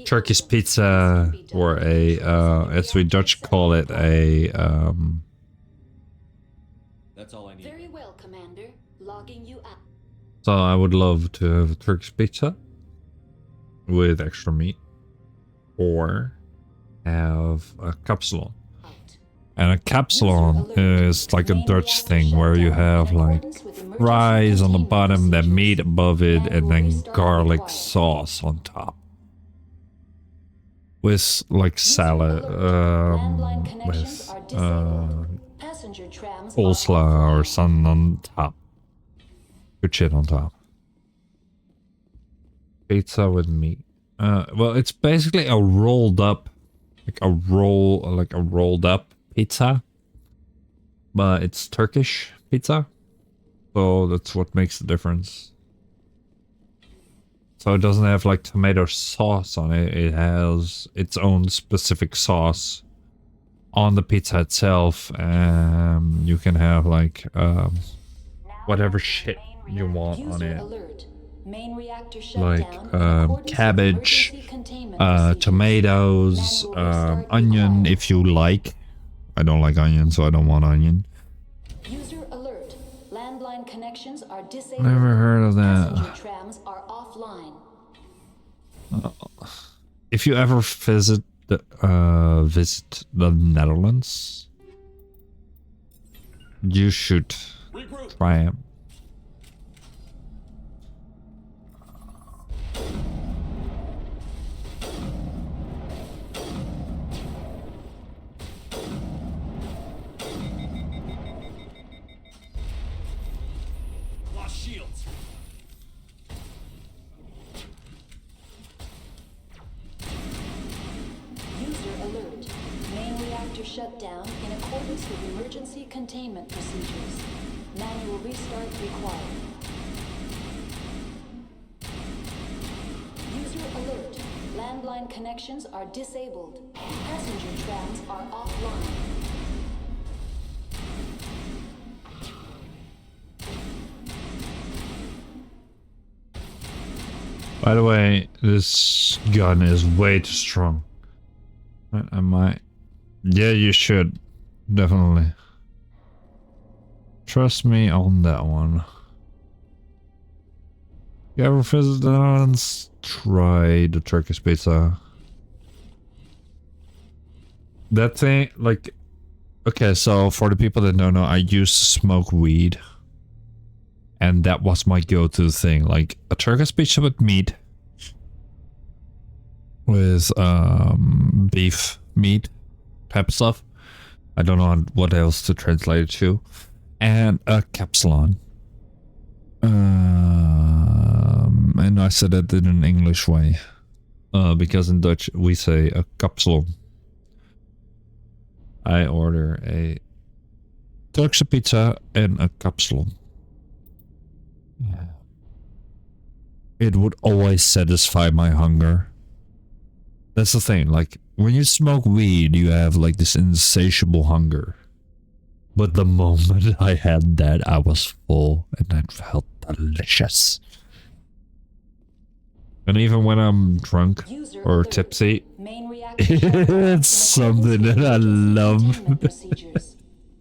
Turkish pizza, or a, as we Dutch call it, a, That's all I need. Very well, Commander. Logging you out. So I would love to have a Turkish pizza with extra meat, or have a capsalon. And a capsalon is like a Dutch thing where you have like fries on the bottom, then meat above it, and then garlic sauce on top. With like salad, with coleslaw or something on top. Good shit on top. Pizza with meat. Well, it's basically a rolled up, like a rolled up pizza, but it's Turkish pizza, so that's what makes the difference. So it doesn't have like tomato sauce on it. It has its own specific sauce on the pizza itself. You can have like whatever shit you want on it, like cabbage, tomatoes, onion if you like. I don't like onion, so I don't want onion. User alert. Landline connections are disabled. Never heard of that. Passenger trams are offline. If you ever visit the Netherlands, you should try it. Lost shields. User alert. Main reactor shut down in accordance with emergency containment procedures. Manual restart required. Landline connections are disabled. Passenger trams are offline. By the way, this gun is way too strong. I might... Yeah, you should. Definitely. Trust me on that one. You ever visit the Netherlands? Try the Turkish pizza. That thing, like... Okay, so for the people that don't know, I used to smoke weed. And that was my go-to thing, like a Turkish pizza with meat. With beef meat type stuff. I don't know what else to translate it to. And a capsalon. And I said it in an English way. Because in Dutch we say a kapsalon. I order a Turkse pizza and a kapsalon. It would always satisfy my hunger. That's the thing, like, when you smoke weed, you have, like, this insatiable hunger. But the moment I had that, I was full, and it felt delicious. And even when I'm drunk, or tipsy, it's something that I love.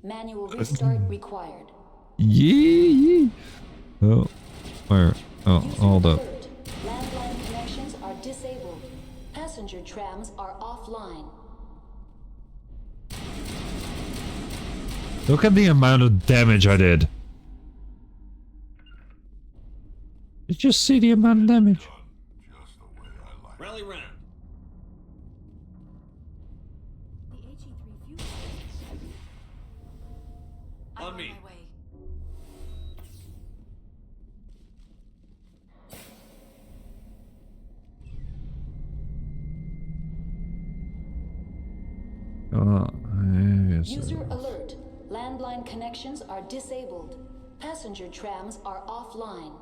Manual restart required. Yee. Oh, where? Oh, hold up. Landline connections are disabled. Passenger trams are offline. Look at the amount of damage I did. Did you see the amount of damage? Rally round. On me. User alert. Landline connections are disabled. Passenger trams are offline.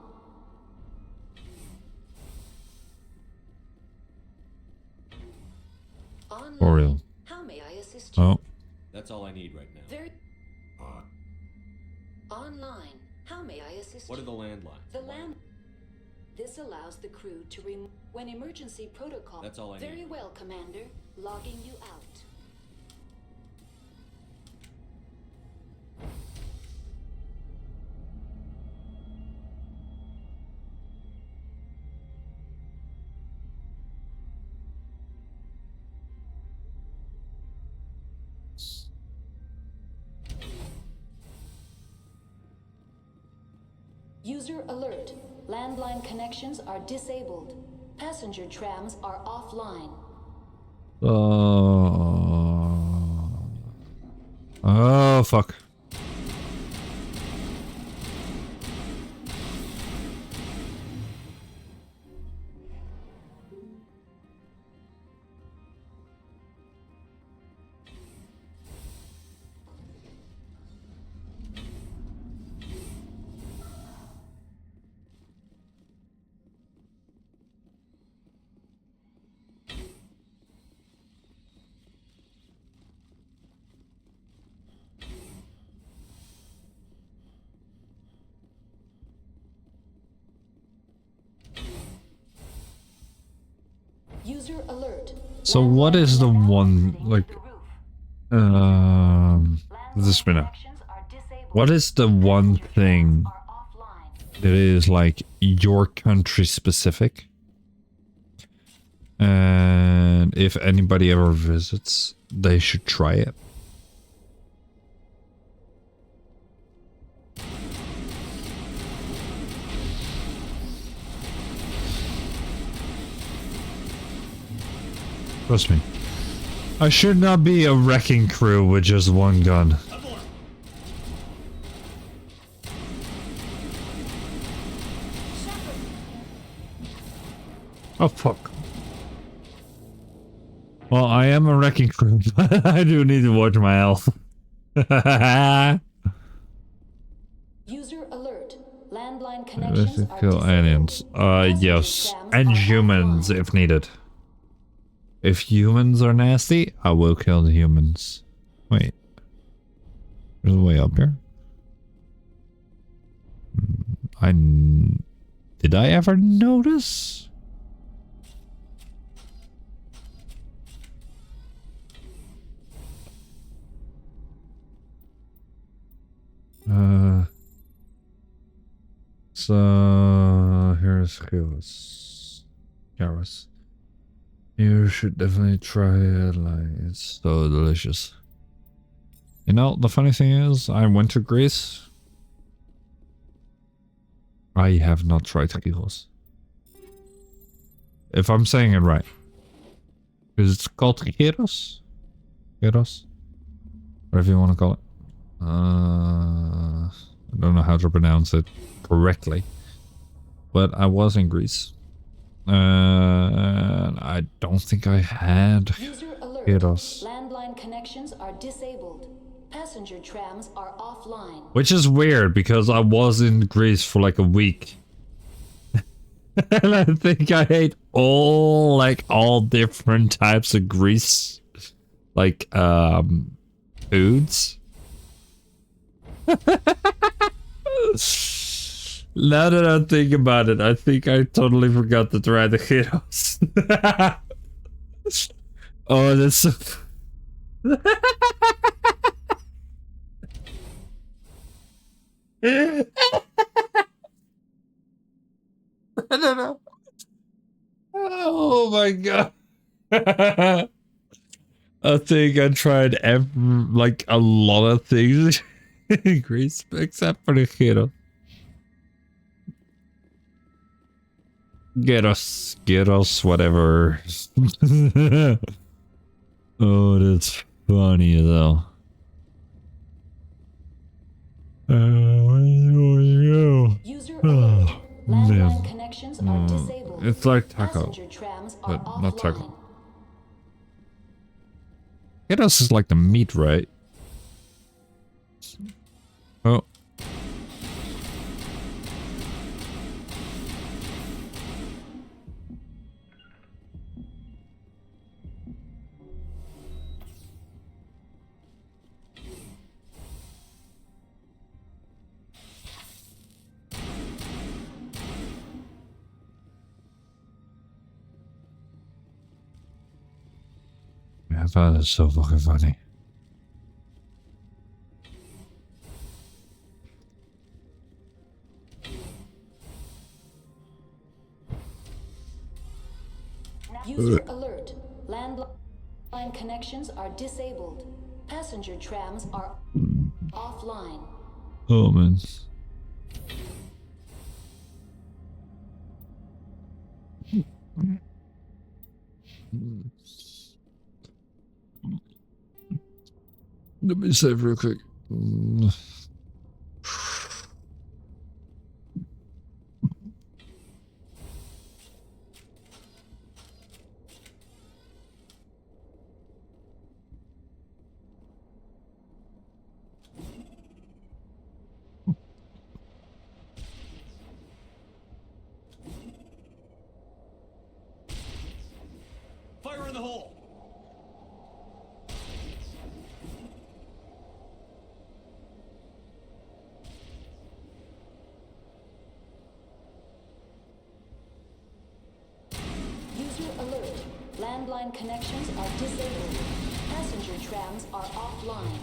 For real. How may I assist you? Oh. That's all I need right now. Very online. How may I assist What you? are the landlines? The land. This allows the crew to when emergency protocol. That's all I Very need. well, Commander. Logging you out. User alert. Landline connections are disabled. Passenger trams are offline. Oh, fuck. User alert. So what is the one, like, this minute. What is the one thing that is, like, your country specific? And if anybody ever visits, they should try it. Trust me. I should not be a wrecking crew with just one gun. Oh, fuck. Well, I am a wrecking crew, but I do need to watch my health. User alert. Landline connections are Kill aliens. Yes. And humans if needed. If humans are nasty, I will kill the humans. Wait. There's a way up here. Did I ever notice? So here's Garrus. You should definitely try it, like, it's so delicious. You know, the funny thing is, I went to Greece. I have not tried gyros. If I'm saying it right. Is it called gyros? Gyros? Whatever you want to call it. I don't know how to pronounce it correctly. But I was in Greece. I don't think I had gyros. Landline connections are disabled. Passenger trams are offline. Which is weird because I was in Greece for like a week. And I think I ate all different types of Greece foods. Now that I think about it, I think I totally forgot to try the gyros. Oh, that's so... I don't know. Oh my god. I think I tried a lot of things in Greece except for the gyro. Gyros, whatever. Oh, that's funny though. User alert. Landline connections are disabled. It's like taco, Passenger trams but are not offline. taco. Gyros is like the meat, right? Oh. Yeah, that is so fucking funny. User alert. Landline connections are disabled. Passenger trams are offline. Oh man. Let me save real quick. Fire in the hole! User alert. Landline connections are disabled. Passenger trams are offline.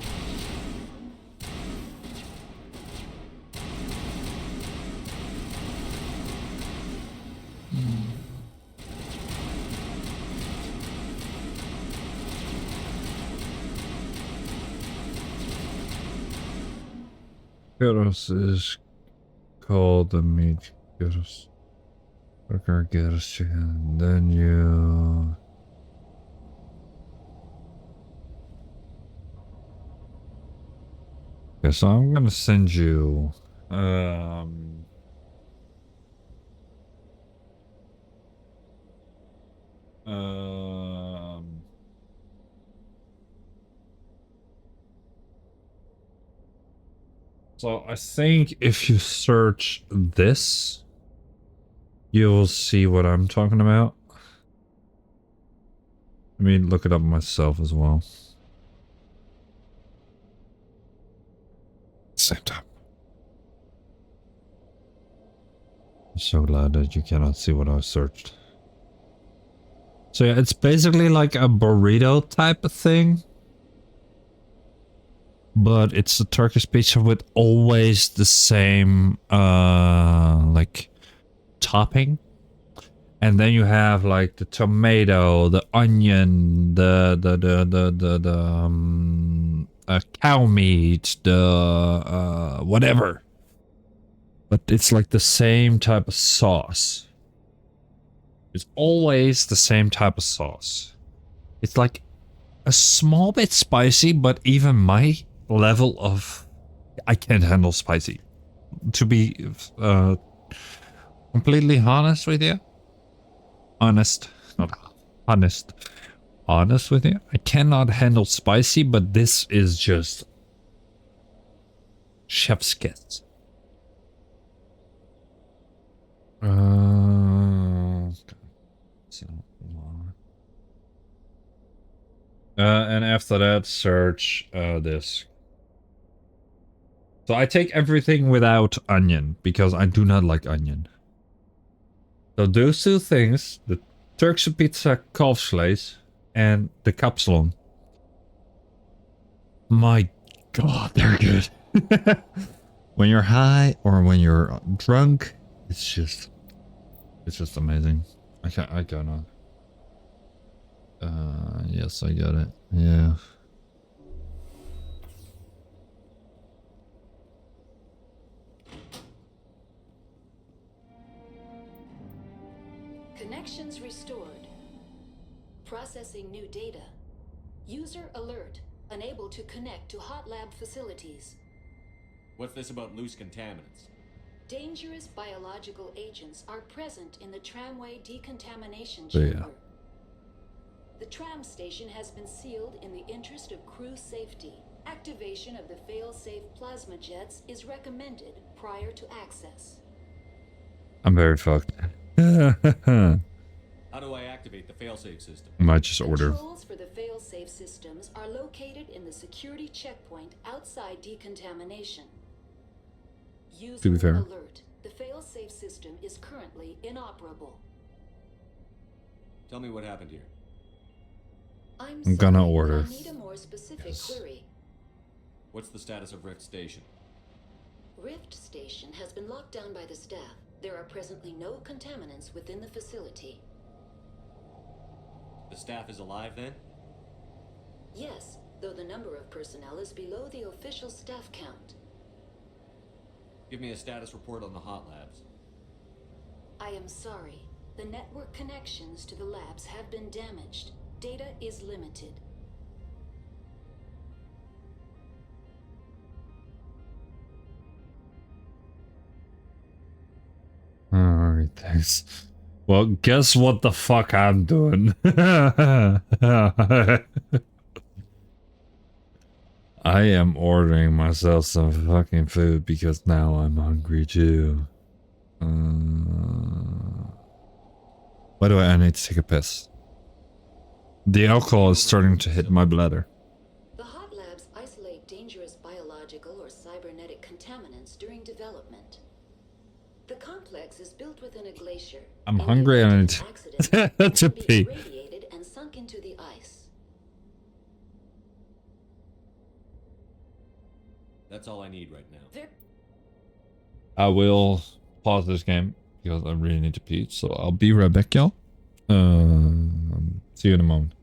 Gyros is called the meat gyros. Burger gyros chicken. Then you... Okay, so I'm gonna send you... So I think if you search this, you'll see what I'm talking about. Let me look it up myself as well. Same time. I'm so glad that you cannot see what I searched. So yeah, it's basically like a burrito type of thing. But it's a Turkish pizza with always the same like topping. And then you have like the tomato, the onion, the cow meat, the whatever. But it's like the same type of sauce. It's always the same type of sauce. It's like a small bit spicy, but even my level of... I can't handle spicy. To be completely honest with you. Honest. Not honest. Honest with you. I cannot handle spicy, but this is just... chef's kiss. And after that, search this. So I take everything without onion, because I do not like onion. So those two things, the Turkse pizza kalfsvlees and the kapsalon. My god, they're good. When you're high or when you're drunk, it's just amazing. I cannot. Yes, I got it. Yeah. Connections restored. Processing new data. User alert. Unable to connect to hot lab facilities. What's this about loose contaminants? Dangerous biological agents are present in the tramway decontamination So, chamber. yeah. The tram station has been sealed in the interest of crew safety. Activation of the fail-safe plasma jets is recommended prior to access. I'm very fucked. How do I activate the failsafe system? Might just order. Controls for the fail-safe systems are located in the security checkpoint outside decontamination. User To be fair. alert. The fail-safe system is currently inoperable. Tell me what happened here. I'm gonna sorry, order. I need a more specific query. What's the status of Rift Station? Rift Station has been locked down by the staff. There are presently no contaminants within the facility. The staff is alive then? Yes, though the number of personnel is below the official staff count. Give me a status report on the hot labs. I am sorry. The network connections to the labs have been damaged. Data is limited. Alright, thanks. Well, guess what the fuck I'm doing? I am ordering myself some fucking food because now I'm hungry too. Why do I need to take a piss? The alcohol is starting to hit my bladder. The hot labs isolate dangerous biological or cybernetic contaminants during development. The complex is built within a glacier. I'm hungry and I need to pee. Irradiated and sunk into the ice. That's all I need right now. I will pause this game because I really need to pee, so I'll be right back, y'all. See you in a moment.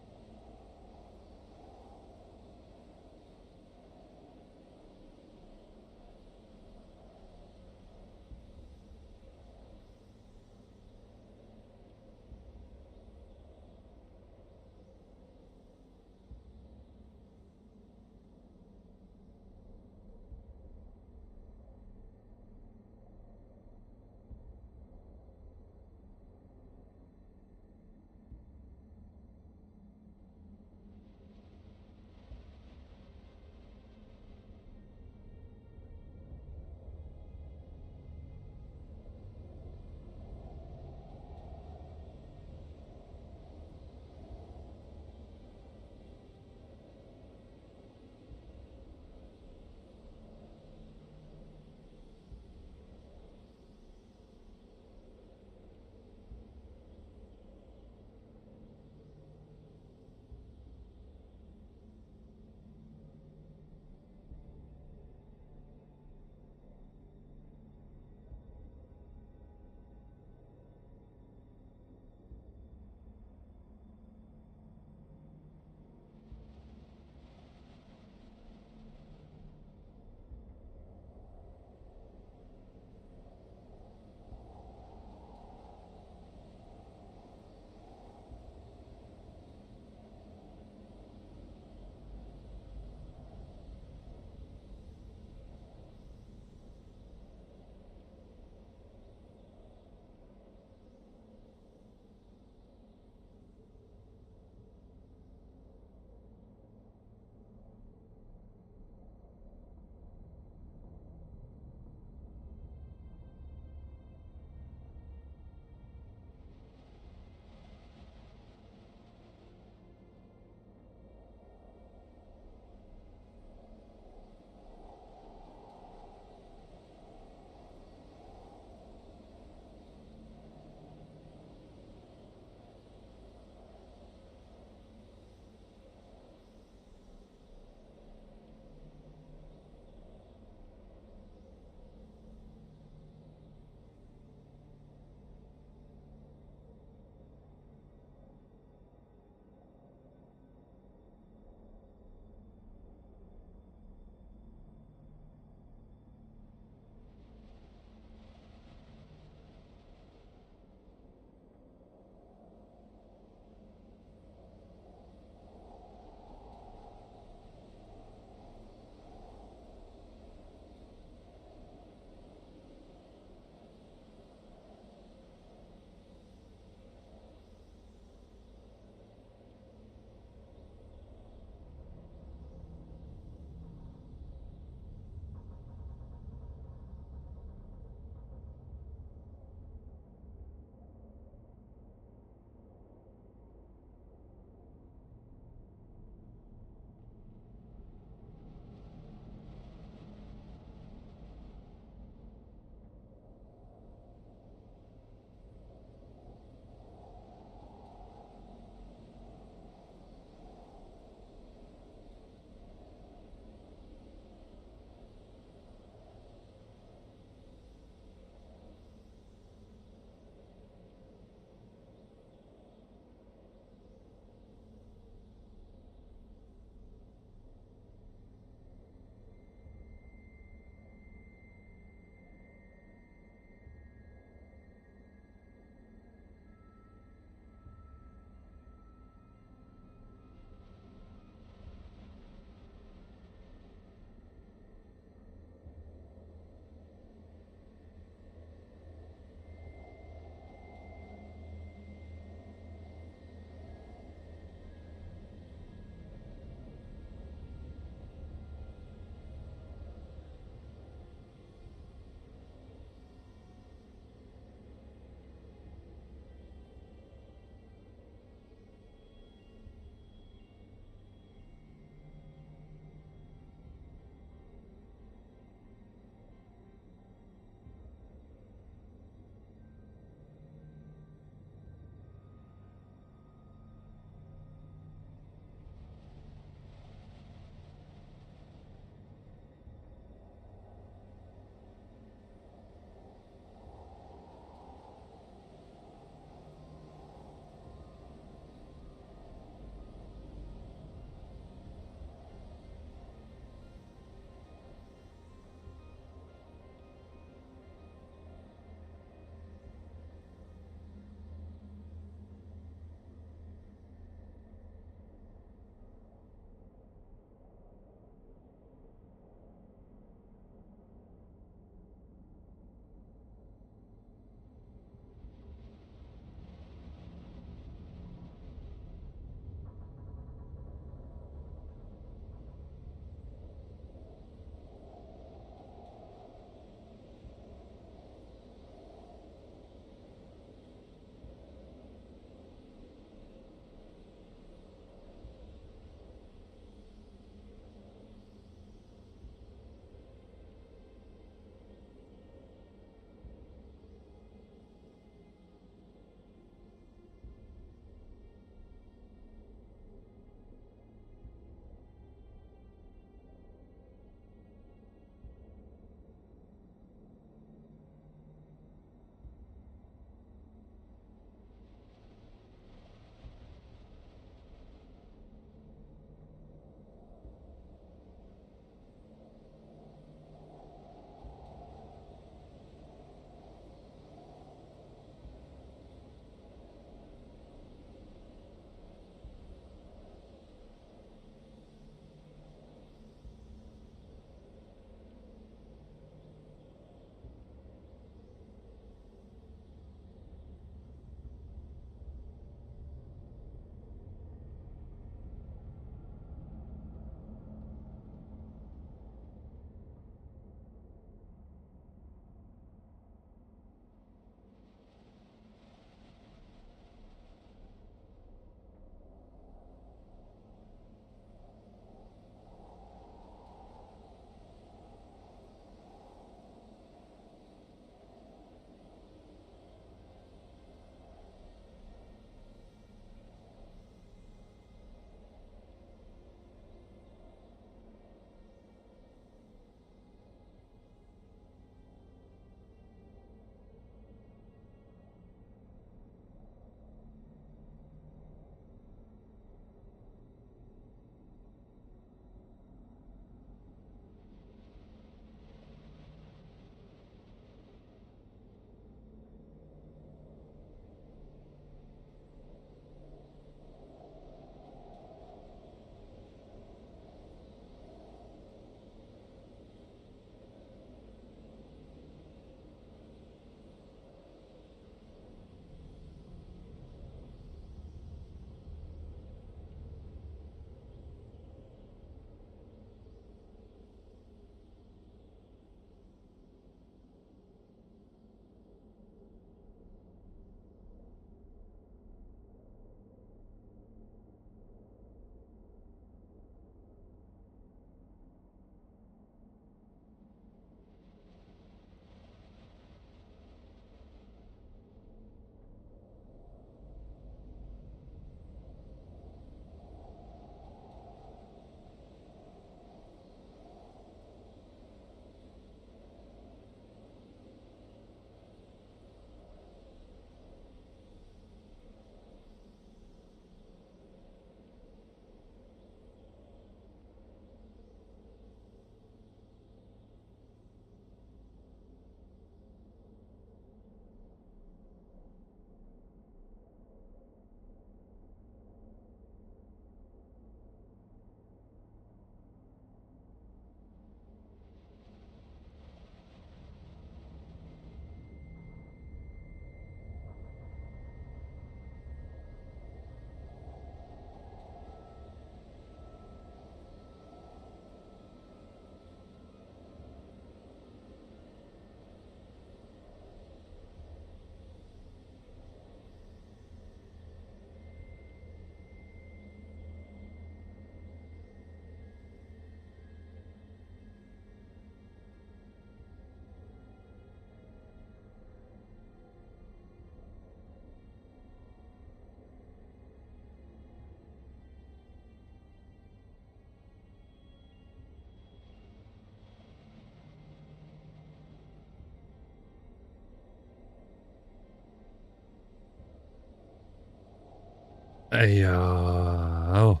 Hey, oh.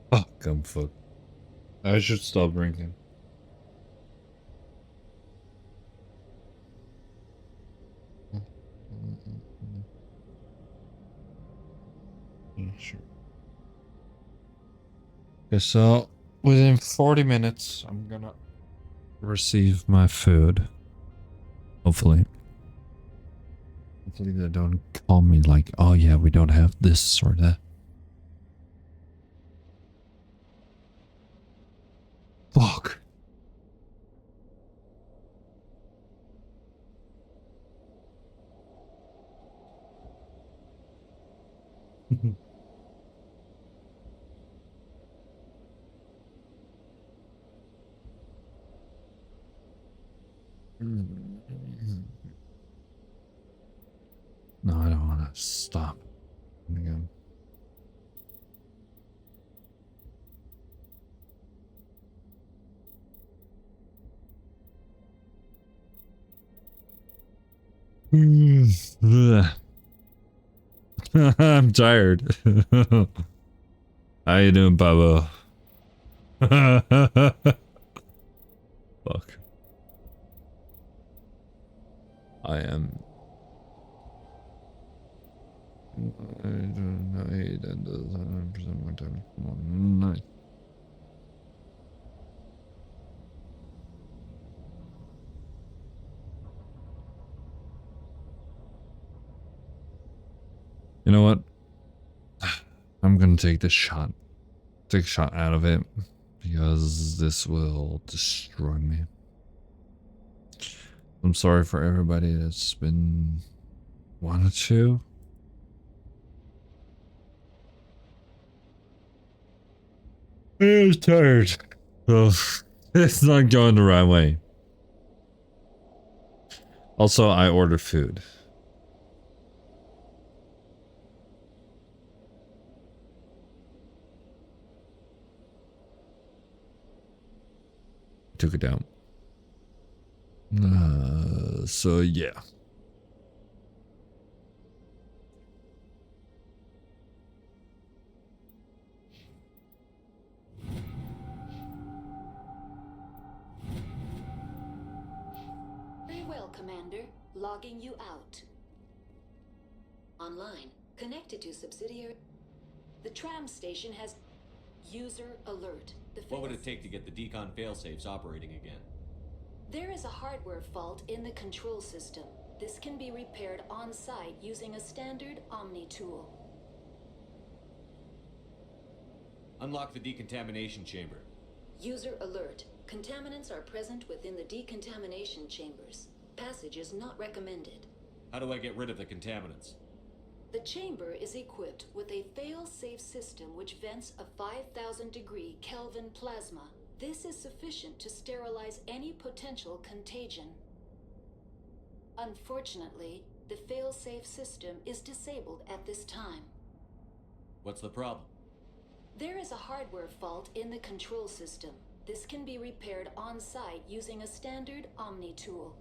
Fuck, I'm fucked. I should stop drinking. Yeah, sure. Okay, so within 40 minutes, I'm gonna receive my food. Hopefully. Hopefully they don't call me like, oh yeah, we don't have this or that. Fuck. No, I don't want to stop. Again. I'm tired. How you doing, Pablo? Fuck. I am. I don't know. That does 100% my time. Nice. You know what? I'm gonna take this shot. Take a shot out of it. Because this will destroy me. I'm sorry for everybody that's been wanted to. I was tired. So it's not going the right way. Also, I ordered food. Took it down. So yeah. Very well, Commander. Logging you out. Online. Connected to subsidiary. The tram station has user alert. What would it take to get the decon failsafes operating again? There is a hardware fault in the control system. This can be repaired on-site using a standard Omni tool. Unlock the decontamination chamber. User alert. Contaminants are present within the decontamination chambers. Passage is not recommended. How do I get rid of the contaminants? The chamber is equipped with a fail-safe system which vents a 5,000 degree Kelvin plasma. This is sufficient to sterilize any potential contagion. Unfortunately, the fail-safe system is disabled at this time. What's the problem? There is a hardware fault in the control system. This can be repaired on-site using a standard Omni tool.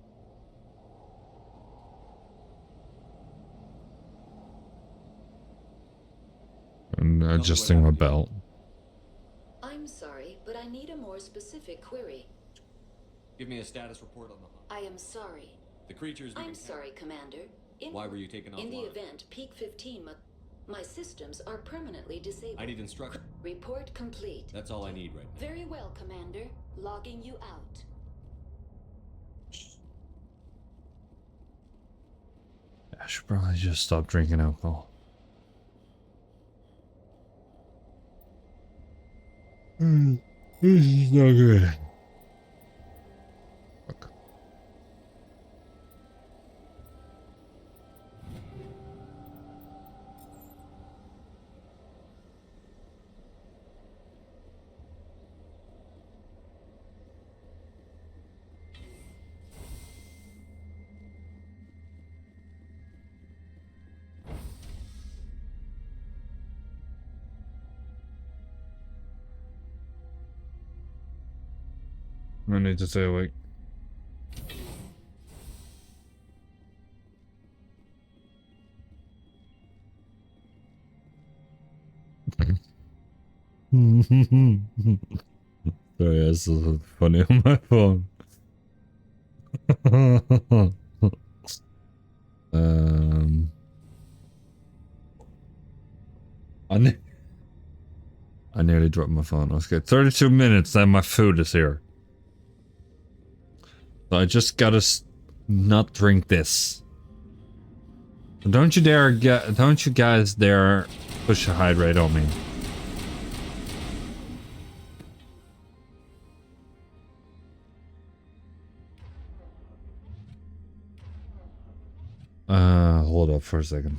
And adjusting my belt. I'm sorry, but I need a more specific query. Give me a status report on the hunt. I am sorry. The creatures. I'm sorry, Commander. Why were you taken offline? In the event Peak 15, my systems are permanently disabled. I need instruction. Report complete. That's all I need right now. Very well, Commander. Logging you out. I should probably just stop drinking alcohol. This is not good. Fuck. I need to stay awake. Sorry, that's so funny on my phone. um, I nearly dropped my phone. Okay, 32 minutes and my food is here. So I just gotta not drink this. Don't you dare don't you guys dare push a hydrate on me. Hold up for a second.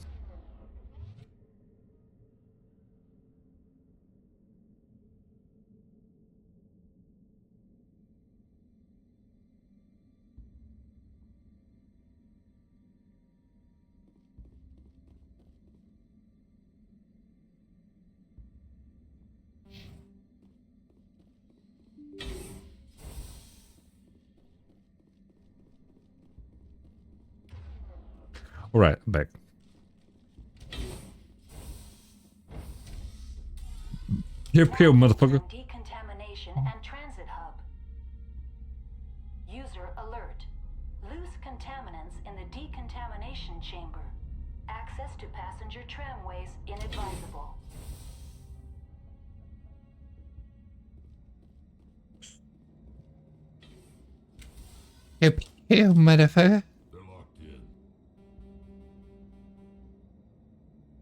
Alright, I'm back. Pew pew, motherfucker. Decontamination and transit hub. User alert. Loose contaminants in the decontamination chamber. Access to passenger tramways inadvisable. Pew pew, motherfucker.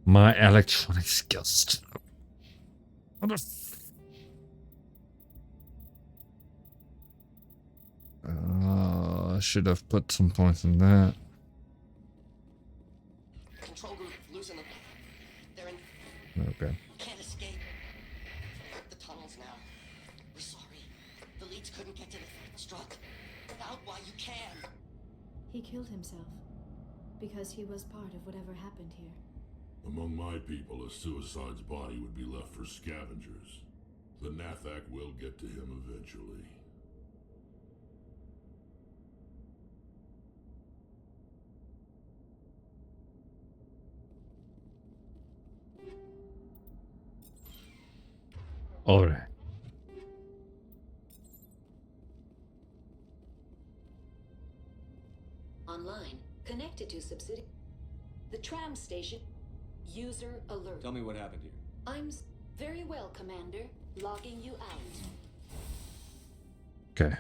My electronic skills. What the I should have put some points in that. Control group losing them. They're in. Okay. Can't escape. The tunnels now. We're sorry. The leads couldn't get to the struck. Get out while you can. He killed himself because he was part of whatever happened here. Among my people, a suicide's body would be left for scavengers. The Nathak will get to him eventually. Alright. Online. Connected to subsidiary. The tram station. User alert. Tell me what happened here. I'm very well, Commander. Logging you out. Okay.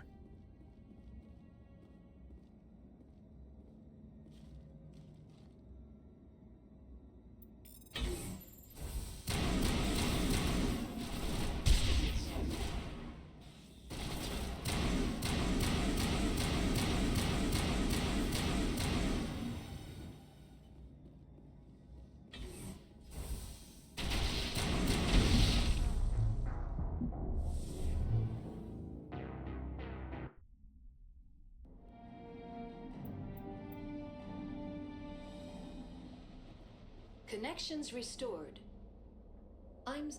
Connections restored. I'm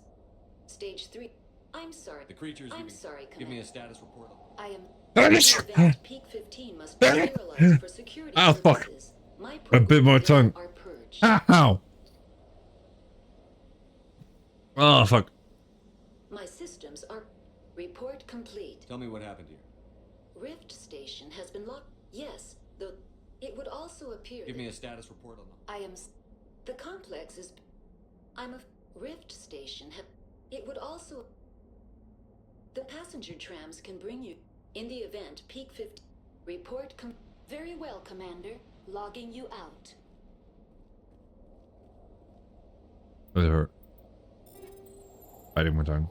stage 3. I'm sorry. The creatures. I'm sorry, Commander. Give me a status report. I am. Event Peak 15 must be sterilized for security purposes. My A bit more tongue. are purged. Ow! Oh, fuck. My systems are. Report complete. Tell me what happened here. Rift Station has been locked. Yes, though it would also appear. Give me a status report on them. I am. The complex is. I'm a Rift Station. It would also. The passenger trams can bring you. In the event, Peak 50. Report very well, Commander. Logging you out. It hurt. Biting my tongue.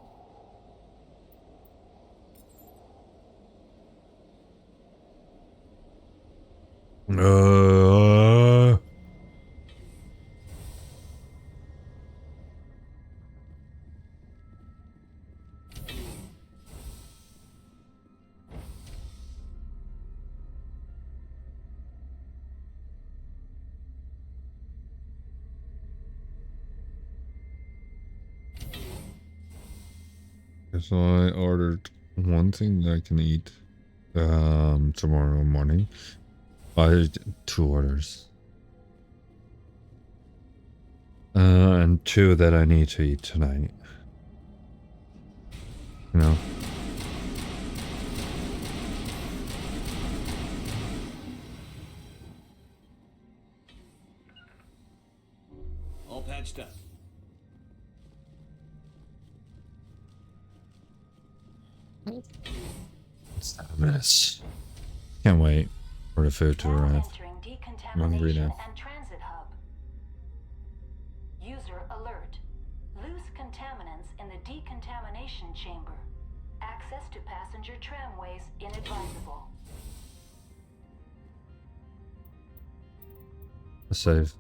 So I ordered one thing that I can eat tomorrow morning. I did 2 orders. And 2 that I need to eat tonight. You know. All patched up. It's that mess. Can't wait for the food to arrive. I'm hungry now. And transit hub. User alert. Loose contaminants in the decontamination chamber. Access to passenger tramways inadvisable. Save.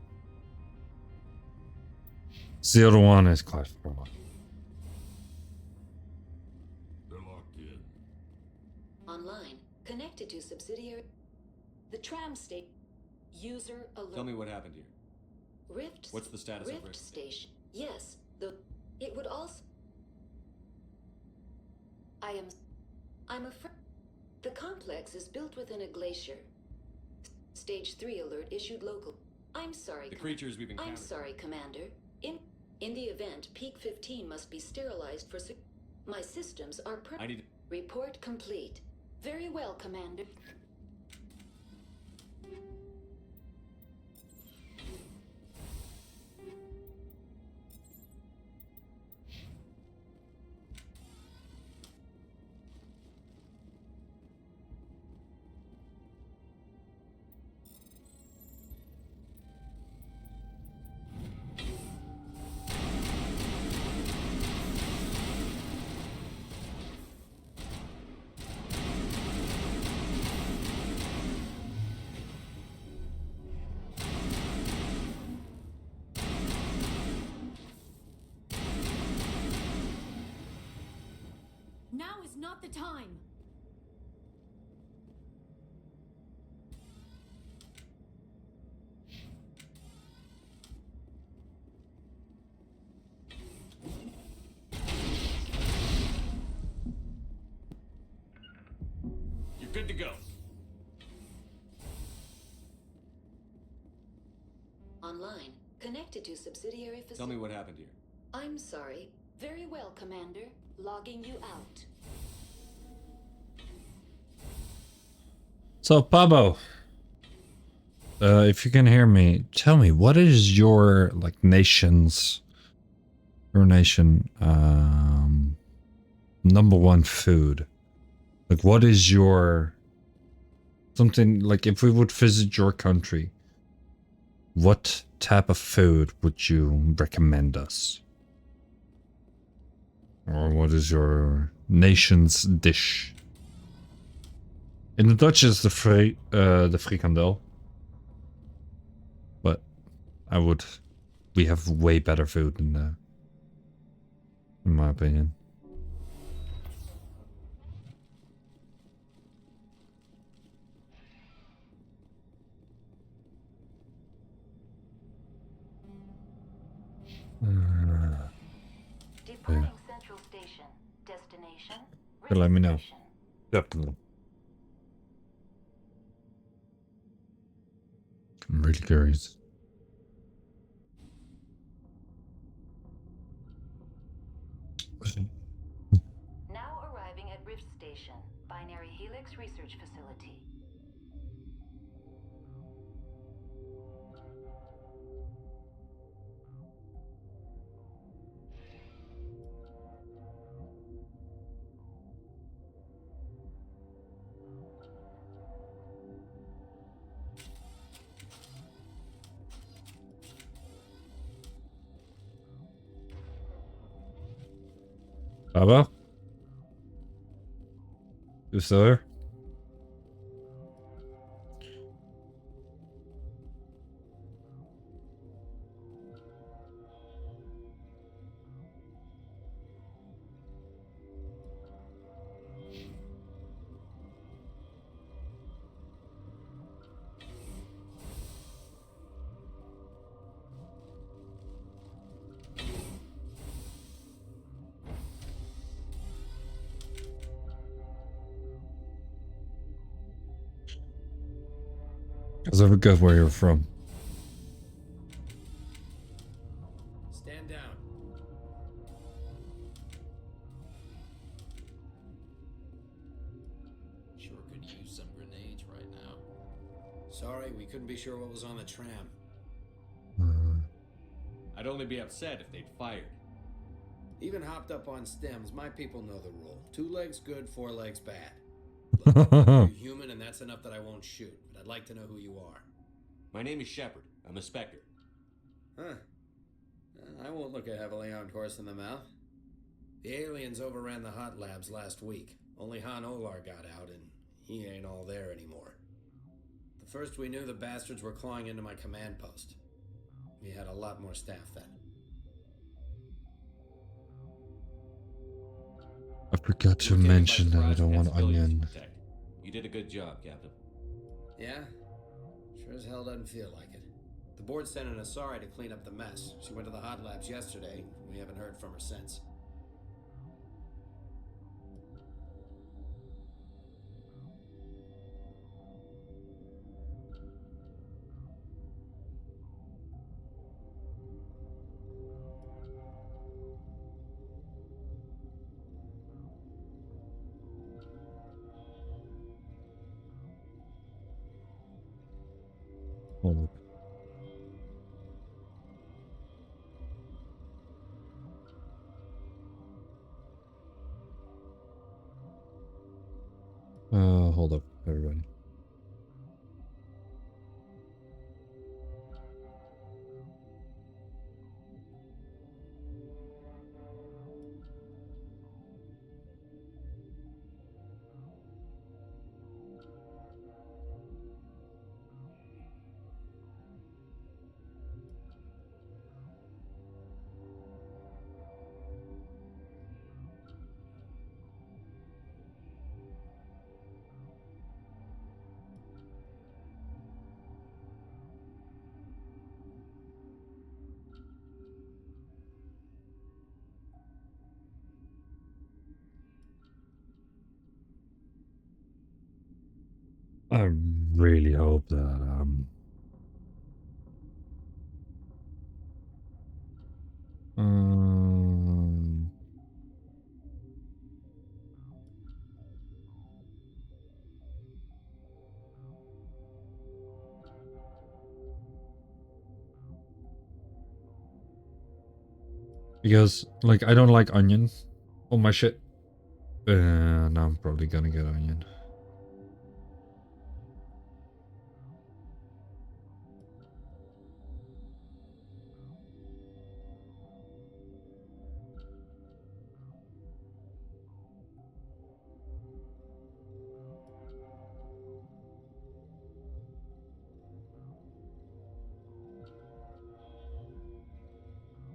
The other one is quite far. They're locked in. Online. Connected to subsidiary. The tram state. User alert. Tell me what happened here. Rift. What's the status Rift of Rift station? Yes. It would also. I'm afraid. The complex is built within a glacier. Stage 3 alert issued local. I'm sorry. The creatures we've encountered. I'm sorry, Commander. In the event, Peak 15 must be sterilized for. My systems are I need. Report complete. Very well, Commander. Now is not the time. You're good to go. Online. Connected to subsidiary facility. Tell me what happened here. I'm sorry. Very well, Commander. Logging you out. So, Pabo, if you can hear me, tell me, what is your, like, your nation, #1 food? Like, what is your, something, like, if we would visit your country, what type of food would you recommend us? Or what is your nation's dish? In the Dutch is the frikandel. But we have way better food than that, in my opinion. Departing Central Station. Destination. Let me know. Definitely. I'm really curious. Now arriving at Rift Station, Binary Helix Research Facility. Baba? You still there? Because I forgot where you're from. Stand down. couldn't be sure what was on the tram. I'd only be upset if they'd fired. Even hopped up on stems, my people know the rule. 2 legs good, 4 legs bad. Look, you're human, and that's enough that I won't shoot, but I'd like to know who you are. My name is Shepard. I'm a Spectre. Huh. I won't look a heavily armed horse in the mouth. The aliens overran the hot labs last week. Only Han Olar got out, and he ain't all there anymore. The first we knew, the bastards were clawing into my command post. We had a lot more staff then. I forgot to mention that I don't want onion. You did a good job, Captain. Yeah? Sure as hell doesn't feel like it. The board sent an Asari to clean up the mess. She went to the hot labs yesterday. We haven't heard from her since. Hold up. Hold up, everybody. I really hope that because like I don't like onion on my shit. And I'm probably gonna get onion.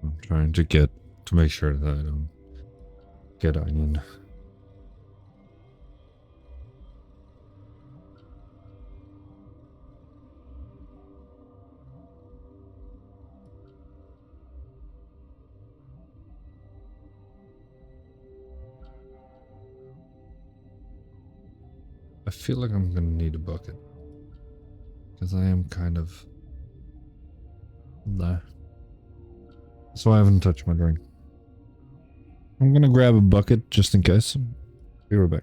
I'm trying to make sure that I don't get onion. I feel like I'm gonna need a bucket because I am kind of there. So I haven't touched my drink. I'm gonna grab a bucket just in case. Be right back.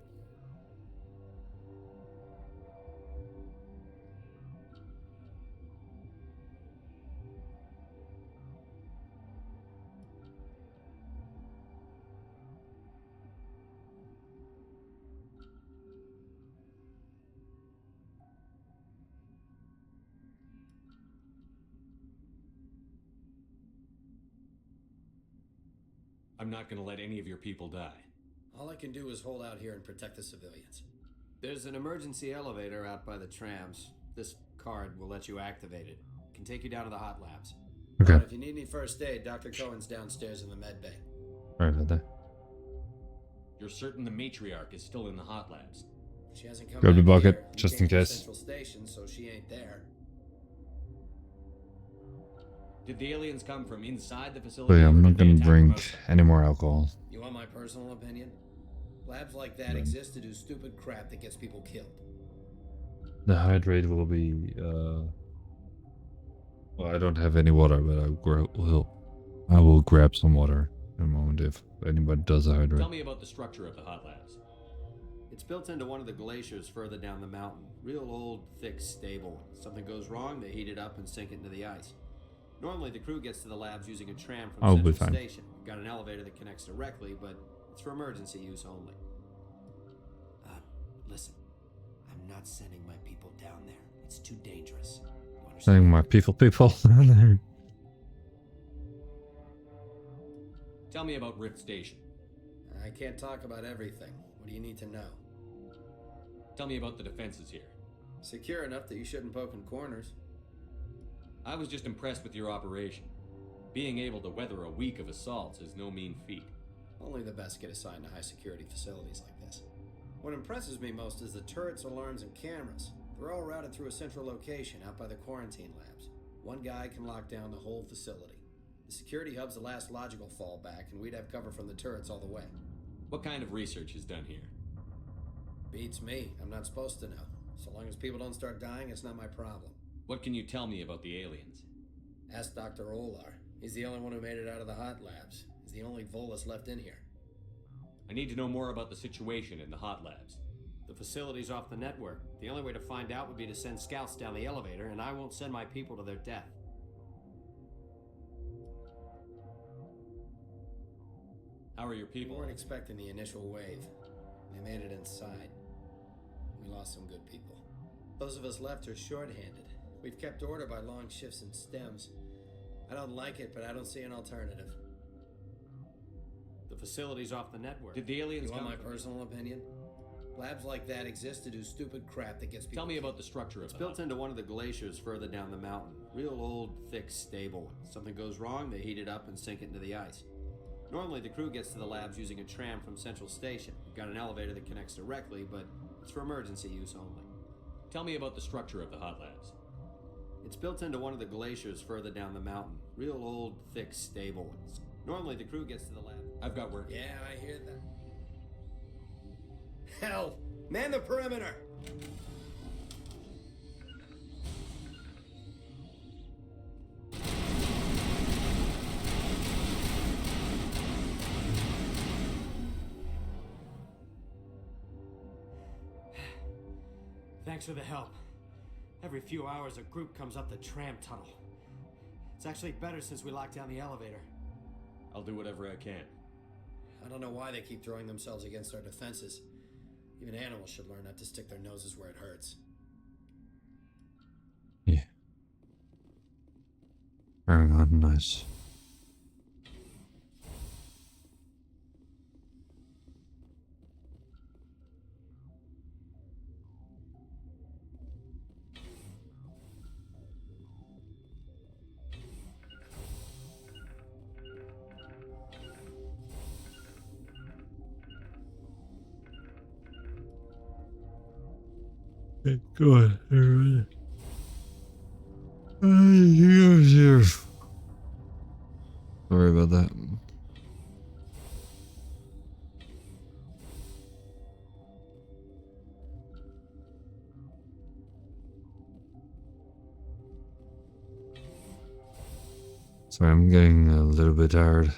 I'm not gonna let any of your people die. All I can do is hold out here and protect the civilians. There's an emergency elevator out by the trams. This card will let you activate it. It can take you down to the hot labs. Okay. If you need any first aid, Dr. Cohen's downstairs in the med bay. Sorry about that. You're certain the matriarch is still in the hot labs? She hasn't come Grab the back bucket, here. just Came in from case. Central Station, so she ain't there. Did the aliens come from inside the So facility? yeah, I'm or not did they gonna attack drink from outside? any more alcohol. You want my personal opinion? Labs like that exist to do stupid crap that gets people killed. The hydrate will be well, I don't have any water, but I will grab some water in a moment if anybody does a hydrate. Tell me about the structure of the hot labs. It's built into one of the glaciers further down the mountain. Real old, thick, stable one. Something goes wrong, they heat it up and sink it into the ice. Normally, the crew gets to the labs using a tram from I'll be Central fine. Station. Got an elevator that connects directly, but it's for emergency use only. Listen, I'm not sending my people down there. It's too dangerous. Saying my people down there. Tell me about Rift Station. I can't talk about everything. What do you need to know? Tell me about the defenses here. Secure enough that you shouldn't poke in corners. I was just impressed with your operation. Being able to weather a week of assaults is no mean feat. Only the best get assigned to high security facilities like this. What impresses me most is the turrets, alarms, and cameras. They're all routed through a central location out by the quarantine labs. One guy can lock down the whole facility. The security hub's the last logical fallback, and we'd have cover from the turrets all the way. What kind of research is done here? Beats me. I'm not supposed to know. So long as people don't start dying, it's not my problem. What can you tell me about the aliens? Ask Dr. Olar. He's the only one who made it out of the hot labs. He's the only Volus left in here. I need to know more about the situation in the hot labs. The facility's off the network. The only way to find out would be to send scouts down the elevator, and I won't send my people to their death. How are your people? We weren't expecting the initial wave. They made it inside. We lost some good people. Those of us left are short-handed. We've kept order by long shifts and stems. I don't like it, but I don't see an alternative. The facility's off the network. Did the aliens You want come my from- personal opinion? Labs like that exist to do stupid crap that gets people. Tell me about the structure of it. It's built into one of the glaciers further down the mountain. Real old, thick, stable one. Something goes wrong, they heat it up and sink it into the ice. Normally, the crew gets to the labs using a tram from Central Station. We've got an elevator that connects directly, but it's for emergency use only. Tell me about the structure of the hot labs. It's built into one of the glaciers further down the mountain. Real old, thick, stable ones. Normally, the crew gets to the lab. I've got work. Yeah, I hear that. Hell! Man the perimeter! Thanks for the help. Every few hours a group comes up the tram tunnel. It's actually better since we locked down the elevator. I'll do whatever I can. I don't know why they keep throwing themselves against our defenses. Even animals should learn not to stick their noses where it hurts. Yeah. Very nice. Go ahead, everybody. Sorry about that. Sorry, I'm getting a little bit tired.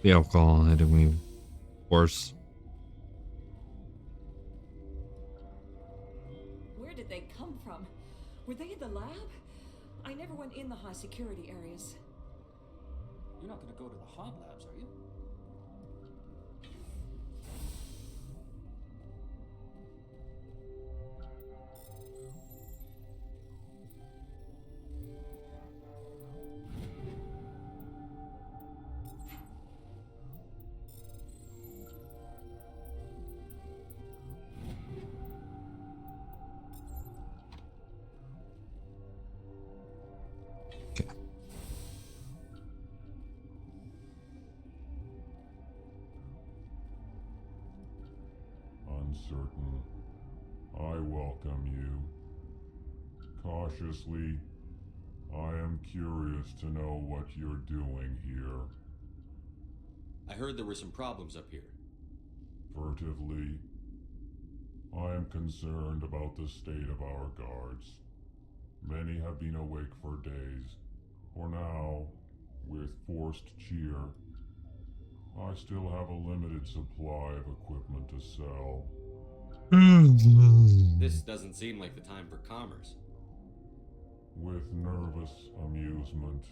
The alcohol hitting me worse. Where did they come from? Were they in the lab? I never went in the high security areas. You're not going to go to the hot labs, are you? Uncertain. I welcome you. Cautiously, I am curious to know what you're doing here. I heard there were some problems up here. Furtively, I am concerned about the state of our guards. Many have been awake for days, for now, with forced cheer. I still have a limited supply of equipment to sell. This doesn't seem like the time for commerce. With nervous amusement.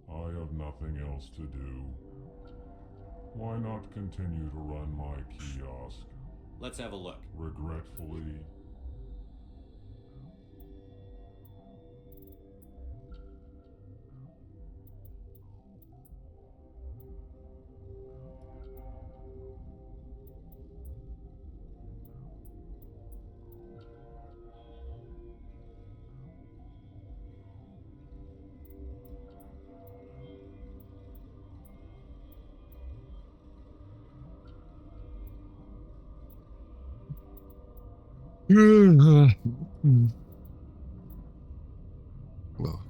I have nothing else to do. Why not continue to run my kiosk? Let's have a look. Regretfully. Well.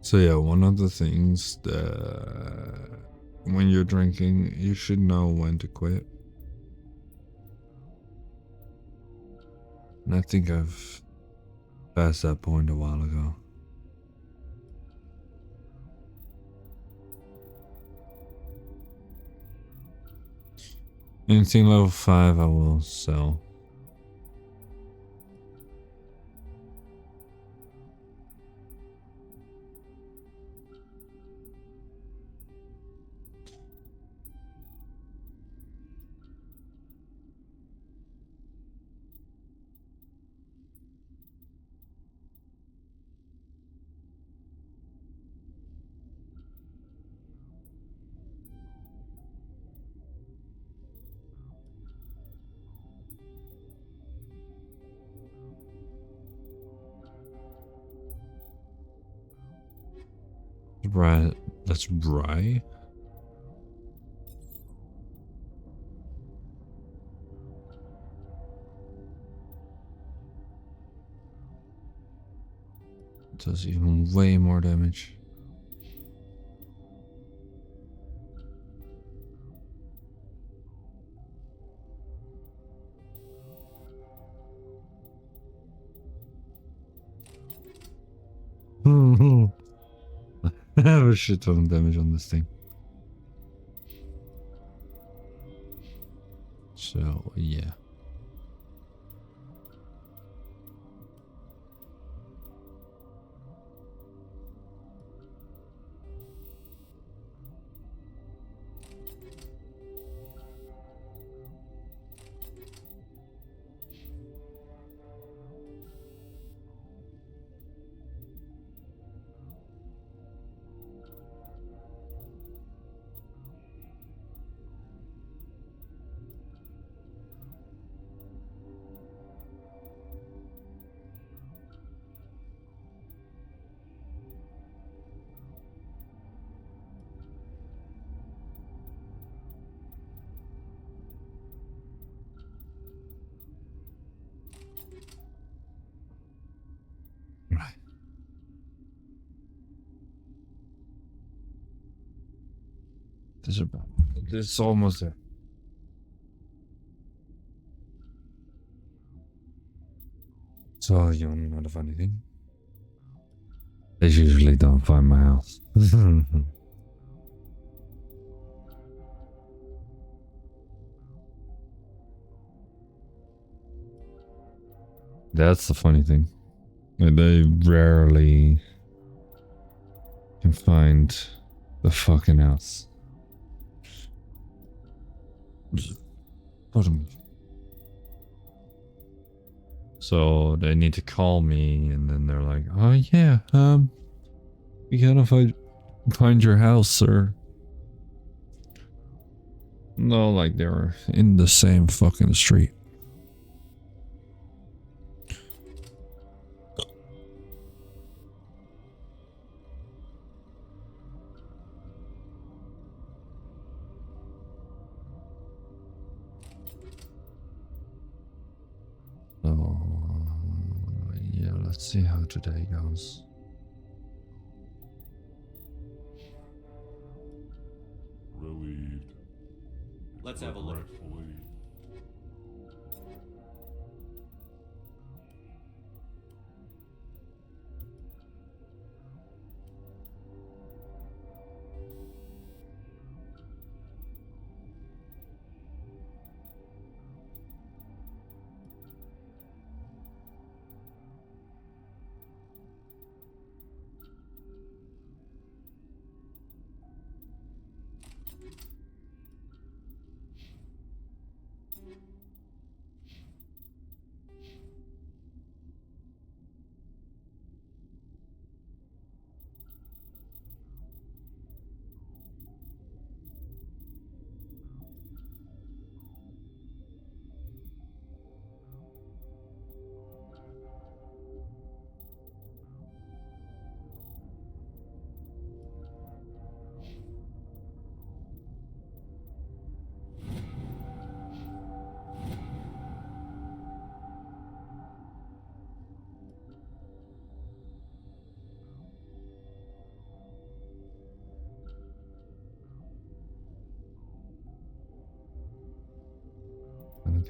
So yeah, one of the things that when you're drinking, you should know when to quit. And I think I've passed that point a while ago. Anything level 5 I will sell. Right, that's Bry. Does even way more damage. I have a shit ton of damage on this thing. So, yeah. Right. This is almost there. So, you want to know the funny thing? They usually don't find my house. That's the funny thing. They rarely can find the fucking house. So they need to call me, and then they're like, "Oh yeah, we gotta find your house, sir." No, like they were in the same fucking street. So yeah, let's see how today goes. Relieved. Let's have a look. Regretfully.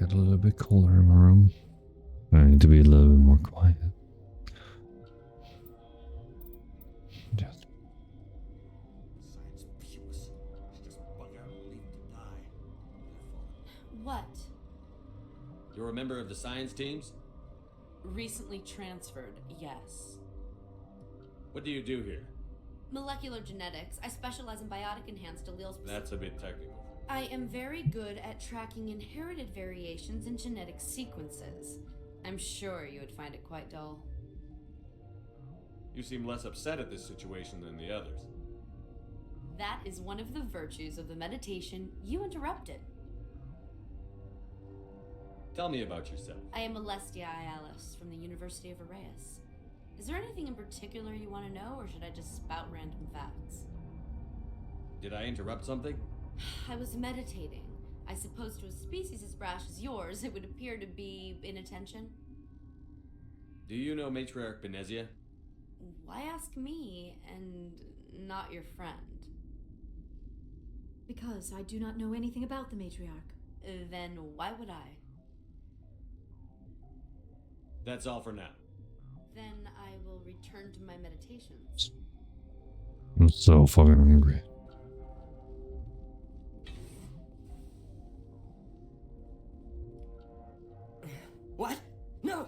get a little bit cooler in my room. I need to be a little bit more quiet. Just Science puce. Should just bug out and leave him to die. What? You're a member of the science teams? Recently transferred, yes. What do you do here? Molecular genetics. I specialize in biotic enhanced alleles. That's a bit technical. I am very good at tracking inherited variations in genetic sequences. I'm sure you would find it quite dull. You seem less upset at this situation than the others. That is one of the virtues of the meditation you interrupted. Tell me about yourself. I am Alestia Ayalis from the University of Arraius. Is there anything in particular you want to know, or should I just spout random facts? Did I interrupt something? I was meditating. I suppose to a species as brash as yours, it would appear to be inattention. Do you know Matriarch Benezia? Why ask me, and not your friend? Because I do not know anything about the matriarch. Then why would I? That's all for now. Then I will return to my meditations. I'm so fucking hungry. What? No!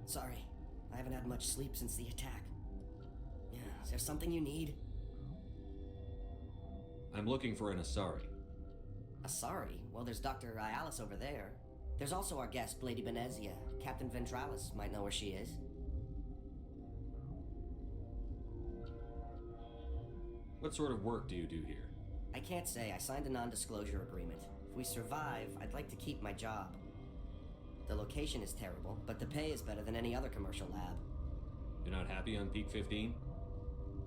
Sorry, I haven't had much sleep since the attack. Yeah, is there something you need? I'm looking for an Asari. Asari? Well, there's Dr. Ayalis over there. There's also our guest, Lady Benezia. Captain Ventralis might know where she is. What sort of work do you do here? I can't say. I signed a non-disclosure agreement. If we survive, I'd like to keep my job. The location is terrible, but the pay is better than any other commercial lab. You're not happy on Peak 15?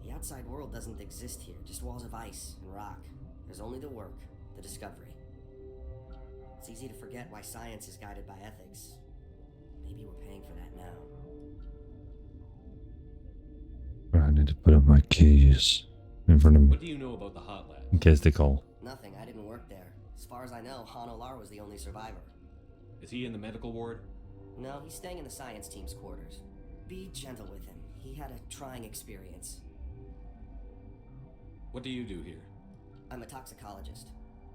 The outside world doesn't exist here, just walls of ice and rock. There's only the work, the discovery. It's easy to forget why science is guided by ethics. Maybe we're paying for that now. I need to put up my keys in front of me. What do you know about the hot lab? In case they call. Nothing. I didn't work there. As far as I know, Han Olar was the only survivor. Is he in the medical ward? No, he's staying in the science team's quarters. Be gentle with him. He had a trying experience. What do you do here? I'm a toxicologist.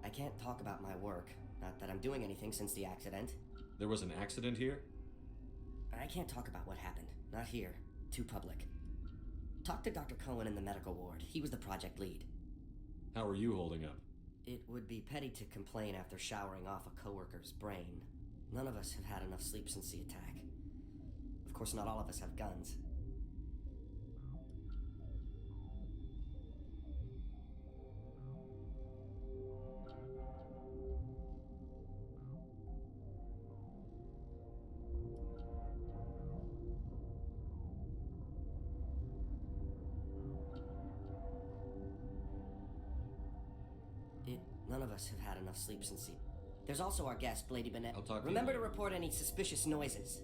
I can't talk about my work. Not that I'm doing anything since the accident. There was an accident here? I can't talk about what happened. Not here. Too public. Talk to Dr. Cohen in the medical ward. He was the project lead. How are you holding up? It would be petty to complain after showering off a coworker's brain. None of us have had enough sleep since the attack. Of course, not all of us have guns. None of us have had enough sleep since the... There's also our guest, Lady Bennett. I'll talk to Remember you to report any suspicious noises.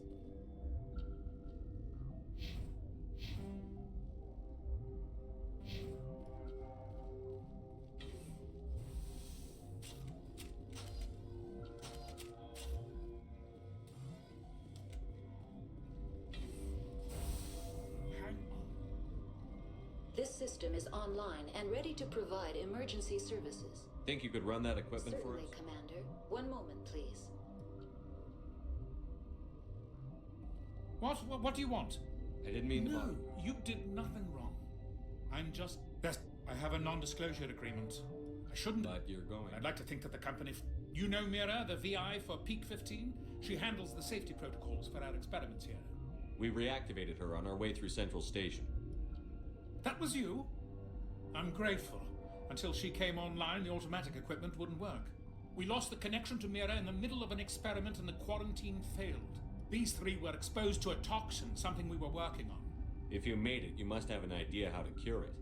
This system is online and ready to provide emergency services. Think you could run that equipment for Certainly, us? Commander. One moment, please. What do you want? I didn't mean to No, bother. you did nothing wrong. I'm just... I have a non-disclosure agreement. I shouldn't... But you're going. I'd like to think that the company... You know Mira, the VI for Peak 15? She handles the safety protocols for our experiments here. We reactivated her on our way through Central Station. That was you? I'm grateful. Until she came online, the automatic equipment wouldn't work. We lost the connection to Mira in the middle of an experiment and the quarantine failed. These three were exposed to a toxin, something we were working on. If you made it, you must have an idea how to cure it.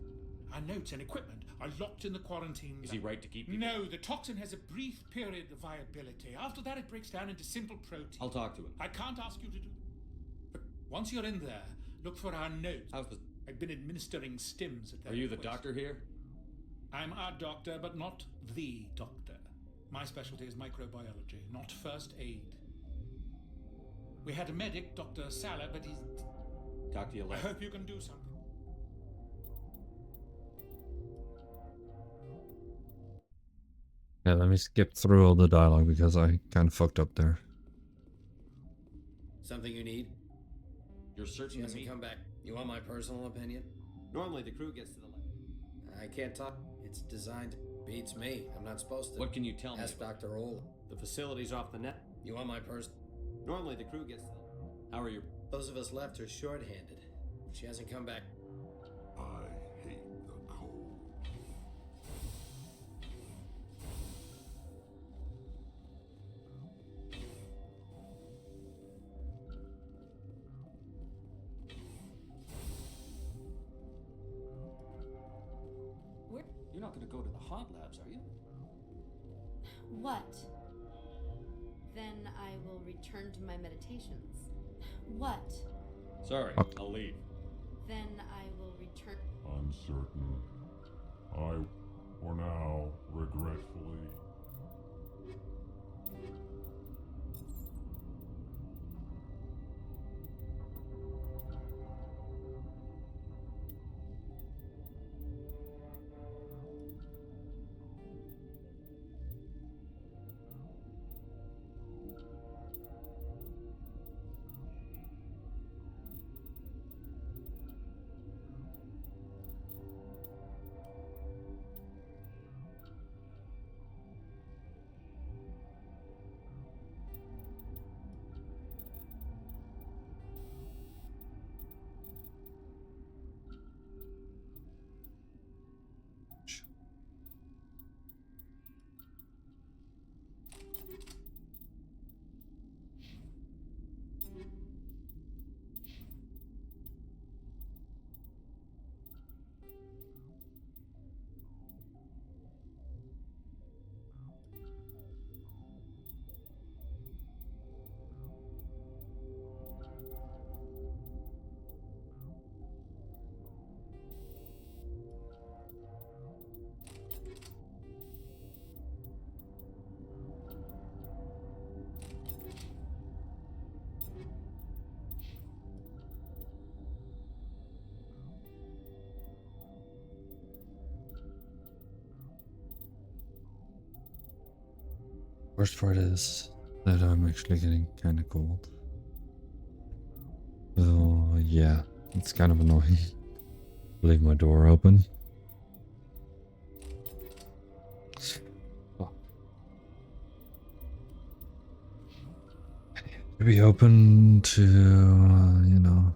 Our notes and equipment are locked in the quarantine. Is he right to keep people? No, the toxin has a brief period of viability. After that, it breaks down into simple protein. I'll talk to him. I can't ask you to do... But once you're in there, look for our notes. How's the... I've been administering stims at their Are you the request. doctor here? I'm a doctor, but not the doctor. My specialty is microbiology, not first aid. We had a medic, Dr. Salah, but he's... Talk to you I later. hope you can do something. Yeah, let me skip through all the dialogue because I kind of fucked up there. Something you need? You're She certain to hasn't meet. come back. You want my personal opinion? Normally the crew gets to the left. I can't talk. It's designed. Beats me. I'm not supposed to. What can you tell me? Ask Dr. Ola. The facility's off the net. You want my person? Normally the crew gets to the... How are your... Those of us left are short-handed. She hasn't come back. I hate the cold. You're not going to go to the hot labs, are you? What? Then I will return to my meditations. What? Sorry, I'll leave. Then I will return. Uncertain. I, for now, regretfully. Worst part is that I'm actually getting kind of cold. So yeah, it's kind of annoying. Leave my door open. To be open to, you know.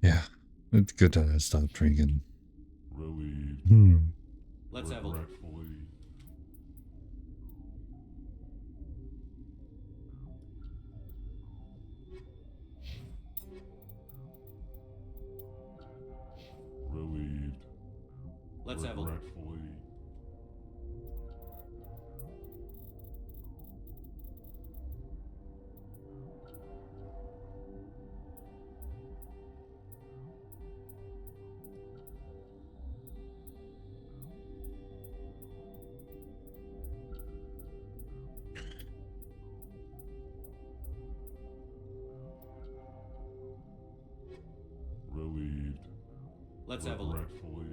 Yeah, it's good that I stopped drinking. Relieved. Let's have a look. Regretfully. Relieved. Let's have a look. Regretfully. Relieved. Let's have a look. Regretfully.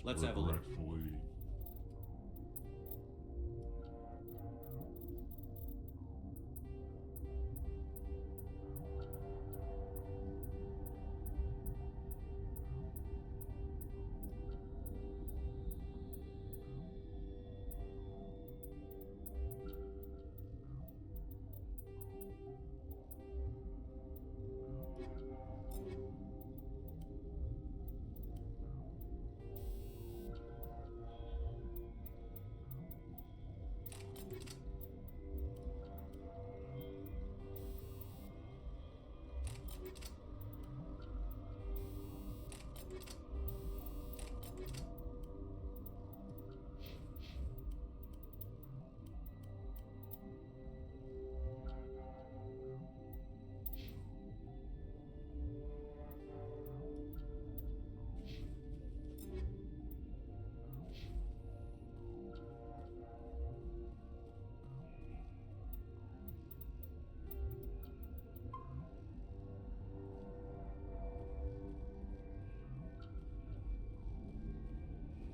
Let's have a look. regretfully.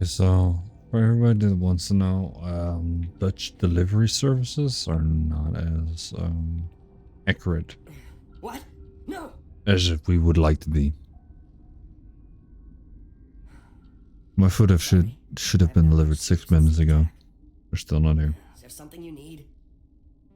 So, for everybody that wants to know, Dutch delivery services are not as accurate What? No! as we would like to be. My food should have been delivered 6 minutes ago. We're still not here. Is there something you need?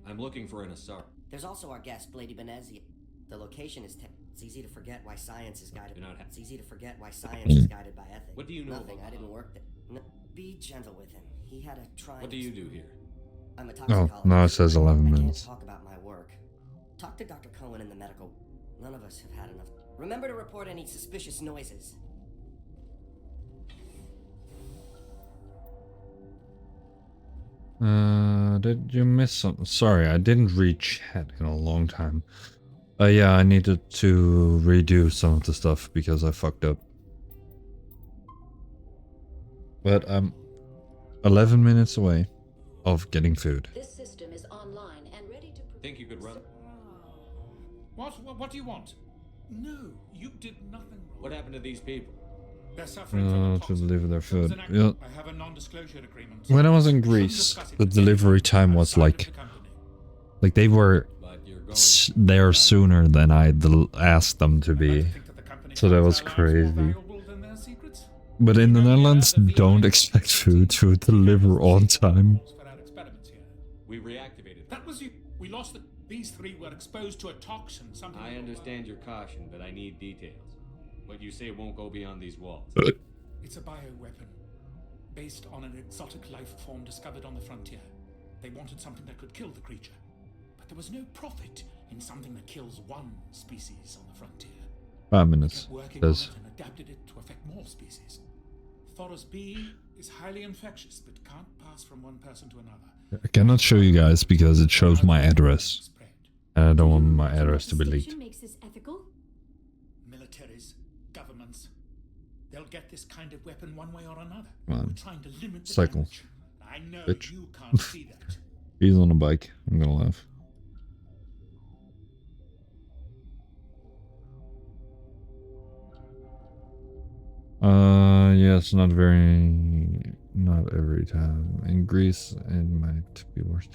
I'm looking for an Asari. There's also our guest, Lady Benezia. The location is it's easy to forget why science is guided. It's easy to forget why science is guided by ethics. What do you know Nothing. about I didn't work there. No, be gentle with him. He had a trying. What do you do here? I'm a Oh, toxicologist. now it says 11 I minutes. can't talk about my work. Talk to Dr. Cohen in the medical. None of us have had enough. Remember to report any suspicious noises. Did you miss something? Sorry, I didn't read chat in a long time. Yeah, I needed to redo some of the stuff because I fucked up. But I'm 11 minutes away of getting food. This system is online and ready to. Think you could run? What do you want? No, you did nothing wrong. What happened to these people? They're suffering from To deliver their There was food. an Yeah. I have a non-disclosure agreement. When I was in Greece, the delivery time was like they were there sooner than I asked them to be. So that was crazy. But in the Netherlands, don't expect food to deliver on time. We reactivated. That was you. We lost the. These three were exposed to a toxin. Something. I understand your caution, but I need details. What you say won't go beyond these walls. It's a bioweapon, based on an exotic life form discovered on the frontier. They wanted something that could kill the creature, but there was no profit in something that kills one species on the frontier. 5 minutes. Working on it and adapted it to affect more species. Thoros B is highly infectious, but can't pass from one person to another. I cannot show you guys because it shows my address. And I don't want my address to be leaked. Makes this ethical? Militaries, governments, they'll get this kind of weapon one way or another. Come on. We're trying to limit the Cycle. damage. I know Bitch. you can't see that. He's on a bike. I'm gonna laugh. Yes, not every time. In Greece, it might be worse.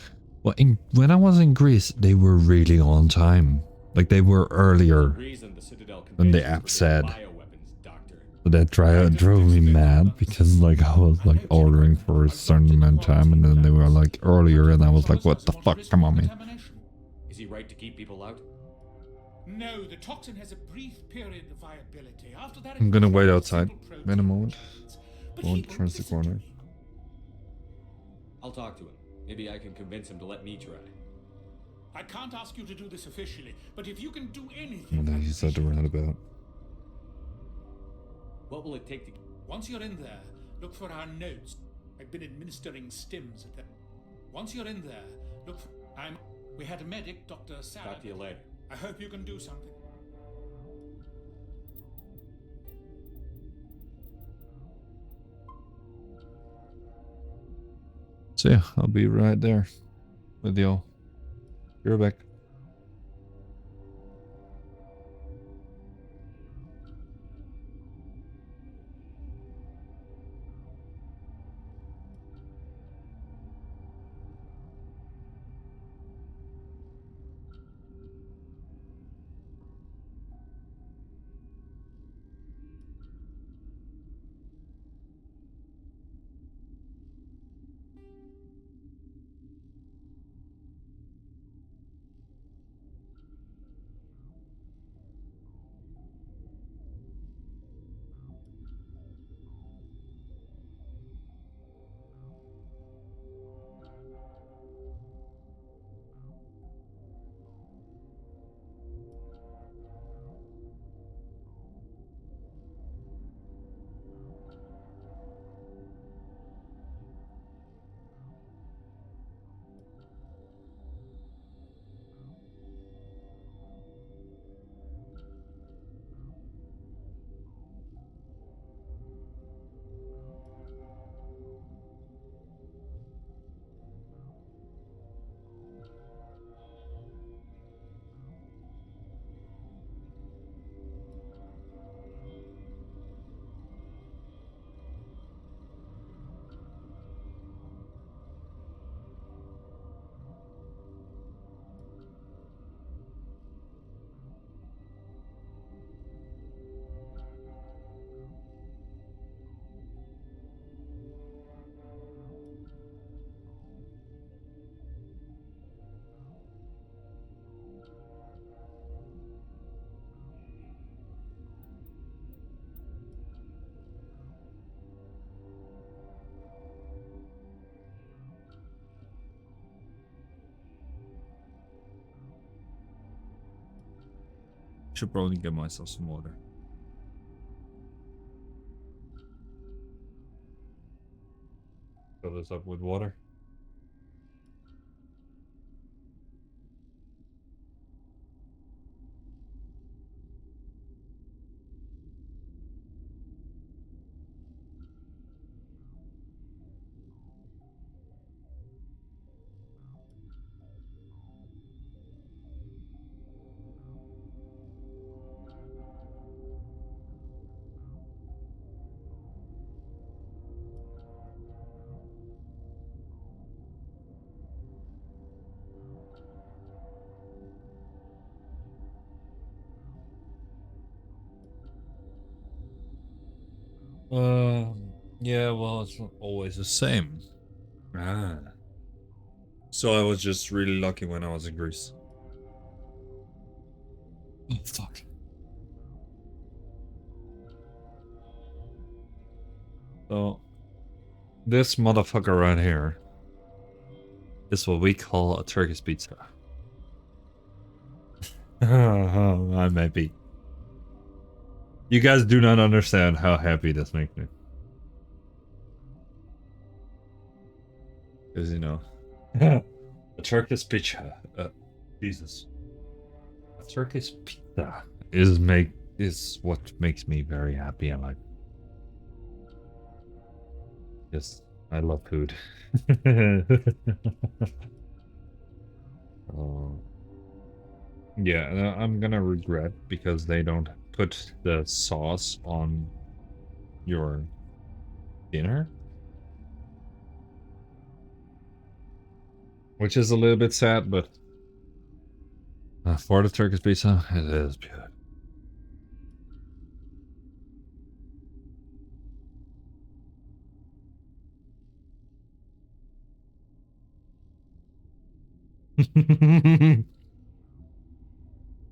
Well, when I was in Greece, they were really on time. Like, they were earlier than the app said. So that drove me mad because, like, I was, like, ordering for a certain amount of time and then they were, like, earlier and I was like, what the fuck? Come on, man. Is he right to keep people out? No, the toxin has a brief period of viability. After that, I'm gonna wait outside in a moment. Won't turn the corner. I'll talk to him. Maybe I can convince him to let me try. I can't ask you to do this officially, but if you can do anything. And then he said to roundabout. What will it take to... Once you're in there, look for our notes. I've been administering stims at them. Once you're in there, look for... We had a medic, Dr. Sarah. Talk to you later. I hope you can do something. So yeah, I'll be right there with y'all. Be right back. Should probably get myself some water. Fill this up with water. Yeah, well, it's not always the same. Ah. So I was just really lucky when I was in Greece. Oh, fuck. So, this motherfucker right here is what we call a Turkish pizza. I may be. You guys do not understand how happy this makes me. Because, you know, a Turkish pizza. Jesus. A Turkish pizza is what makes me very happy in life. Yes, I love food. Oh. Yeah, I'm gonna regret because they don't put the sauce on your dinner. Which is a little bit sad, but for the Turkish pizza, it is good.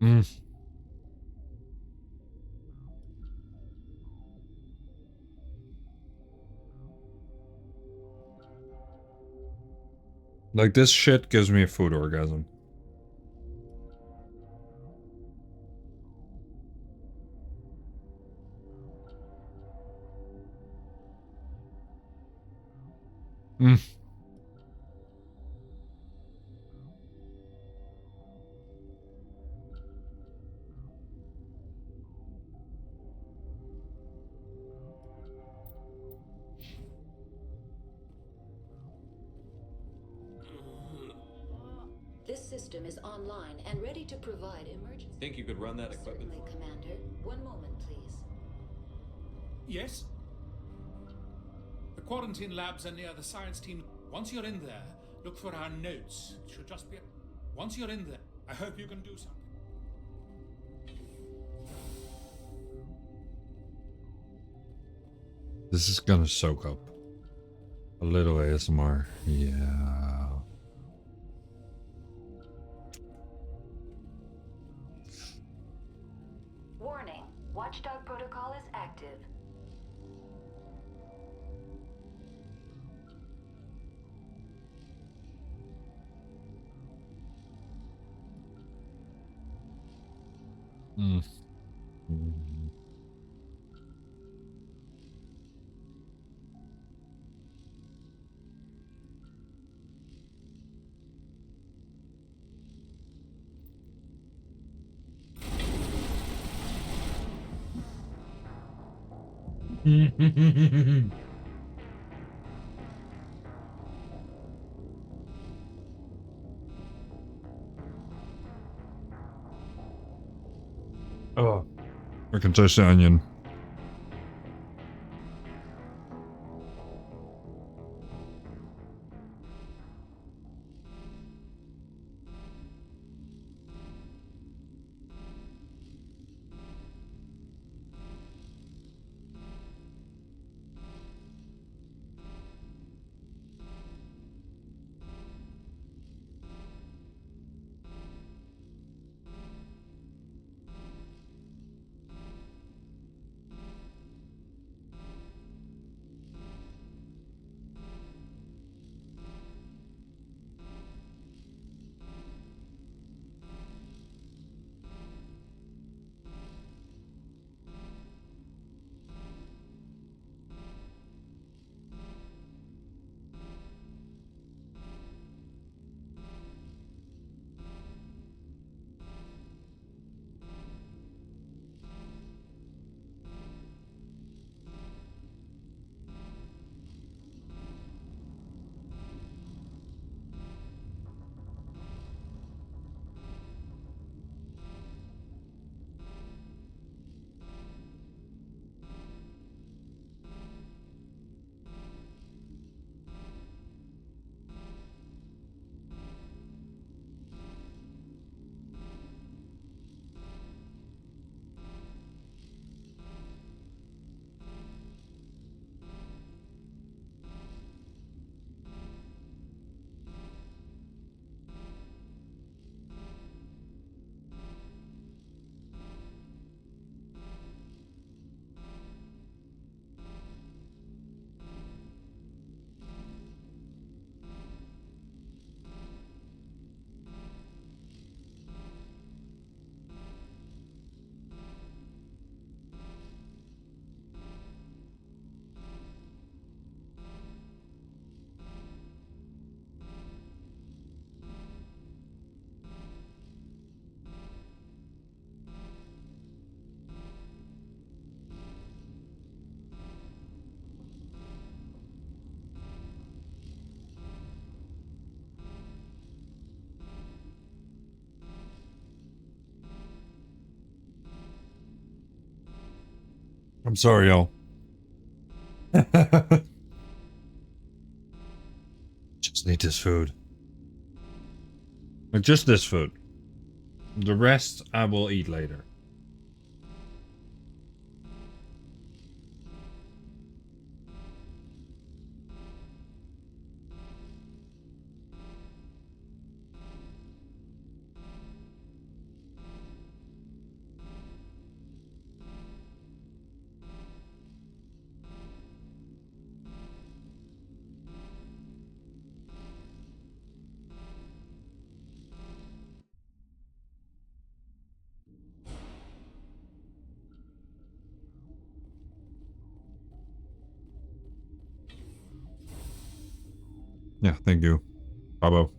Mm. Like, this shit gives me a food orgasm. Mm. This system is online and ready to provide emergency. Think you could run that equipment? Certainly, Commander. One moment, please. Yes? The quarantine labs are near the science team. Once you're in there, look for our notes. It should just be... Once you're in there, I hope you can do something. This is gonna soak up a little ASMR. Yeah. Warning. Watchdog protocol is active. Mm. Mm. Oh, I can taste the onion. I'm sorry, y'all. Just need this food. Like, just this food. The rest I will eat later. Yeah, thank you, Pablo.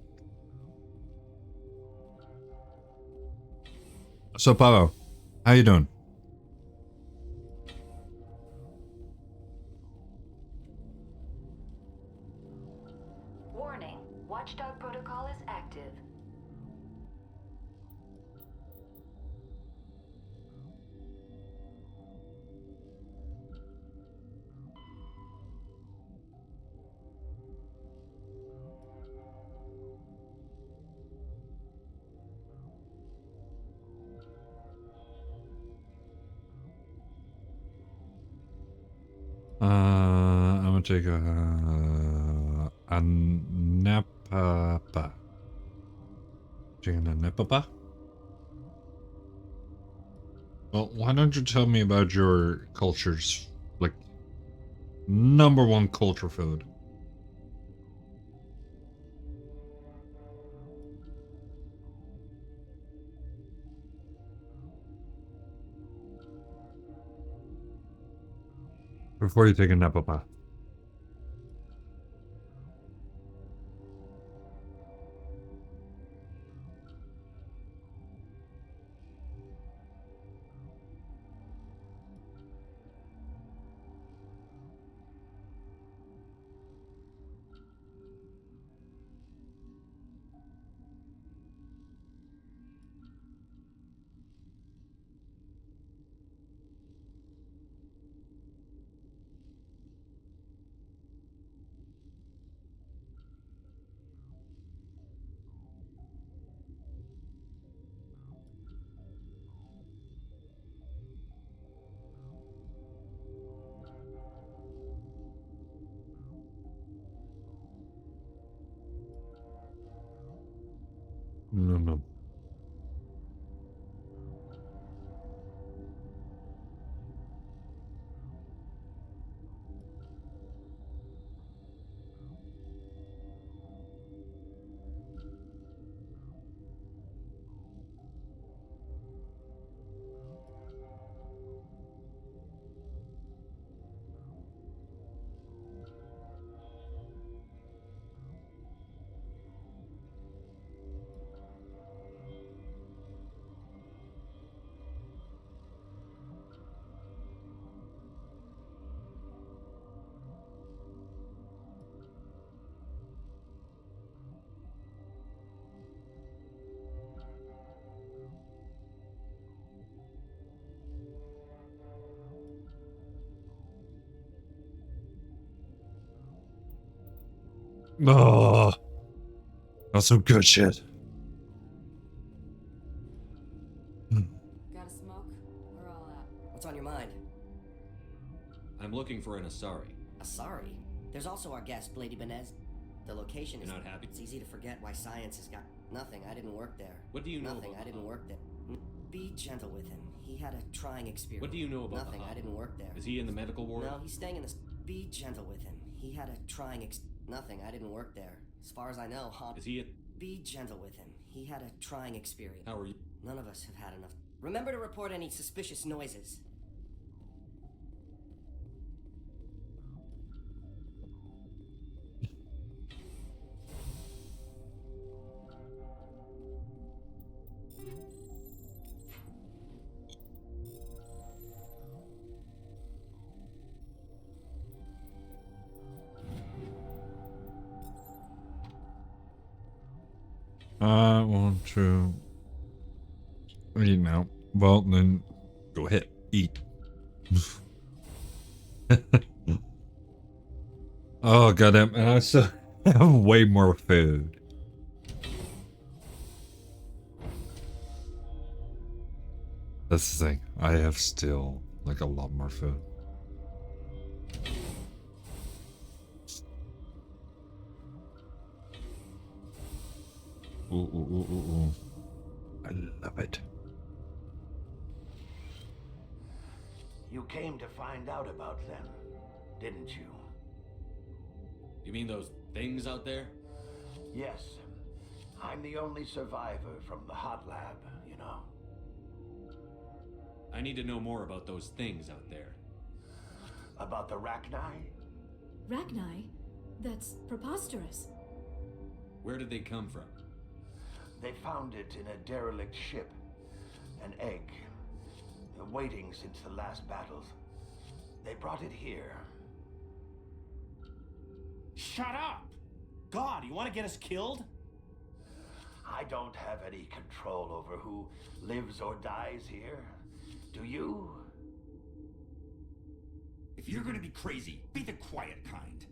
So, Pablo, how you doing? Warning, Watchdog protocol is active. I'm gonna take a napapa. Taking a napapa? Well, why don't you tell me about your culture's, like, #1 culture food? Before you take a napapa. No. Oh, that's some good shit. Got a smoke? We're all out. What's on your mind? I'm looking for an Asari. Asari? There's also our guest, Lady Benez. The location is... You're not happy? It's easy to forget why science has got... Nothing, I didn't work there. What do you know Nothing, about I didn't work there. Be gentle with him. He had a trying experience. What do you know about Nothing, I didn't work there. Is he in the medical ward? No, he's staying in the... Be gentle with him. He had a trying Nothing, I didn't work there. As far as I know, Is he Be gentle with him. He had a trying experience. How are you? None of us have had enough. Remember to report any suspicious noises. I want to eat now. Well, then go ahead, eat. Oh goddamn! And I still have way more food. That's the thing. I have still like a lot more food. Ooh, ooh, ooh, ooh, ooh. I love it. You came to find out about them, didn't you? You mean those things out there? Yes. I'm the only survivor from the hot lab, you know. I need to know more about those things out there. About the Rachni? Rachni? That's preposterous. Where did they come from? They found it in a derelict ship. An egg. Waiting since the last battles. They brought it here. Shut up! God, you want to get us killed? I don't have any control over who lives or dies here. Do you? If you're gonna be crazy, be the quiet kind.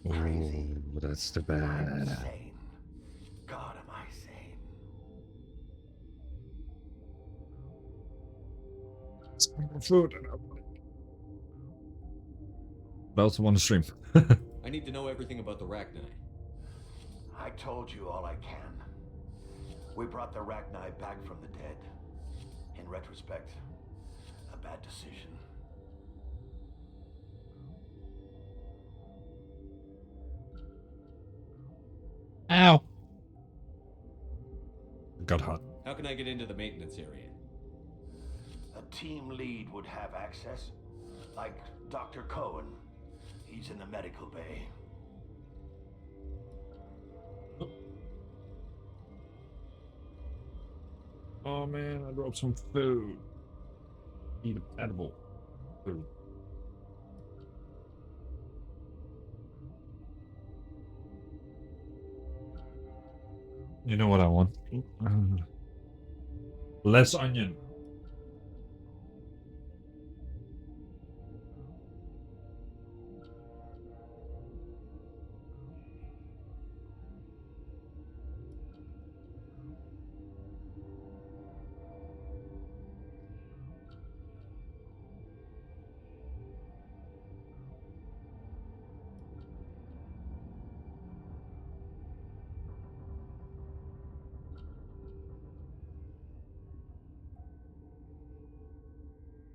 Crazy. Oh, that's the bad. I'm sane. God, am I sane? It's more food. But I also want to stream. I need to know everything about the Rachni. I told you all I can. We brought the Rachni back from the dead. In retrospect, a bad decision. Ow! Got hot. How can I get into the maintenance area? A team lead would have access. Like Dr. Cohen. He's in the medical bay. Oh man, I dropped some food. Eat edible food. You know what I want? Less onion.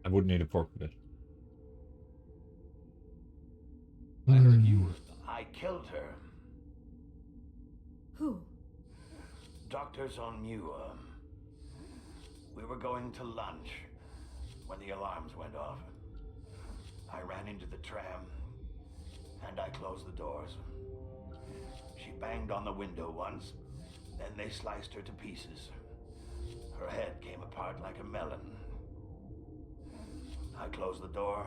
I would need a fork for this. I heard you were... I killed her. Who? Dr. Zonmua. We were going to lunch when the alarms went off. I ran into the tram and I closed the doors. She banged on the window once, then they sliced her to pieces. Her head came apart like a melon. I closed the door.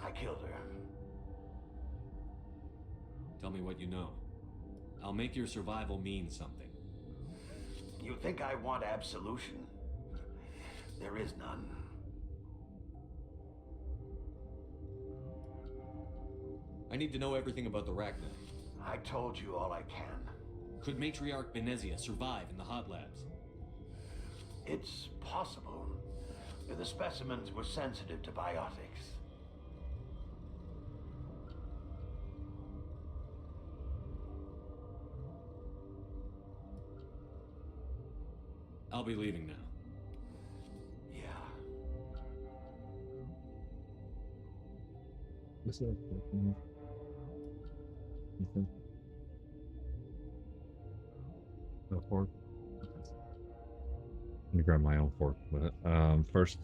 I killed her. Tell me what you know. I'll make your survival mean something. You think I want absolution? There is none. I need to know everything about the Rachni. I told you all I can. Could Matriarch Benezia survive in the hot labs? It's possible. The specimens were sensitive to biotics. I'll be leaving now. Yeah. No fork. Let me grab my own fork, but first.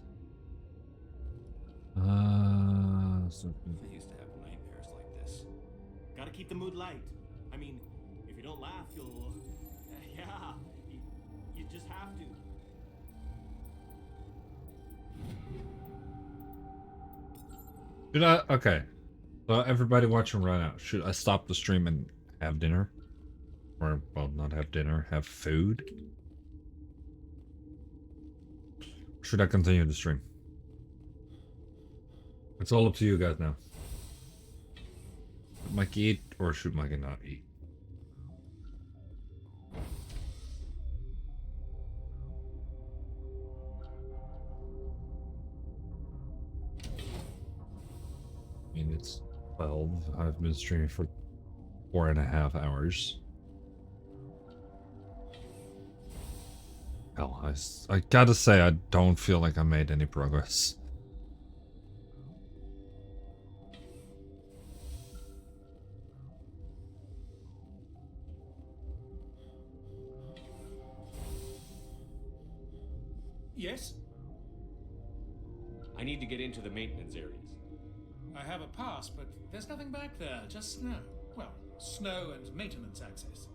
So I used to have nightmares like this. Gotta keep the mood light. I mean, if you don't laugh, you'll... yeah, you just have to. should I? Okay. So everybody watching right now, should I stop the stream and have dinner? Or, well, not have dinner, have food? Should I continue the stream? It's all up to you guys now. Should Mikey eat or should Mikey not eat? I mean, it's 12. I've been streaming for 4.5 hours. Hell, I gotta say, I don't feel like I made any progress. Yes? I need to get into the maintenance areas. I have a pass, but there's nothing back there, just snow. Well, snow and maintenance access.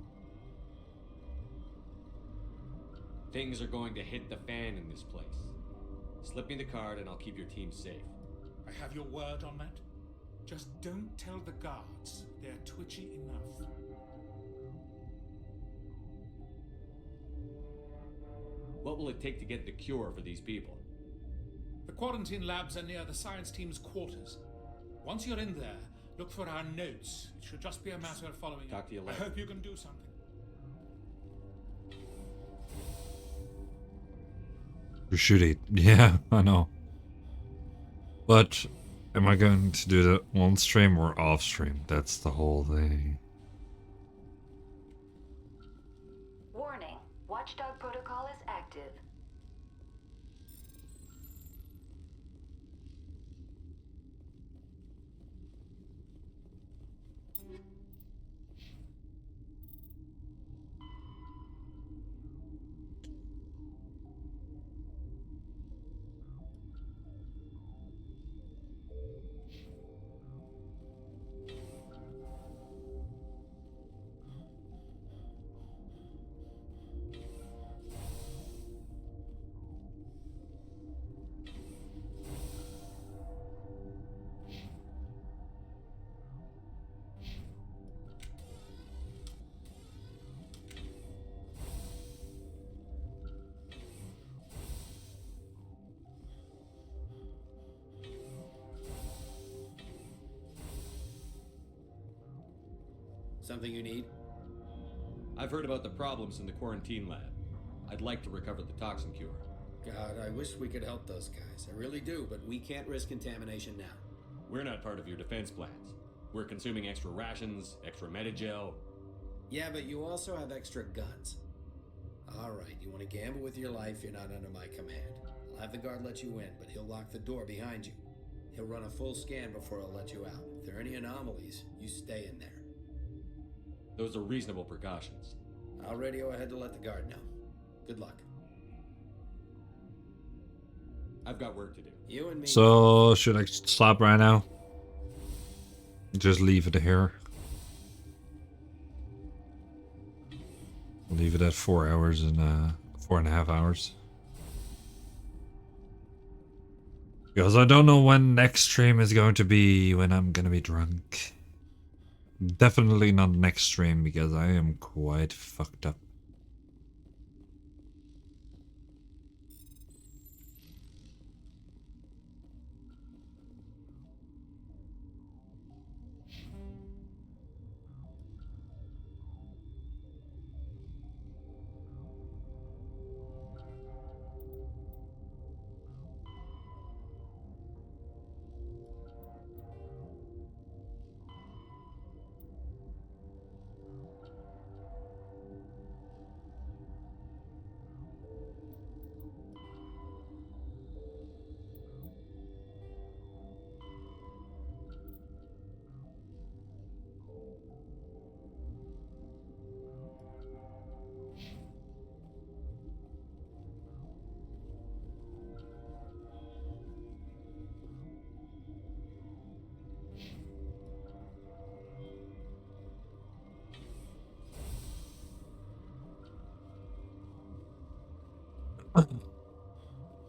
Things are going to hit the fan in this place. Slip me the card and I'll keep your team safe. I have your word on that. Just don't tell the guards. They're twitchy enough. What will it take to get the cure for these people? The quarantine labs are near the science team's quarters. Once you're in there, look for our notes. It should just be a matter of following Talk to you I later. hope you can do something. You should eat. Yeah, I know. But am I going to do that on stream or off stream? That's the whole thing. Warning. Watchdog protocol is active. Something you need? I've heard about the problems in the quarantine lab. I'd like to recover the toxin cure. God, I wish we could help those guys. I really do, but we can't risk contamination now. We're not part of your defense plans. We're consuming extra rations, extra Medigel. Yeah, but you also have extra guns. All right, you want to gamble with your life, you're not under my command. I'll have the guard let you in, but he'll lock the door behind you. He'll run a full scan before he'll let you out. If there are any anomalies, you stay in there. Those are reasonable precautions. I'll radio ahead to let the guard know. Good luck. I've got work to do. You and me. So, should I stop right now? Just leave it here. Leave it at 4 hours and 4.5 hours. Because I don't know when next stream is going to be, when I'm gonna be drunk. Definitely not next stream because I am quite fucked up.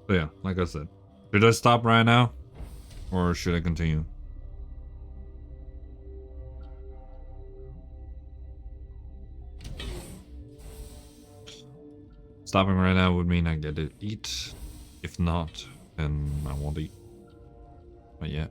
So yeah, like I said, should I stop right now or should I continue? Stopping right now would mean I get to eat. If not, then I won't eat. But yeah.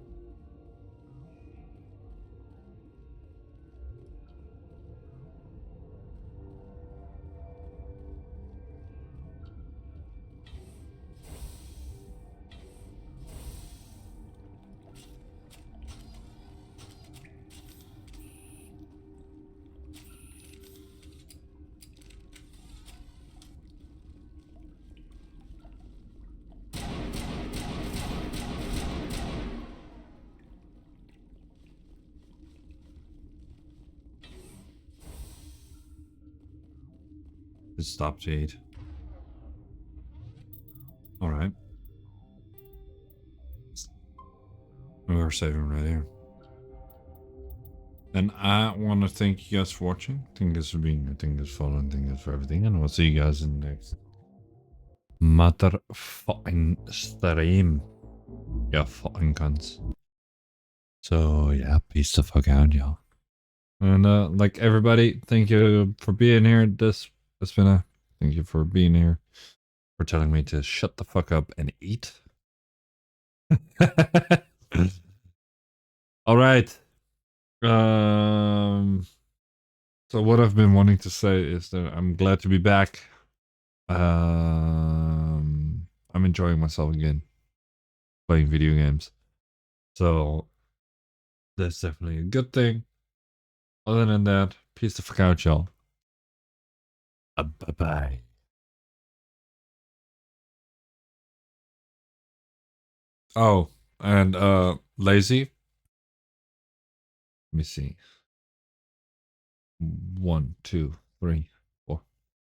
It stopped to eat. Alright. We're saving right here. And I want to thank you guys for watching. Thank you guys for being here. Thank you guys for following. Thank you guys for everything. And I'll see you guys in the next motherfucking stream. Yeah, fucking cunts. So, yeah, peace the fuck out, y'all. And, like, everybody, thank you for being here. Thank you for being here. For telling me to shut the fuck up and eat. Alright. So what I've been wanting to say is that I'm glad to be back. I'm enjoying myself again. Playing video games. So that's definitely a good thing. Other than that, peace the fuck out, y'all. Bye-bye. Oh, and lazy. Let me see. 1, 2, 3, 4,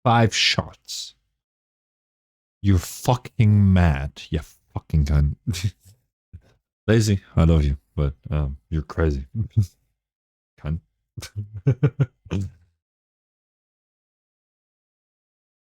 5 shots. You're fucking mad. You fucking cunt. Lazy, I love you, but you're crazy. Cunt.